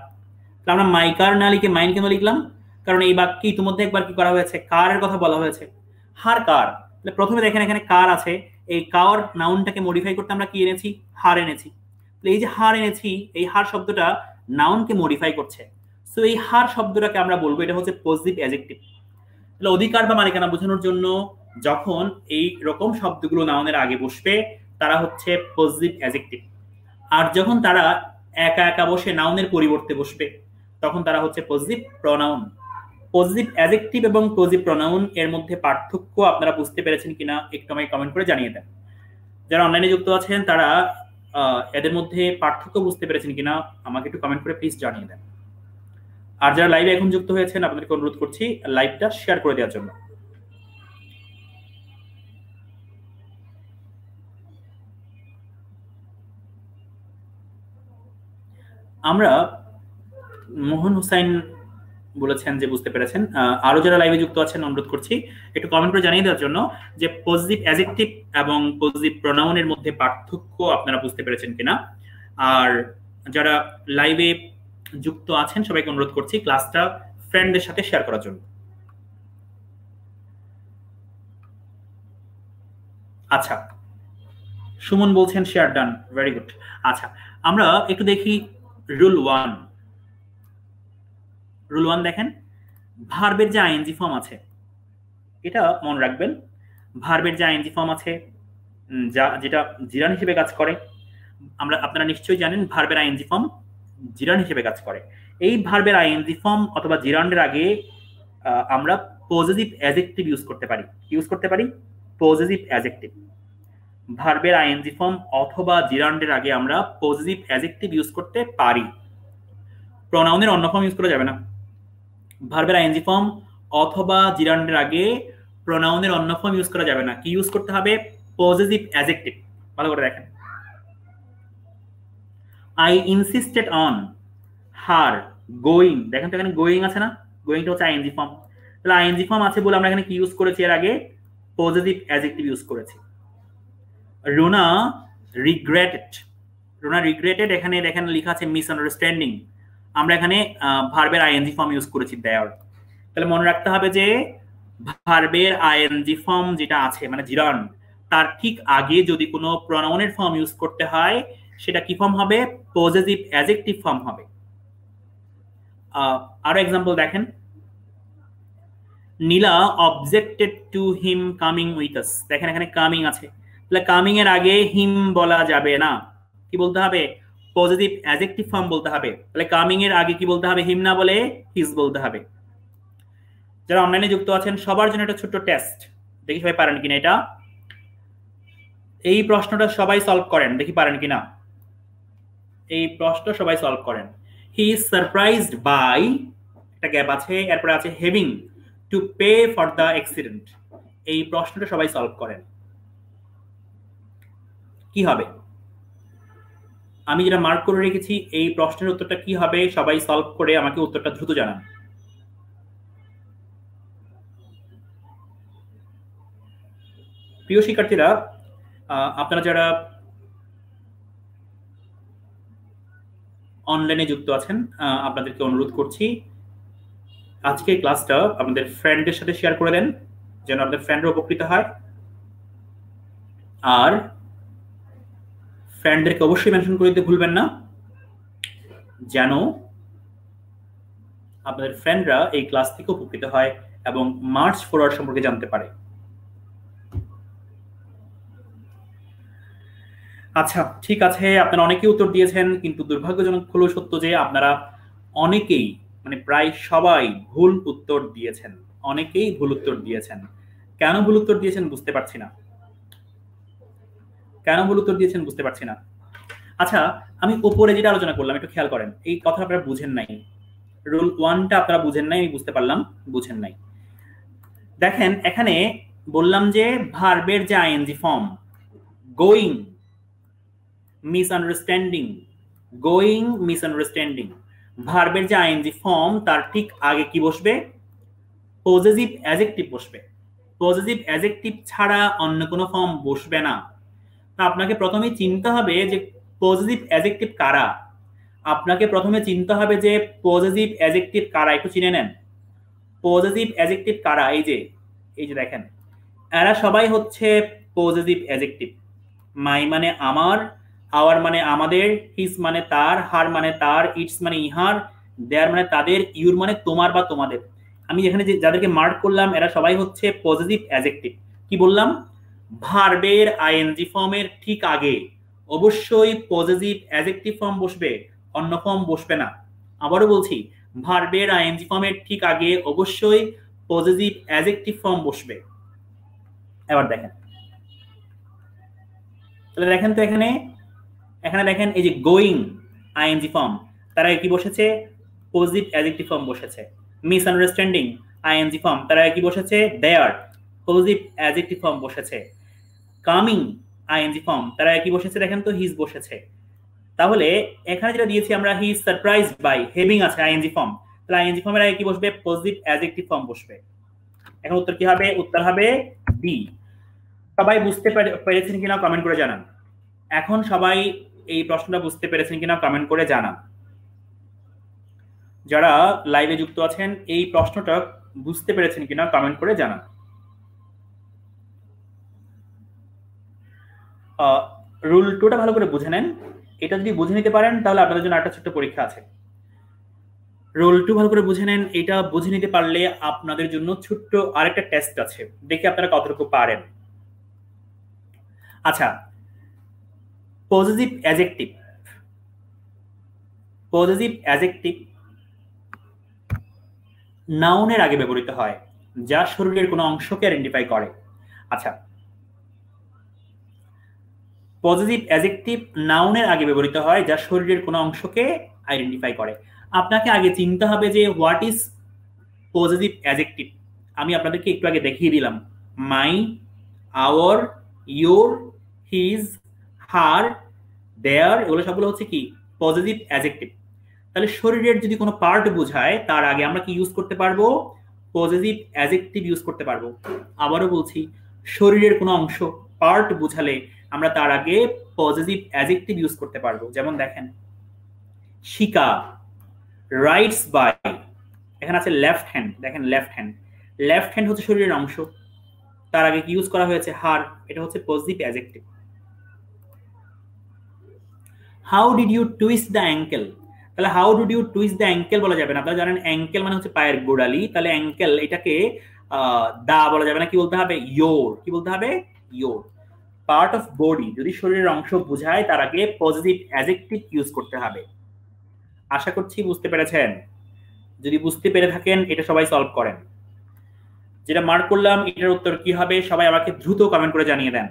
A: তাহলে আমরা মাই কার না লিখে মাইন কেন লিখলাম? কারণ এই বাক্যে ইতিমধ্যে একবার কি করা হয়েছে, কারের কথা বলা হয়েছে। হার কার, তাহলে প্রথমে দেখেন এখানে কার আছে, এই কার নাউনটাকে মডিফাই করতে আমরা কি এনেছি, হার এনেছি। তাহলে এই যে হার এনেছি, এই হার শব্দটা নাউনকে মডিফাই করছে, সো এই হার শব্দটাকে আমরা বলবো এটা হচ্ছে পজিটিভ অ্যাডজেক্টিভ। তাহলে অধিকার বা মালিকানা বোঝানোর জন্য যখন এই রকম শব্দগুলো নাউনের আগে বসবে, তারা হচ্ছে পজিটিভ অ্যাডজেক্টিভ। আর যখন তারা একা একা বসে নাউনের পরিবর্তে বসবে, তখন তারা হচ্ছে পজিটিভ প্রনাউন। পজিটিভ অ্যাডজেক্টিভ এবং পজিটিভ প্রনাউন এর মধ্যে পার্থক্য আপনারা বুঝতে পেরেছেন কিনা একটু আমাকে কমেন্ট করে জানিয়ে দেন। যারা অনলাইনে যুক্ত আছেন তারা এদের মধ্যে পার্থক্য বুঝতে পেরেছেন কিনা আমাকে একটু কমেন্ট করে প্লিজ জানিয়ে দেন। আর যারা লাইভে এখন যুক্ত হয়েছেন, আপনাদেরকে অনুরোধ করছি লাইভটা শেয়ার করে দেওয়ার জন্য। আমরা মোহন হুসাইন বলেছেন যে বুঝতে পেরেছেন। আরো যারা লাইভে যুক্ত আছেন অনুরোধ করছি একটু কমেন্ট করে জানিয়ে দেওয়ার জন্য যে পজিটিভ অ্যাডজেক্টিভ এবং পজিটিভ প্রোনাউনের মধ্যে পার্থক্য আপনারা বুঝতে পেরেছেন কিনা। আর যারা লাইভে যুক্ত আছেন সবাইকে অনুরোধ করছি ক্লাসটা ফ্রেন্ডদের সাথে শেয়ার করার জন্য। আচ্ছা, সুমন বলছেন শেয়ার ডান, ভেরি গুড। আচ্ছা, আমরা একটু দেখি রুল 1। রুল 1 দেখেন, ভার্বের যে আইএনজি ফর্ম আছে, এটা মনে রাখবেন, ভার্বের যে আইএনজি ফর্ম আছে যেটা জিরান হিসেবে কাজ করে, আপনারা নিশ্চয়ই জানেন ভার্বের আইএনজি ফর্ম জিরান হিসেবে কাজ করে। এই ভার্বের আইএনজি ফর্ম অথবা জিরান্ডের আগে আমরা পজিটিভ অ্যাডজেক্টিভ ইউজ করতে পারি পজিটিভ অ্যাডজেক্টিভ। ভার্বের আইএনজি ফর্ম অথবা জিরান্ডের আগে আমরা পজিটিভ অ্যাডজেক্টিভ ইউজ করতে পারি। প্রোনাউনের অন্য ফর্ম ইউজ করা যাবে না। ভার্বের আইএনজি ফর্ম অথবা জিরান্ডের আগে প্রোনাউনের অন্য ফর্ম ইউজ করা যাবে না। কি ইউজ করতে হবে? Positive adjective. ভালো করে দেখেন, I insisted on her going. দেখেন তো এখানে গোয়িং আছে না? গোয়িংটা হচ্ছে আইএনজি ফর্ম। তাহলে আইএনজি ফর্ম আছে বলে আমরা এখানে কি ইউজ করেছি? এর আগে পজিটিভ অ্যাডজেক্টিভ ইউজ করেছি। রুনা রিগ্রেটেড। রুনা রিগ্রেটেড, এখানে দেখেন লেখা আছে মিসআন্ডারস্ট্যান্ডিং। আমরা এখানে ভার্বের আইএনজি ফর্ম ইউজ করেছি দেয়ার। তাহলে মনে রাখতে হবে যে ভার্বের আইএনজি ফর্ম যেটা আছে মানে জিরান, তার ঠিক আগে যদি কোনো প্রোনাউনের ফর্ম ইউজ করতে হয় সেটা কি ফর্ম হবে? পজিটিভ অ্যাডজেক্টিভ ফর্ম হবে। আরো এক্সাম্পল দেখেন, Nila objected to him coming with us. দেখেন এখানে কামিং আছে, তাহলে কামিং এর আগে হিম বলা যাবে না। কি বলতে হবে? পজিটিভ অ্যাডজেক্টিভ ফর্ম বলতে হবে। তাহলে কামিং এর আগে কি বলতে হবে? হিম না বলে হিজ বলতে হবে। যারা অনলাইনে যুক্ত আছেন সবার জন্য একটা ছোট্ট টেস্ট, দেখি সবাই পারেন কিনা এটা। এই প্রশ্নটা সবাই সলভ করেন, দেখি পারেন কিনা। এই প্রশ্ন সবাই সলভ করেন। হি ইজ সারপ্রাইজড বাই, একটা গ্যাপ আছে, এরপরে আছে having to pay for the accident. এই প্রশ্নটা সবাই সলভ করেন, কি হবে? আমি যেটা মার্ক করে রেখেছি এই প্রশ্নের উত্তরটা কি হবে, সবাই সলভ করে আমাকে উত্তরটা দ্রুত জানান। প্রিয় শিক্ষার্থীরা, আপনারা যারা অনলাইনে যুক্ত আছেন আপনাদেরকে অনুরোধ করছি আজকের ক্লাসটা আপনাদের ফ্রেন্ডদের সাথে শেয়ার করে দেন, যেন আপনাদের ফ্রেন্ডরা উপকৃত হয়। আর ফ্রেন্ডদেরকে অবশ্যই মেনশন করে দিতে ভুলবেন না, যেন আপনাদের ফ্রেন্ডরা এই ক্লাস থেকে উপকৃত হয় এবং মার্চ ফরওয়ার্ড সম্পর্কে জানতে পারে। আচ্ছা, ঠিক আছে, আপনারা অনেকেই উত্তর দিয়েছেন, কিন্তু দুর্ভাগ্যজনক হলো সত্য যে আপনারা অনেকেই, মানে প্রায় সবাই ভুল উত্তর দিয়েছেন। অনেকেই ভুল উত্তর দিয়েছেন। কেন ভুল উত্তর দিয়েছেন বুঝতে পারছি না, কেন ভুল উত্তর দিয়েছেন বুঝতে পারছি না। আচ্ছা, আমি উপরে যেটা আলোচনা করলাম একটু খেয়াল করেন, এই কথা আপনারা বুঝেন নাই। রুল 1টা আপনারা বুঝেন নাই, আমি বুঝতে পারলাম বুঝেন নাই। দেখেন এখানে বললাম যে ভার্বের যে ING form going, misunderstanding, going misunderstanding, ভার্বের যে আইএনজি ফর্ম তার ঠিক আগে কি বসবে? পজেসিভ অ্যাডজেক্টিভ বসবে। পজেসিভ অ্যাডজেক্টিভ ছাড়া অন্য কোনো ফর্ম বসবে না। তা আপনাকে প্রথমে চিনতে হবে যে পজেসিভ অ্যাডজেক্টিভ কারা। আপনাকে প্রথমে চিনতে হবে যে পজেসিভ অ্যাডজেক্টিভ কারা, একটু চিনে নেন। পজেসিভ অ্যাডজেক্টিভ কারা? এই যে দেখেন, এরা সবাই হচ্ছে পজেসিভ অ্যাডজেক্টিভ। মাই মানে আমার, আওয়ার মানে আমাদের, হিজ মানে তার, হার মানে তার, ইটস মানে ইহার, দেয়ার মানে তাদের, ইউর মানে তোমার বা তোমাদের। আমি এখানে যে যাদেরকে মার্ক করলাম এরা সবাই হচ্ছে পজিটিভ অ্যাডজেক্টিভ। কি বললাম? ভার্বের আইএনজি ফর্মের ঠিক আগে অবশ্যই পজিটিভ অ্যাডজেক্টিভ ফর্ম বসবে, অন্য ফর্ম বসবে না। আবারও বলছি, ভার্বের আইএনজি ফর্মের ঠিক আগে অবশ্যই পজিটিভ অ্যাডজেক্টিভ ফর্ম বসবে। এবার দেখেন, তাহলে দেখেন তো এখানে দেখেন এই যে গোয়িং আইএনজি ফর্ম, তারা কি বসেছে? পজিটিভ অ্যাডজেক্টিভ ফর্ম বসেছে। মিসআন্ডারস্ট্যান্ডিং আইএনজি ফর্ম, তারা কি বসেছে? দেয়ার, পজিটিভ অ্যাডজেক্টিভ ফর্ম বসেছে। কামিং আইএনজি ফর্ম, তারা কি বসেছে? দেখেন তো হিজ বসেছে। তাহলে এখানে যেটা দিয়েছি আমরা, he is surprised by, having আছে আইএনজি ফর্ম, তাহলে আইএনজি ফর্মের আগে কি বসবে? পজিটিভ অ্যাডজেক্টিভ ফর্ম বসবে। এখন উত্তর কি হবে? উত্তর হবে ডি। সবাই বুঝতে পেরেছেন কিনা কমেন্ট করে জানান। এখন সবাই এই প্রশ্নটা বুঝতে পেরেছেন কিনা কমেন্ট করে জানান। যারা লাইভে যুক্ত আছেন এই প্রশ্নটা বুঝতে পেরেছেন কিনা কমেন্ট করে জানান। রুল 2টা ভালো করে বুঝে নেন। এটা যদি বুঝে নিতে পারেন তাহলে আপনাদের জন্য একটা ছোট্ট পরীক্ষা আছে। রুল 2 ভালো করে বুঝে নেন, এটা বুঝে নিতে পারলে আপনাদের জন্য ছোট্ট আরেকটা টেস্ট আছে, দেখি আপনারা কতটুকু পারেন। আচ্ছা, পজিটিভ অ্যাডজেক্টিভ, পজিটিভ অ্যাডজেক্টিভ নাউনের আগে ব্যবহৃত হয় যা শরীরের কোনো অংশকে আইডেন্টিফাই করে। আচ্ছা, পজিটিভ অ্যাডজেক্টিভ নাউনের আগে ব্যবহৃত হয় যা শরীরের কোনো অংশকে আইডেন্টিফাই করে। আপনাকে আগে চিনতে হবে যে হোয়াট ইজ পজিটিভ অ্যাডজেক্টিভ। আমি আপনাদেরকে একটু আগে দেখিয়ে দিলাম, মাই, আওয়ার, ইয়োর, হিজ, হার, দেয়ার, এগুলো সবগুলো হচ্ছে কি? Positive adjective. তাহলে শরীরের যদি কোনো পার্ট বোঝায় তার আগে আমরা কি ইউজ করতে পারবো? পজিটিভ অ্যাডজেক্টিভ ইউজ করতে পারবো। আবারও বলছি, শরীরের কোনো অংশ পার্ট বোঝালে আমরা তার আগে পজিটিভ অ্যাডজেক্টিভ ইউজ করতে পারবো। যেমন দেখেন, শিকা রাইটস বাই, এখানে আছে লেফট হ্যান্ড, দেখেন লেফট হ্যান্ড, লেফট হ্যান্ড হচ্ছে শরীরের অংশ, তার আগে কি ইউজ করা হয়েছে? হার, এটা হচ্ছে positive adjective. How did you twist the ankle, তাহলে how did you twist the ankle বলা যাবে না। আপনারা জানেন অ্যাঙ্কেল মানে হচ্ছে পায়ের গোড়ালি, তাহলে অ্যাঙ্কেল এটাকে দা বলা যাবে না, কি বলতে হবে? ইয়োর, কি বলতে হবে? ইয়োর। পার্ট অফ বডি যদি শরীরের অংশ বোঝায় তার আগে পজিটিভ অ্যাডজেক্টিভ ইউজ করতে হবে। আশা করছি বুঝতে পেরেছেন। যদি বুঝতে পেরে থাকেন এটা সবাই সলভ করেন। যেটা মার্ক করলাম এটার উত্তর কি হবে সবাই আমাকে দ্রুত কমেন্ট করে জানিয়ে দেন।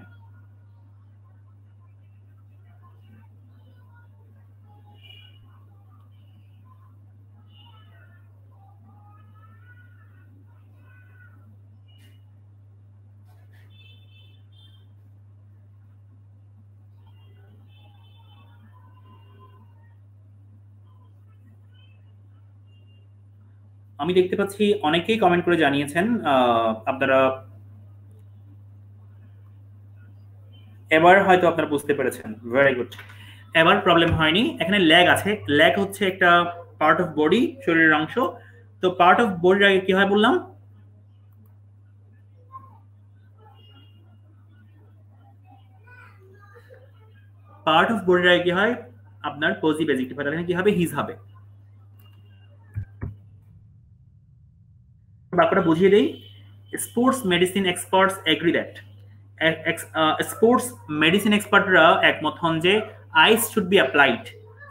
A: আমি দেখতে পাচ্ছি অনেকেই কমেন্ট করে জানিয়েছেন আপনারা এবার হয়তো আপনারা বুঝতে পেরেছেন। ভেরি গুড, এবার প্রবলেম হয়নি। এখানে ল্যাগ আছে, ল্যাগ হচ্ছে একটা পার্ট অফ বডি, শরীরের অংশ। তো পার্ট অফ বডির আগে কি হয় বললাম? পার্ট অফ বডির আগে কি হয় আপনার পজিটিভ অ্যাডজেক্টিভ হয়, তাহলে কি হবে? হিজ হবে। বাক্যটা বুঝিয়ে দেই। Sports medicine experts agree that, sports medicine এক্সপার্টরা একমত হন যে ice should be applied,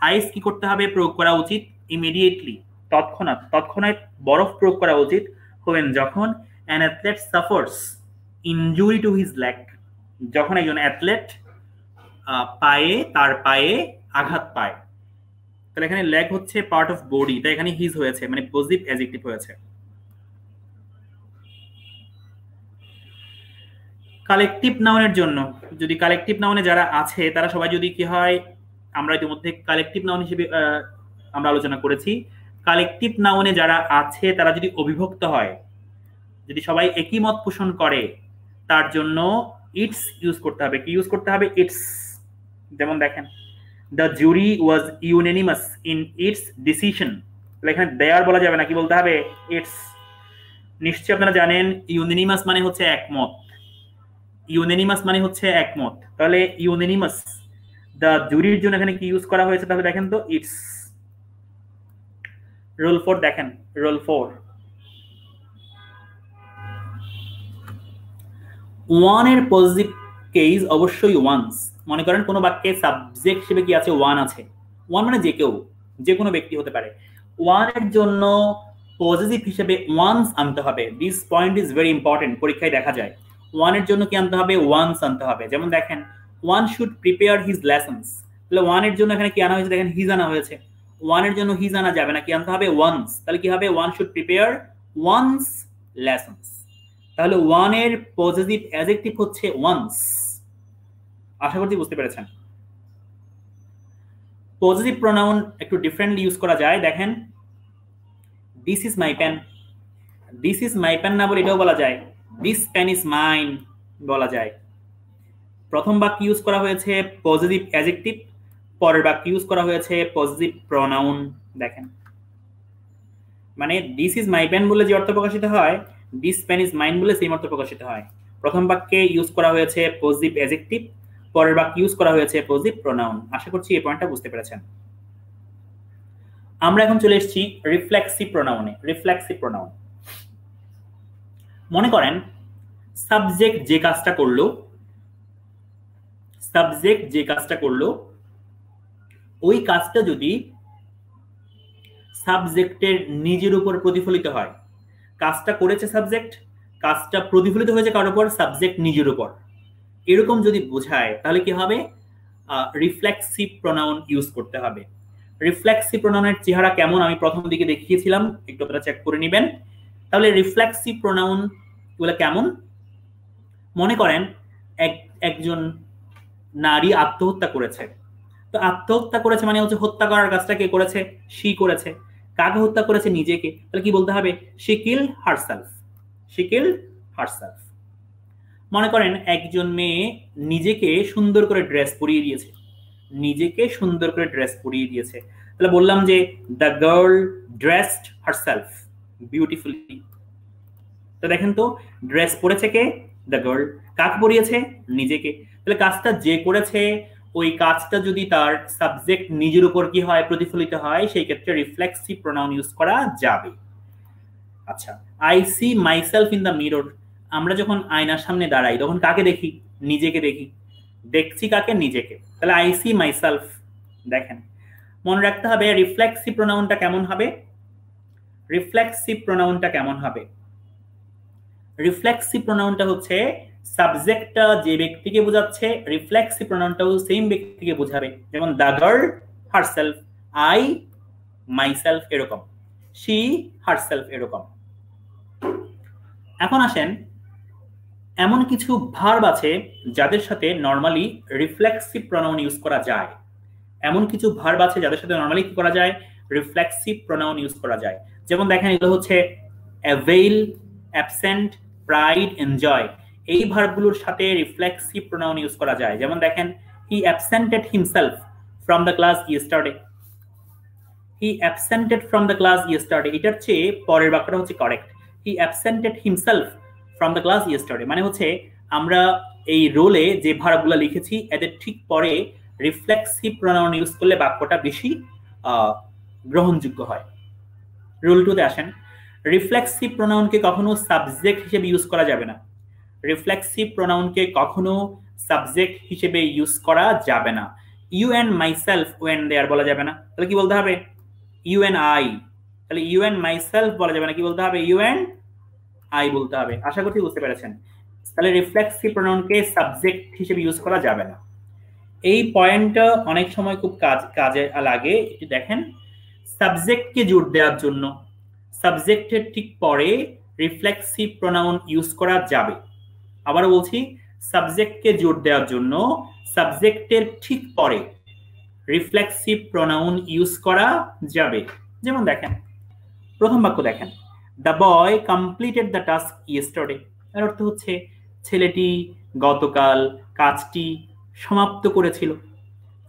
A: ice কি করতে হবে? প্রয়োগ করা উচিত। ইমিডিয়েটলি, তৎক্ষণাৎ, তৎক্ষণাৎ বরফ প্রয়োগ করা উচিত। হবেন যখন an athlete suffers injury to his leg, যখন একজন অ্যাথলেট পায়ে, তার পায়ে আঘাত পায়। তাহলে এখানে লেগ হচ্ছে পার্ট অফ বডি, তাই এখানে হিজ হয়েছে, মানে পজিটিভ অ্যাডজেক্টিভ হয়েছে। কালেকটিভ নাউনের জন্য, যদি কালেকটিভ নাউনে যারা আছে তারা সবাই যদি কি হয়, আমরা ইতিমধ্যে কালেকটিভ নাউন হিসেবে আমরা আলোচনা করেছি। কালেকটিভ নাউনে যারা আছে তারা যদি অবিভক্ত হয়, যদি সবাই একই মত পোষণ করে, তার জন্য ইটস ইউজ করতে হবে। কি ইউজ করতে হবে? ইটস। যেমন দেখেন, the jury was unanimous in it's decision, এখানে দেয়ার বলা যাবে না, কি বলতে হবে? ইটস। নিশ্চয়ই আপনারা জানেন ইউনানিমাস মানে হচ্ছে একমত, ইউনানিমাস মানে হচ্ছে একমত। তাহলে ইউনানিমাস, দ্য জুরির জন্য এখানে কি ইউজ করা হয়েছে? তাহলে দেখেন তো, ইটস। রোল 4 দেখেন, রোল 4 ওয়ান এর পজিটিভ কেস অবশ্যই ওয়ান্স। মনে করেন কোনো বাক্যে সাবজেক্ট হিসেবে কি আছে? ওয়ান আছে। ওয়ান মানে যে কেউ, যে কোনো ব্যক্তি হতে পারে। ওয়ান এর জন্য পজিটিভ হিসেবে ওয়ান্স আনতে হবে। This point is very important, পরীক্ষায় দেখা যায়। ওয়ানের জন্য কি আনতে হবে? ওয়ান্স আনতে হবে। যেমন দেখেন, one should prepare his lessons, তাহলে ওয়ানের জন্য এখানে কি আনা হয়েছে? দেখেন হিজ আনা হয়েছে। ওয়ানের জন্য হিজ আনা যাবে না, কি আনতে হবে? ওয়ান্স। তাহলে কি হবে? One should prepare one's lessons. তাহলে ওয়ানের পজিটিভ অ্যাডজেক্টিভ হচ্ছে ওয়ান্স। আশা করছি বুঝতে পেরেছেন। পজিটিভ প্রোনাউন একটু ডিফারেন্টলি ইউজ করা যায়। দেখেন, this is my pen, this is my pen না বলে এটাও বলা যায়, দিস পেন ইজ মাইন বলা যায়। প্রথম বাক্য ইউজ করা হয়েছে পজিটিভ অ্যাডজেক্টিভ, পরের বাক্য ইউজ করা হয়েছে পজিটিভ প্রোনাউন। দেখেন, মানে দিস ইজ মাই পেন বলে যে অর্থ প্রকাশিত হয়, দিস পেন ইজ মাইন বলে সেই অর্থ প্রকাশিত হয়। প্রথম বাক্যে ইউজ করা হয়েছে পজিটিভ অ্যাডজেক্টিভ, পরের বাক্যে ইউজ করা হয়েছে পজিটিভ প্রোনাউন। আশা করছি এই পয়েন্টটা বুঝতে পেরেছেন। আমরা এখন চলে এসেছি রিফ্লেক্সিভ প্রোনাউনে। রিফ্লেক্সিভ প্রোনাউন, মনে করেন সাবজেক্ট যে কাজটা করলো, সাবজেক্ট যে কাজটা করলো, ওই কাজটা যদি সাবজেক্টের নিজের উপর প্রতিফলিত হয়, কাজটা করেছে সাবজেক্ট, কাজটা প্রতিফলিত হয়েছে কার উপর? সাবজেক্ট নিজের উপর, এরকম যদি বোঝায় তাহলে কি হবে? রিফ্লেক্সিভ প্রোনাউন ইউজ করতে হবে। রিফ্লেক্সিভ প্রোনাউনের চেহারা কেমন আমি প্রথম দিকে দেখিয়েছিলাম, একটু আপনারা চেক করে নেবেন। তাহলে রিফ্লেক্সিভ প্রোনাউন গুলো কেমন? মনে করেন একজন নারী আত্মহত্যা করেছে, তো আত্মহত্যা করেছে মানে হচ্ছে হত্যা করার কাজটা কে করেছে? শি করেছে। কাকে হত্যা করেছে? নিজেকে। তাহলে কি বলতে হবে? She killed herself, she killed herself. মনে করেন একজন মেয়ে নিজেকে সুন্দর করে ড্রেস পরিয়ে দিয়েছে, নিজেকে সুন্দর করে ড্রেস পরিয়ে দিয়েছে, তাহলে বললাম যে the girl dressed herself beautifully. তো দেখেন তো, ড্রেস পরেছে কে? The girl. কাকে পরিয়েছে? নিজেকে। তাহলে কাজটা যে করেছে, ওই কাজটা যদি তার সাবজেক্ট নিজের উপর কি হয়? প্রতিফলিত হয়, সেই ক্ষেত্রে রিফ্লেক্সিভ প্রোনাউন ইউজ করা যাবে। আচ্ছা, I see myself in the mirror, আমরা যখন আয়নার সামনে দাঁড়াই তখন কাকে দেখি? নিজেকে দেখি। দেখছি কাকে? নিজেকে। তাহলে আই সি মাইসেলফ। দেখেন, মনে রাখতে হবে রিফ্লেক্সিভ প্রোনাউনটা কেমন হবে। রিফ্লেক্সিভ প্রোনাউনটা কেমন হবে? রিফ্লেক্সিভ প্রোনাউনটা হচ্ছে সাবজেক্টটা যে ব্যক্তিকে বোঝাচ্ছে, রিফ্লেক্সিভ প্রোনাউনটাও সেম ব্যক্তিকে বোঝাবে। যেমন the girl herself, I myself এরকম, শি হারসেলফ এরকম। এখন আসেন, এমন কিছু ভার্ব আছে যাদের সাথে নরমালি রিফ্লেক্সিভ প্রোনাউন ইউজ করা যায়। এমন কিছু ভার্ব আছে যাদের সাথে নরমালি কি করা যায়? রিফ্লেক্সিভ প্রোনাউন ইউজ করা যায়। যেমন দেখেন, এগুলো হচ্ছে অ্যাভেইল, অ্যাবসেন্ট, প্রাইড, এনজয়। এই ভার্বগুলোর সাথে রিফ্লেক্সিভ প্রোনাউন ইউজ করা যায়। যেমন দেখেন, he absented himself from the class yesterday. He absented from the class yesterday, এটার চেয়ে পরের বাক্যটা হচ্ছে correct. He absented himself from the class yesterday, মানে হচ্ছে আমরা এই রোলে যে ভার্বগুলো লিখেছি এদের ঠিক পরে রিফ্লেক্সিভ প্রোনাউন ইউজ করলে বাক্যটা বেশি গ্রহণযোগ্য হয়। রুল 2 তে আসেন, রিফ্লেক্সিভ প্রোনাউনকে কখনো সাবজেক্ট হিসেবে ইউজ করা যাবে না। রিফ্লেক্সিভ প্রোনাউনকে কখনো সাবজেক্ট হিসেবে ইউজ করা যাবে না। You and myself went there বলা যাবে না। তাহলে কি বলতে হবে? You and I. তাহলে ইউ এন্ড মাইসেলফ বলা যাবে না, কি বলতে হবে? ইউ এন্ড আই বলতে হবে। আশা করছি বুঝতে পেরেছেন। তাহলে রিফ্লেক্সিভ প্রোনাউনকে সাবজেক্ট হিসেবে ইউজ করা যাবে না। এই পয়েন্টটা অনেক সময় খুব কাজে লাগে। একটু দেখেন, সাবজেক্টকে জোর দেওয়ার জন্য সাবজেক্টের ঠিক পরে রিফ্লেক্সিভ প্রোনাউন ইউজ করা যাবে। আবার বলছি, সাবজেক্টকে জোর দেওয়ার জন্য সাবজেক্টের ঠিক পরে রিফ্লেক্সিভ প্রোনাউন ইউজ করা যাবে। যেমন দেখেন, প্রথম বাক্য দেখেন, the boy completed the task yesterday. এর অর্থ হচ্ছে ছেলেটি গতকাল কাজটি সমাপ্ত করেছিল।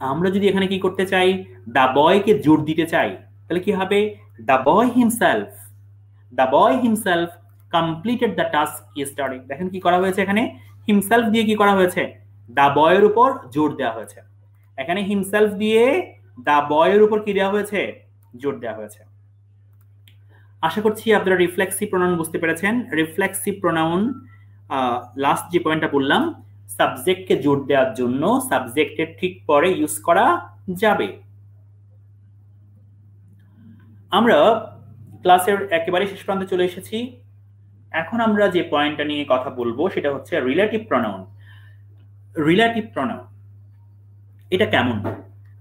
A: আমরা যদি এখানে কি করতে চাই? দ্য বয়কে জোর দিতে চাই, তাহলে কি হবে? The boy himself, the boy himself completed the task yesterday. দেখেন কি করা হয়েছে এখানে? হিমসেলফ দিয়ে কি করা হয়েছে? দ্য বয়ের উপর জোর দেওয়া হয়েছে। এখানে হিমসেলফ দিয়ে দ্য বয়ের উপর কি দেওয়া হয়েছে? জোর দেওয়া হয়েছে। আশা করছি আপনারা রিফ্লেক্সিভ প্রোনাউন বুঝতে পেরেছেন। রিফ্লেক্সিভ প্রোনাউন লাস্ট যে পয়েন্টটা বললাম, সাবজেক্টকে জোর দেওয়ার জন্য সাবজেক্টের ঠিক পরে ইউজ করা যাবে। আমরা ক্লাসের একেবারে শেষ প্রান্তে চলে এসেছি। এখন আমরা যে পয়েন্টটা নিয়ে কথা বলবো সেটা হচ্ছে রিলেটিভ প্রোনাউন। রিলেটিভ প্রোনাউন এটা কেমন?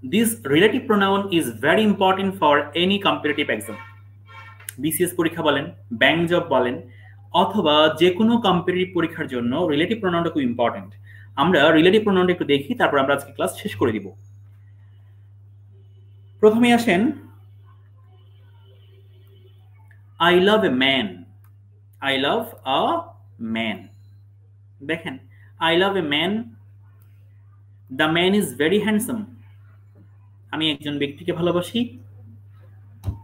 A: This relative pronoun is very important for any competitive exam. BCS পরীক্ষা বলেন, ব্যাংক জব বলেন, অথবা যে কোনো কম্পিটিটিভ পরীক্ষার জন্য রিলেটিভ প্রোনাউনটা খুব ইম্পর্টেন্ট। আমরা রিলেটিভ প্রোনাউনটা একটু দেখি, তারপর আমরা আজকে ক্লাস শেষ করে দিব। প্রথমে আসেন, I love a man. I love a man. দেখেন, I love a man, the man is very handsome. আমি একজন ব্যক্তিকে ভালোবাসি।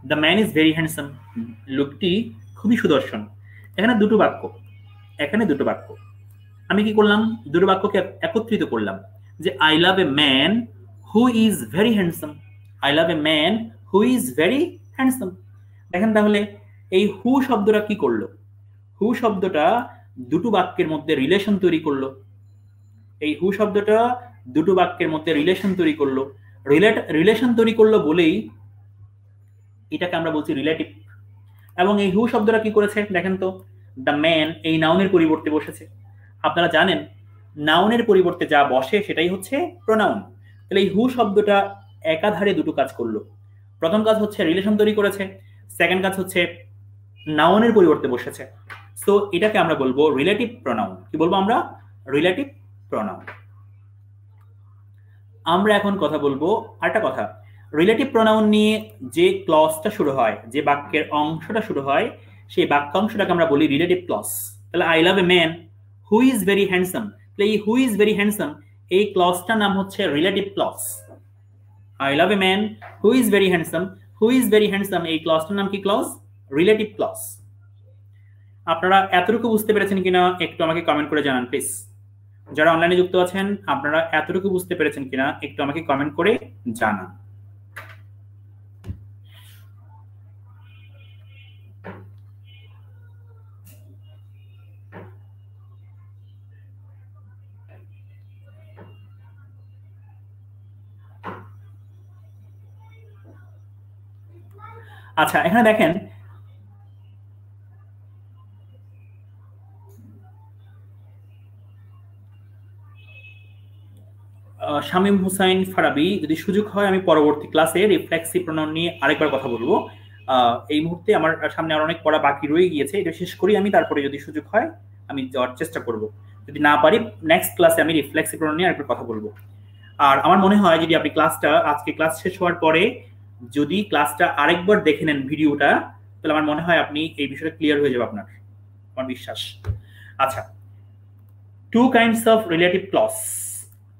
A: The man is very handsome, লোকটি খুবই সুদর্শন। এখানে দুটো বাক্য, এখানে দুটো বাক্য। আমি কি করলাম? দুটো বাক্যকে একত্রিত করলাম যে I love a man who is very handsome. I love a man who is very handsome. দেখেন তাহলে এই হু শব্দটা কি করলো? হু শব্দটা দুটো বাক্যের মধ্যে রিলেশন তৈরি করলো। এই হু শব্দটা দুটো বাক্যের মধ্যে রিলেশন তৈরি করলো। রিলেশন তৈরি করলো বলেই এটাকে আমরা বলছি রিলেটিভ। এবং এই হু শব্দটা কি করেছে দেখেন তো, দ্য ম্যান এই নাউনের পরিবর্তে বসেছে। আপনারা জানেন নাউনের পরিবর্তে যা বসে সেটাই হচ্ছে প্রোনাউন। তাহলে এই হু শব্দটা একাধারে দুটো কাজ করলো। প্রথম কাজ হচ্ছে রিলেশন তৈরি করেছে, সেকেন্ড কাজ হচ্ছে নাউনের পরিবর্তে বসেছে। সো এটাকে আমরা বলবো রিলেটিভ প্রোনাউন। কি বলবো আমরা? Relative pronoun. আমরা এখন কথা বলবো আরেকটা কথা, রিলেটিভ প্রোনাউন নিয়ে যে ক্লজটা শুরু হয়, যে বাক্যের অংশটা শুরু হয়, সেই বাক্যাংশটাকে আমরা বলি রিলেটিভ ক্লজ। তাহলে I love a man who is very handsome, তাহলে এই হু ইজ ভেরি হ্যান্ডসাম এই ক্লজটার নাম হচ্ছে relative clause. I love a man who is very handsome, who is very handsome এই ক্লজটার নাম কি ক্লজ? Relative clause. আপনারা এতটুকু বুঝতে পেরেছেন কিনা একটু আমাকে কমেন্ট করে জানান প্লিজ। যারা অনলাইনে যুক্ত আছেন আপনারা এতটুকু বুঝতে পেরেছেন কিনা একটু আমাকে কমেন্ট করে জানান। আচ্ছা, এখানে দেখেন শামীম হুসাইন ফারাবি, যদি সুযোগ হয় আমি পরবর্তী ক্লাসে রিফ্লেক্সিভ প্রোনাউন নিয়ে আরেকবার কথা বলবো। এই মুহূর্তে আমার সামনে আর অনেক পড়া বাকি রয়ে গিয়েছে, এটা শেষ করি আমি, তারপরে যদি সুযোগ হয় আমি যাওয়ার চেষ্টা করব। যদি না পারি নেক্সট ক্লাসে আমি রিফ্লেক্সিভ প্রোনাউন নিয়ে আরেকবার কথা বলবো। আর আমার মনে হয় যদি আপনি ক্লাসটা আজকে ক্লাস শেষ হওয়ার পরে যদি ক্লাসটা আরেকবার দেখে নেন ভিডিওটা, তাহলে আমার মনে হয় আপনি এই বিষয়টা ক্লিয়ার হয়ে যাবে আপনার, আমার বিশ্বাস। আচ্ছা, two kinds of relative clause.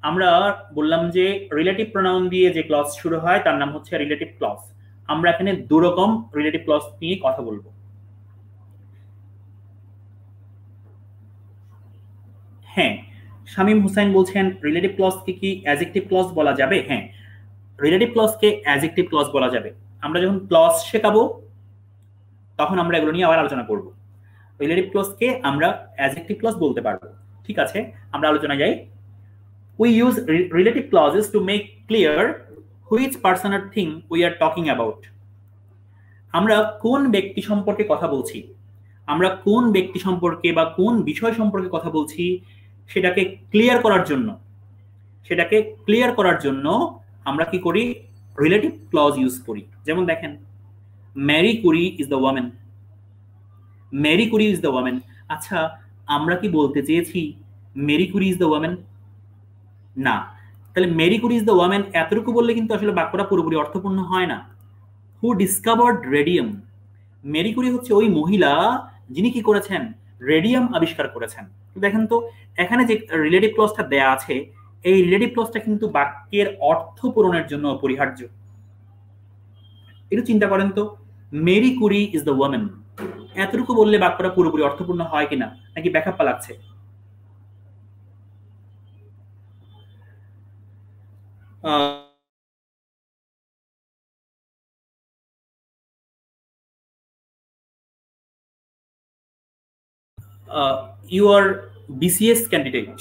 A: আমরা বললাম যে রিলেটিভ প্রোনাউন দিয়ে যে ক্লজ শুরু হয় তার নাম হচ্ছে রিলেটিভ ক্লজ। আমরা এখানে দু রকম রিলেটিভ ক্লজ নিয়ে কথা বলবো। হ্যাঁ, শামীম হুসাইন বলছেন রিলেটিভ ক্লজকে কি অ্যাডজেক্টিভ ক্লজ বলা যাবে? হ্যাঁ, রিলেটিভ ক্লজকে অ্যাডজেক্টিভ ক্লজ বলা যাবে। আমরা যখন ক্লজ শেখাবো তখন আমরা এগুলো নিয়ে আবার আলোচনা করব। রিলেটিভ ক্লজকে আমরা অ্যাডজেক্টিভ ক্লজ বলতে পারবো। ঠিক আছে, আমরা আলোচনায় যাই। We use relative clauses to make clear which person or thing we are talking about. আমরা কোন ব্যক্তি সম্পর্কে কথা বলছি, আমরা কোন ব্যক্তি সম্পর্কে বা কোন বিষয় সম্পর্কে কথা বলছি সেটাকে ক্লিয়ার করার জন্য আমরা কি করি? রিলেটিভ ক্লজ ইউজ করি। যেমন দেখেন, Marie Curie is the woman. Marie Curie is the woman. আচ্ছা, আমরা কি বলতে চেয়েছি Marie Curie is the woman? না। তাহলে Marie Curie is the woman এতটুকু বললে কিন্তু আসলে বাক্যটা পুরোপুরি অর্থপূর্ণ হয় না। Who discovered radium. Marie Curie হচ্ছে ওই মহিলা যিনি কি করেছেন? রেডিয়াম আবিষ্কার করেছেন। দেখেন তো এখানে যে রিলেটিভ ক্লজটা দেয়া আছে, এই রিলেটিভ ক্লজটা কিন্তু বাক্যের অর্থ পূরণের জন্য অপরিহার্য। একটু চিন্তা করেন তো, Marie Curie is the woman এতটুকু বললে বাক্যটা পুরোপুরি অর্থপূর্ণ হয় কিনা, নাকি ব্যাখ্যা লাগছে? ইউ আর বিসিএস ক্যান্ডিডেট,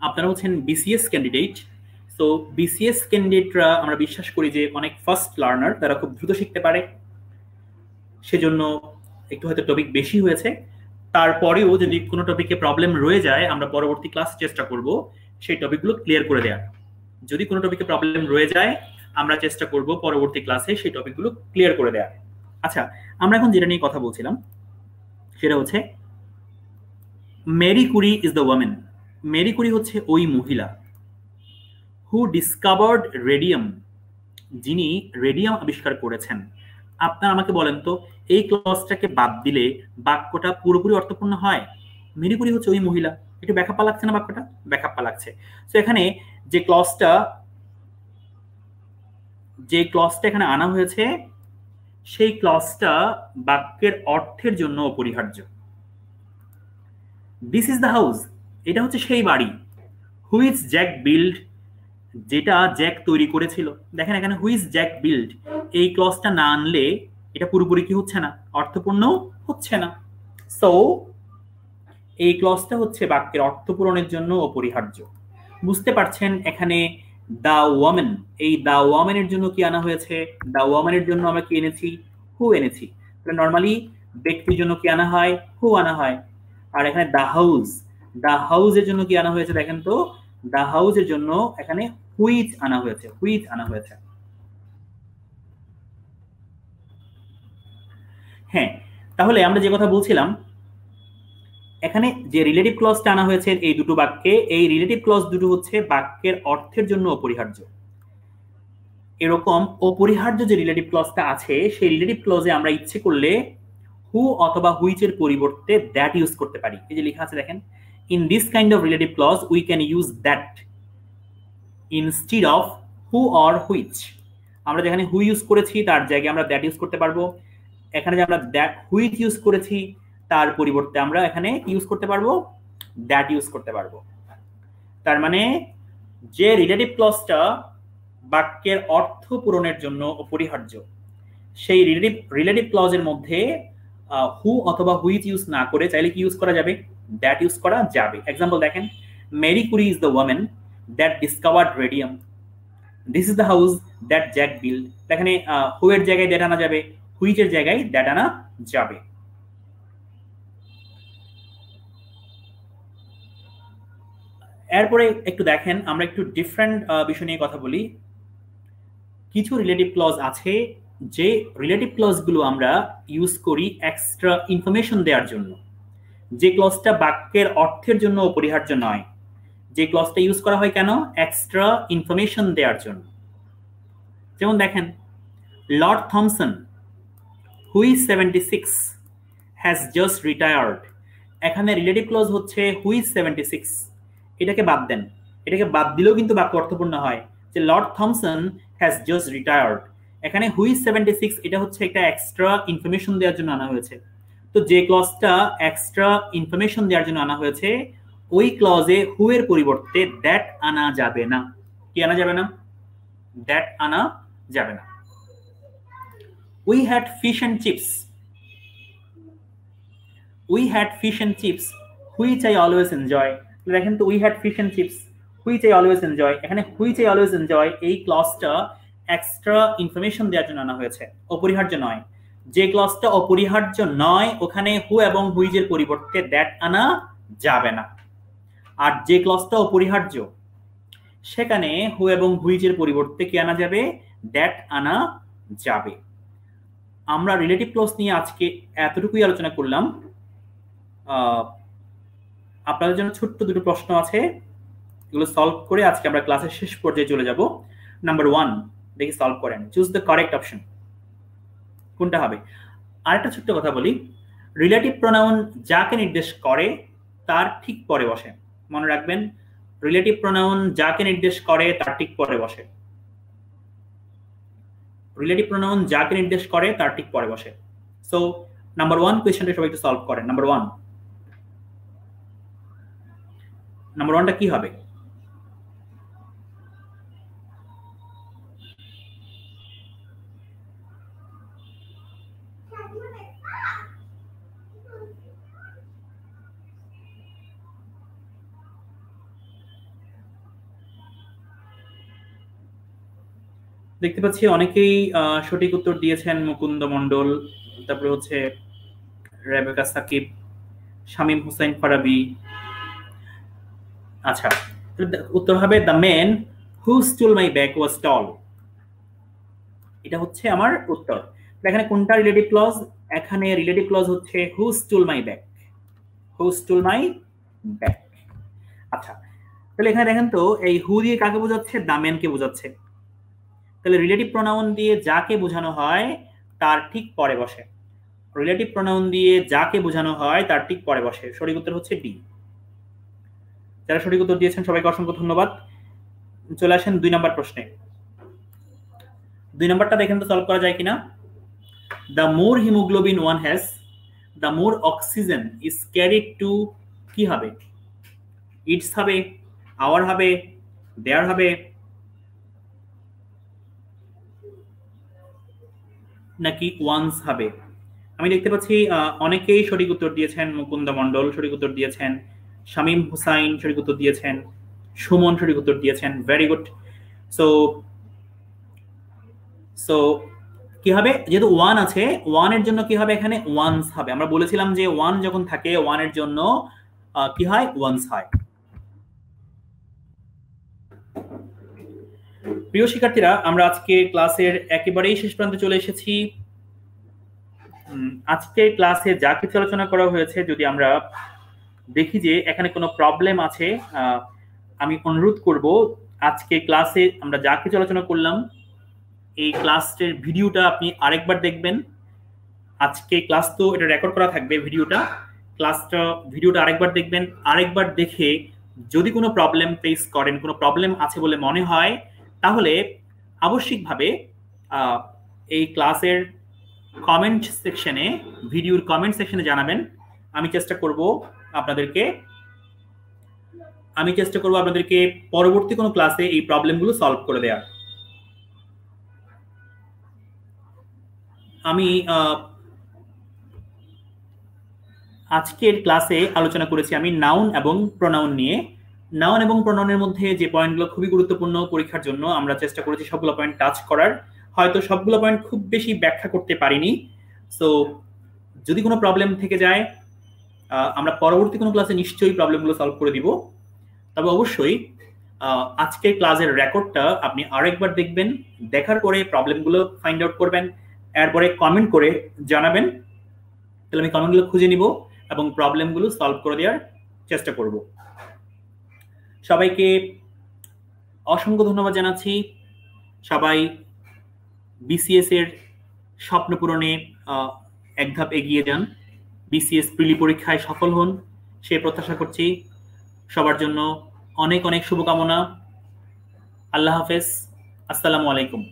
A: আপনারা হচ্ছেন বিসিএস ক্যান্ডিডেট। সো বিসিএস ক্যান্ডিডেটরা আমরা বিশ্বাস করি যে অনেক ফাস্ট লার্নার, তারা খুব দ্রুত শিখতে পারে, সেজন্য একটু হয়তো টপিক বেশি হয়েছে। তারপরেও যদি কোনো টপিকে প্রবলেম রয়ে যায় আমরা পরবর্তী ক্লাসে চেষ্টা করব সেই টপিকগুলো ক্লিয়ার করে দেওয়ার। যদি কোনো টপিকে প্রবলেম রয়ে যায় আমরা চেষ্টা করব পরবর্তী ক্লাসে সেই টপিকগুলো ক্লিয়ার করে দেওয়ার। আচ্ছা, আমরা এখন যেটা নিয়ে কথা বলছিলাম সেটা হচ্ছে Marie Curie is the woman. Marie Curie হচ্ছে ওই মহিলা। হু ডিসকভার্ড রেডিয়াম, যিনি রেডিয়াম আবিষ্কার করেছেন। আপনারা আমাকে বলেন তো এই ক্লজটাকে বাদ দিলে বাক্যটা পুরোপুরি অর্থপূর্ণ হয়? মেরি কুরি হচ্ছে ওই মহিলা, একটু ব্যাখ্যা লাগছে না? বাক্যটা ব্যাখ্যা লাগছে। তো এখানে যে ক্লজটা এখানে আনা হয়েছে সেই ক্লজটা বাক্যের অর্থের জন্য অপরিহার্য। দিস ইজ দ্য হাউস, এটা হচ্ছে সেই বাড়ি। হুইচ জ্যাক বিল্ড, যেটা জ্যাক তৈরি করেছিল। দেখেন এখানে হুইচ জ্যাক বিল্ড, এই ক্লজটা না আনলে এটা পুরোপুরি কি হচ্ছে না? অর্থপূর্ণ হচ্ছে না। সো এই ক্লজটা হচ্ছে বাক্যের অর্থ পূরণের জন্য অপরিহার্য। বুঝতে পারছেন এখানে দা ওয়ামেন, এই দা ওয়ামেনের জন্য কি আনা হয়েছে? দা ওয়ামেনের জন্য আমরা কি এনেছি? হু এনেছি। তাহলে নরমালি ব্যক্তির জন্য কি আনা হয়? হু আনা হয়। আর এখানে দা হাউস, দা হাউসের জন্য কি আনা হয়েছে? দেখেন তো দা হাউসের জন্য এখানে হুইচ আনা হয়েছে, হুইচ আনা হয়েছে। হ্যাঁ, তাহলে আমরা যে কথা বলছিলাম এখানে যে রিলেটিভ ক্লজটা আনা হয়েছে এই দুটো বাক্যে, এই রিলেটিভ ক্লজ দুটো হচ্ছে বাক্যের অর্থের জন্য অপরিহার্য। এরকম অপরিহার্য যে রিলেটিভ ক্লজটা আছে সেই রিলেটিভ ক্লজে আমরা ইচ্ছে করলে হু অথবা হুইচের পরিবর্তে দ্যাট ইউজ করতে পারি। এই যে লেখা আছে দেখেন, in this kind of relative clause we can use that instead of who or which. আমরা যেখানে হু ইউজ করেছি তার জায়গায় আমরা দ্যাট ইউজ করতে পারবো। এখানে যে আমরা দ্যাট হুইচ ইউজ করেছি তার পরিবর্তে আমরা এখানে ইউজ করতে পারবো দ্যাট ইউজ করতে পারবো। তার মানে যে রিলেটিভ ক্লজটা বাক্যের অর্থ পূরণের জন্য অপরিহার্য সেই রিলেটিভ ক্লজের মধ্যে হু অথবা হুইচ ইউজ না করে চাইলে কি ইউজ করা যাবে? দ্যাট ইউজ করা যাবে। এক্সাম্পল দেখেন, Marie Curie is the woman that discovered radium. This is the house that Jack build. এখানে হু এর জায়গায় দ্যাট আনা যাবে, হুইচ এর জায়গায় দ্যাট আনা যাবে। এরপরে একটু দেখেন, আমরা একটু ডিফারেন্ট বিষয় নিয়ে কথা বলি। কিছু রিলেটিভ ক্লজ আছে, যে রিলেটিভ ক্লজগুলো আমরা ইউজ করি এক্সট্রা ইনফরমেশন দেওয়ার জন্য, যে ক্লজটা বাক্যের অর্থের জন্য অপরিহার্য নয়। যে ক্লজটা ইউজ করা হয় কেন? এক্সট্রা ইনফরমেশন দেওয়ার জন্য। যেমন দেখেন, Lord Thomson who is 76 has just retired. এখানে রিলেটিভ ক্লজ হচ্ছে হু ইজ 76। এটাকে বাদ দেন, এটাকে বাদ দিলেও কিন্তু বাক্য অর্থপূর্ণ হয়, যে Lord Thomson has just retired. এখানে হু ইজ 76 এটা হচ্ছে একটা এক্সট্রা ইনফরমেশন দেওয়ার জন্য আনা হয়েছে। তো যে ক্লজটা এক্সট্রা ইনফরমেশন দেওয়ার জন্য আনা হয়েছে, ওই ক্লজে হু এর পরিবর্তে দ্যাট আনা যাবে না। কি আনা যাবে না? দ্যাট আনা যাবে না। We had fish and chips. We had fish and chips which I always enjoy. দেখেন তো, we had fish and chips which I always enjoy, এখানে হুইচ আই অলওয়েজ এনজয় এই ক্লজটা এক্সট্রা ইনফরমেশন দেওয়ার জন্য আনা হয়েছে, অপরিহার্য নয়। যে ক্লজটা অপরিহার্য নয় ওখানে হু এবং হুইজের পরিবর্তে দ্যাট আনা যাবে না। আর যে ক্লজটা অপরিহার্য সেখানে হু এবং হুইজের পরিবর্তে কি আনা যাবে? দ্যাট আনা যাবে। আমরা রিলেটিভ ক্লজ নিয়ে আজকে এতটুকুই আলোচনা করলাম। আপনাদের জন্য ছোট্ট দুটো প্রশ্ন আছে, এগুলো সলভ করে আজকে আমরা ক্লাসের শেষ পর্যায়ে চলে যাব। নাম্বার 1 দেখি সলভ করেন। চুজ দ্য কারেক্ট অপশন, কোনটা হবে? আরেকটা ছোট্ট কথা বলি, রিলেটিভ প্রোনাউন যাকে নির্দেশ করে তার ঠিক পরে বসে। মনে রাখবেন, রিলেটিভ প্রোনাউন যাকে নির্দেশ করে তার ঠিক পরে বসে। রিলেটিভ প্রোনাউন যাকে নির্দেশ করে তার ঠিক পরে বসে। সো নাম্বার 1 কোয়েশ্চনটা সবাই একটু সলভ করেন। নাম্বার 1টা কি হবে? দেখতে পাচ্ছি অনেকেই সঠিক উত্তর দিয়েছেন। মুকুন্দ মন্ডল, তারপরে হচ্ছে রেবেকা সাকিব, শামীম হুসাইন ফারাবি। আচ্ছা, উত্তর হবে the man who stole my bag was tall. এটা হচ্ছে আমার উত্তর। এখানে কোনটা রিলেটিভ ক্লজ? এখানে রিলেটিভ ক্লজ হচ্ছে who stole my bag. Who stole my bag. আচ্ছা, তাহলে এখানে দেখেন তো, এই হু দিয়ে কাকে বোঝাচ্ছে? দ্য ম্যানকে বোঝাচ্ছে। তাহলে রিলেটিভ প্রোনাউন দিয়ে যাকে বোঝানো হয় তার ঠিক পরে বসে। রিলেটিভ প্রোনাউন দিয়ে যাকে বোঝানো হয় তার ঠিক পরে বসে। সঠিক উত্তর হচ্ছে ডি। যারা সঠিক উত্তর দিয়েছেন সবাইকে অসংখ্য ধন্যবাদ। চলে আসেন 2 নম্বর প্রশ্নে। 2 নম্বরটা দেখেন তো সলভ করা যায় কিনা। The more haemoglobin one has, the more oxygen is carried to. কি হবে? ইটস হবে, আওয়ার হবে, দেয়ার হবে, নাকি ওয়ান্স হবে? আমি দেখতে পাচ্ছি অনেকেই সঠিক উত্তর দিয়েছেন। মুকুন্দ মন্ডল সঠিক উত্তর দিয়েছেন, শামীম হুসাইন সঠিক উত্তর দিয়েছেন, সুমন সঠিক উত্তর দিয়েছেন। Very good. সো সো কি হবে? যেহেতু ওয়ান আছে, ওয়ানের জন্য কি হবে? এখানে ওয়ান্স হবে। আমরা বলেছিলাম যে ওয়ান যখন থাকে ওয়ানের জন্য কি হয়? ওয়ান্স হয়। প্রিয় শিক্ষার্থীরা, আমরা আজকে ক্লাসের একেবারেই শেষ প্রান্তে চলে এসেছি। আজকে ক্লাসে যা কিছু আলোচনা করা হয়েছে, যদি আমরা দেখি যে এখানে কোনো প্রবলেম আছে, আমি অনুরোধ করব আজকে ক্লাসে আমরা যা কিছু আলোচনা করলাম এই ক্লাসের ভিডিওটা আপনি আরেকবার দেখবেন। আজকে ক্লাস তো এটা রেকর্ড করা থাকবে, ভিডিওটা আরেকবার দেখবেন। আরেকবার দেখে যদি কোনো প্রবলেম ফেস করেন, কোনো প্রবলেম আছে বলে মনে হয়, তাহলে আবশ্যিকভাবে এই ক্লাসের কমেন্ট সেকশনে, ভিডিওর কমেন্ট সেকশনে জানাবেন। আমি চেষ্টা করব আপনাদেরকে পরবর্তী কোনো ক্লাসে এই প্রবলেমগুলো সলভ করে দেওয়ার। আমি আজকের ক্লাসে আলোচনা করেছি আমি নাউন এবং প্রোনাউন নিয়ে। নাউন এবং প্রনাউনের মধ্যে যে পয়েন্টগুলো খুবই গুরুত্বপূর্ণ পরীক্ষার জন্য, আমরা চেষ্টা করেছি সবগুলো পয়েন্ট টাচ করার। হয়তো সবগুলো পয়েন্ট খুব বেশি ব্যাখ্যা করতে পারিনি। সো যদি কোনো প্রবলেম থেকে যায়, আমরা পরবর্তী কোনো ক্লাসে নিশ্চয়ই প্রবলেমগুলো সলভ করে দিব। তবে অবশ্যই আজকের ক্লাসের রেকর্ডটা আপনি আরেকবার দেখবেন, দেখার পরে প্রবলেমগুলো ফাইন্ড আউট করবেন, এরপরে কমেন্ট করে জানাবেন। তাহলে আমি কমেন্টগুলো খুঁজে নিব এবং প্রবলেমগুলো সলভ করে দেওয়ার চেষ্টা করব। সবাইকে অসংখ্য ধন্যবাদ জানাচ্ছি। সবাই বিসিএস এর স্বপ্ন পূরণে এক ধাপ এগিয়ে যান, বিসিএস প্রিলি পরীক্ষায় সফল হন সে প্রত্যাশা করছি। সবার জন্য অনেক অনেক শুভকামনা। আল্লাহ হাফেজ, আসসালামু আলাইকুম।